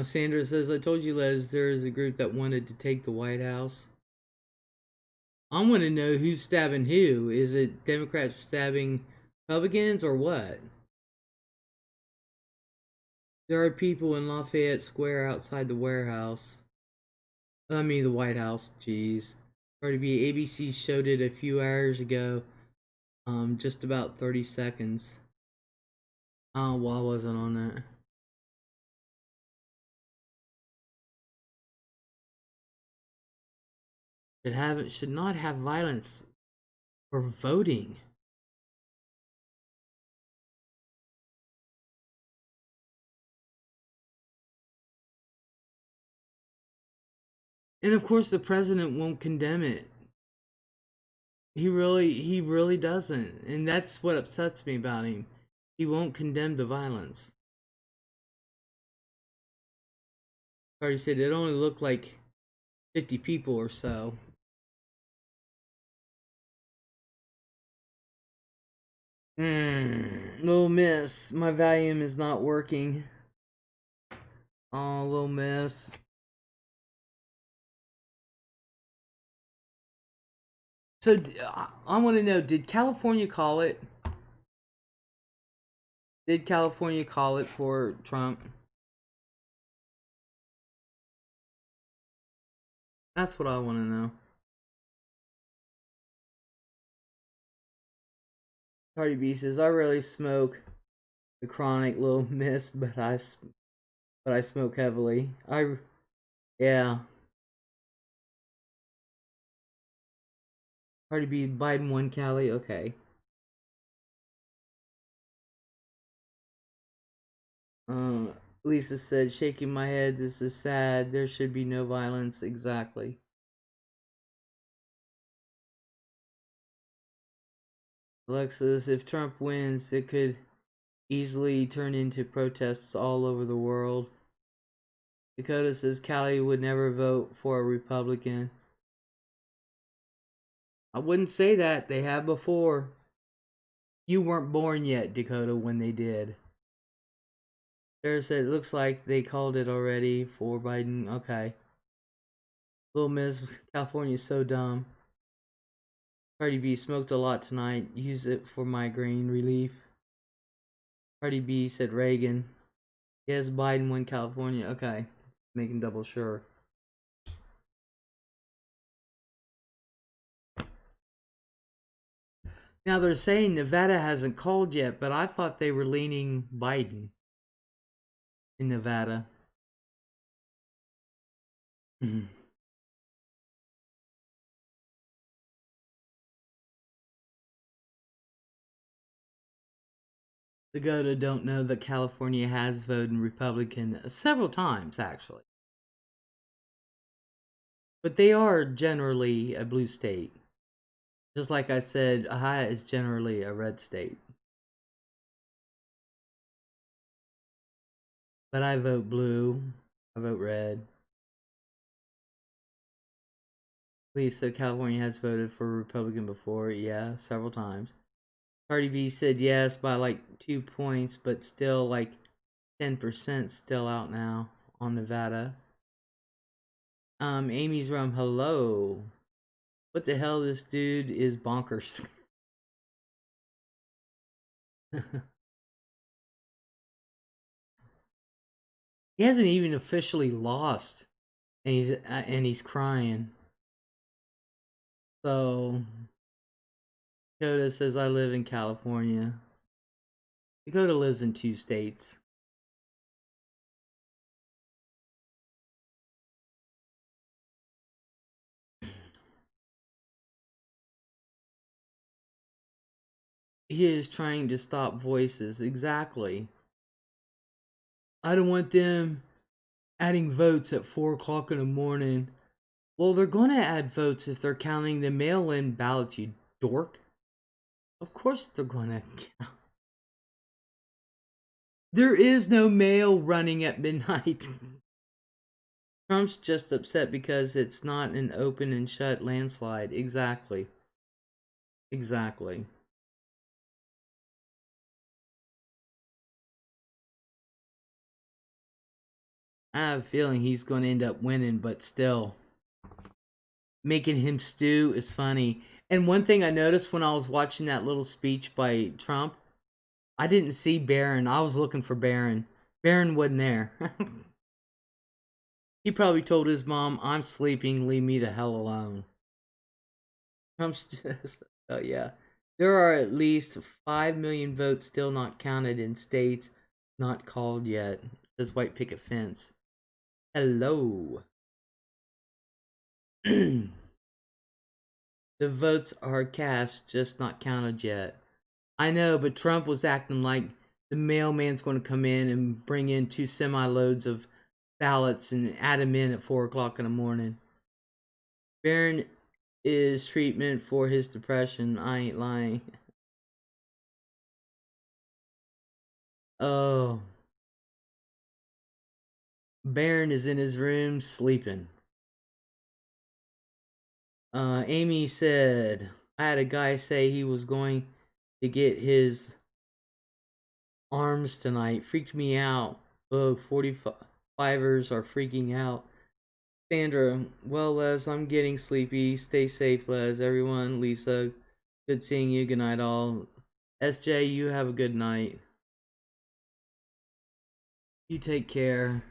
Sandra says, I told you, Les, there is a group that wanted to take the White House. I want to know who's stabbing who. Is it Democrats stabbing Republicans or what? There are people in Lafayette Square outside the warehouse. I mean, the White House, jeez. Cardi B, ABC showed it a few hours ago. Just about 30 seconds. Well, I wasn't on that. Should not have violence for voting. And of course the president won't condemn it. He really doesn't. And that's what upsets me about him. He won't condemn the violence. Cardi said it only looked like 50 people or so. Little miss, my volume is not working. Oh, little miss. So I want to know, did California call it? Did California call it for Trump? That's what I want to know. Cardi B says, I rarely smoke the chronic, little miss, but I smoke heavily. Yeah. Cardi B, Biden won Cali, okay. Lisa said, shaking my head, this is sad. There should be no violence. Exactly. Alexis, if Trump wins, it could easily turn into protests all over the world. Dakota says, Cali would never vote for a Republican. I wouldn't say that. They have before. You weren't born yet, Dakota, when they did. Sarah said, it looks like they called it already for Biden. Okay. Little Miss, California's so dumb. Cardi B smoked a lot tonight. Use it for migraine relief. Cardi B said Reagan. Yes, Biden won California. Okay. Making double sure. Now they're saying Nevada hasn't called yet, but I thought they were leaning Biden in Nevada. Dakota don't know that California has voted Republican several times, actually. But they are generally a blue state. Just like I said, Ohio is generally a red state. But I vote blue. I vote red. Lisa, California has voted for a Republican before. Yeah, several times. Cardi B said yes by like 2 points, but still like 10% still out now on Nevada. Amy's Rum, hello. What the hell? This dude is bonkers. He hasn't even officially lost, and he's crying. So Dakota says, I live in California. Dakota lives in 2 states. He is trying to stop voices. Exactly. I don't want them adding votes at 4 o'clock in the morning. Well, they're going to add votes if they're counting the mail-in ballots, you dork. Of course they're gonna count. There is no mail running at midnight. Trump's just upset because it's not an open and shut landslide. Exactly. Exactly. I have a feeling he's going to end up winning, but still, making him stew is funny. And one thing I noticed when I was watching that little speech by Trump, I didn't see Barron. I was looking for Barron. Barron wasn't there. He probably told his mom, "I'm sleeping, leave me the hell alone." Trump's just, oh yeah. There are at least 5 million votes still not counted in states not called yet, says White Picket Fence. Hello. The votes are cast, just not counted yet. I know, but Trump was acting like the mailman's going to come in and bring in 2 semi-loads of ballots and add them in at 4 o'clock in the morning. Barron is treatment for his depression. I ain't lying. Oh. Barron is in his room sleeping. Amy said, I had a guy say he was going to get his arms tonight. Freaked me out. Oh, 45ers are freaking out. Sandra, well, Les, I'm getting sleepy. Stay safe, Les. Everyone, Lisa, good seeing you. Good night, all. SJ, you have a good night. You take care.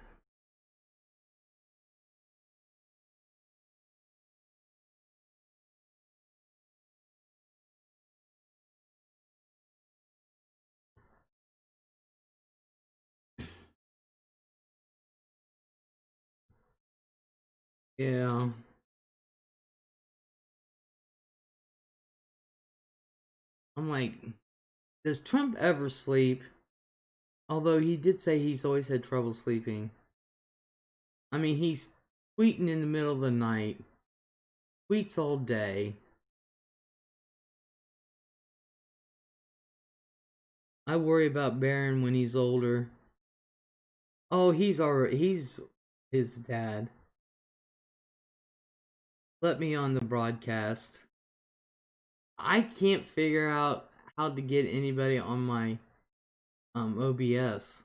Yeah. I'm like, does Trump ever sleep? Although he did say he's always had trouble sleeping. I mean, he's tweeting in the middle of the night, tweets all day. I worry about Barron when he's older. Oh, he's his dad. Let me on the broadcast. I can't figure out how to get anybody on my OBS.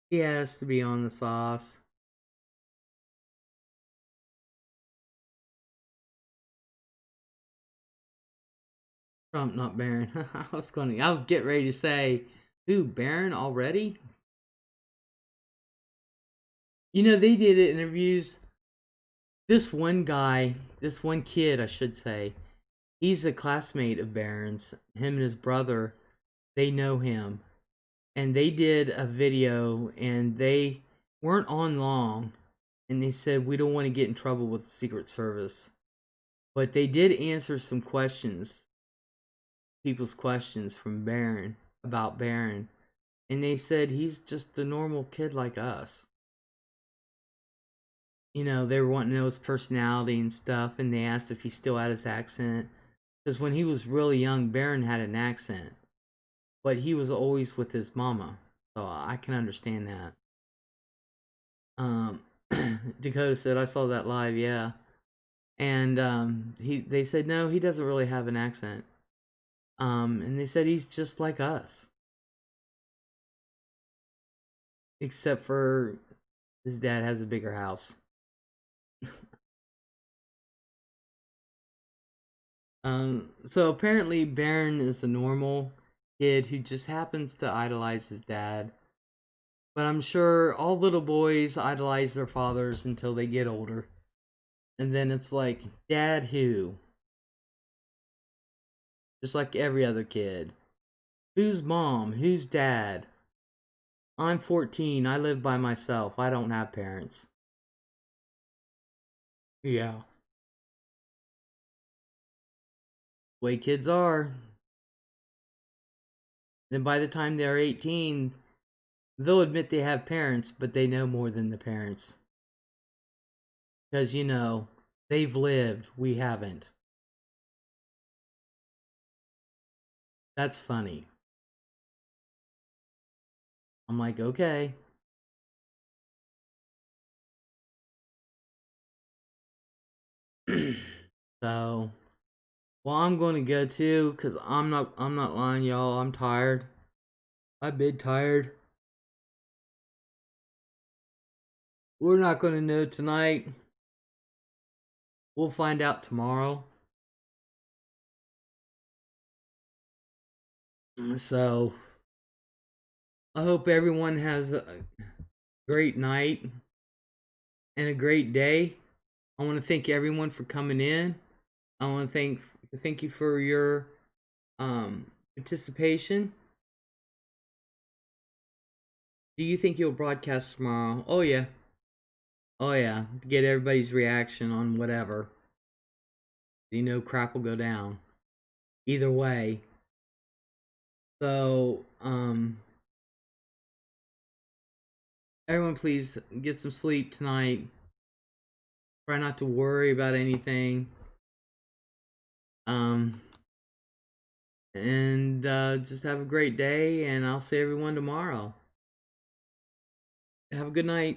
He has to be on the sauce. Trump, not Barron. I was getting ready to say, who, Barron already? You know, they did interviews. This one guy, this one kid, I should say, he's a classmate of Barron's. Him and his brother, they know him. And they did a video, and they weren't on long. And they said, we don't want to get in trouble with the Secret Service. But they did answer some questions, people's questions from Barron, about Barron. And they said he's just a normal kid like us. You know, they were wanting to know his personality and stuff, and they asked if he still had his accent. Because when he was really young, Barron had an accent. But he was always with his mama. So I can understand that. Dakota said, I saw that live, yeah. And they said, no, he doesn't really have an accent. And they said he's just like us. Except for his dad has a bigger house. So apparently Barron is a normal kid who just happens to idolize his dad. But I'm sure all little boys idolize their fathers until they get older. And then it's like, dad who? Just like every other kid. Who's mom? Who's dad? I'm 14. I live by myself. I don't have parents. Yeah. Way kids are. Then by the time they're 18, they'll admit they have parents, but they know more than the parents. Because, you know, they've lived. We haven't. That's funny. I'm like, okay. So, well, I'm going to go too, cause I'm not lying, y'all. I'm tired. I've been tired. We're not going to know tonight. We'll find out tomorrow. So, I hope everyone has a great night and a great day. I want to thank everyone for coming in. I want to thank you for your participation. Do you think you'll broadcast tomorrow? Oh yeah. Oh yeah. Get everybody's reaction on whatever. You know, crap will go down. Either way. So, everyone please get some sleep tonight. Try not to worry about anything. And just have a great day, and I'll see everyone tomorrow. Have a good night.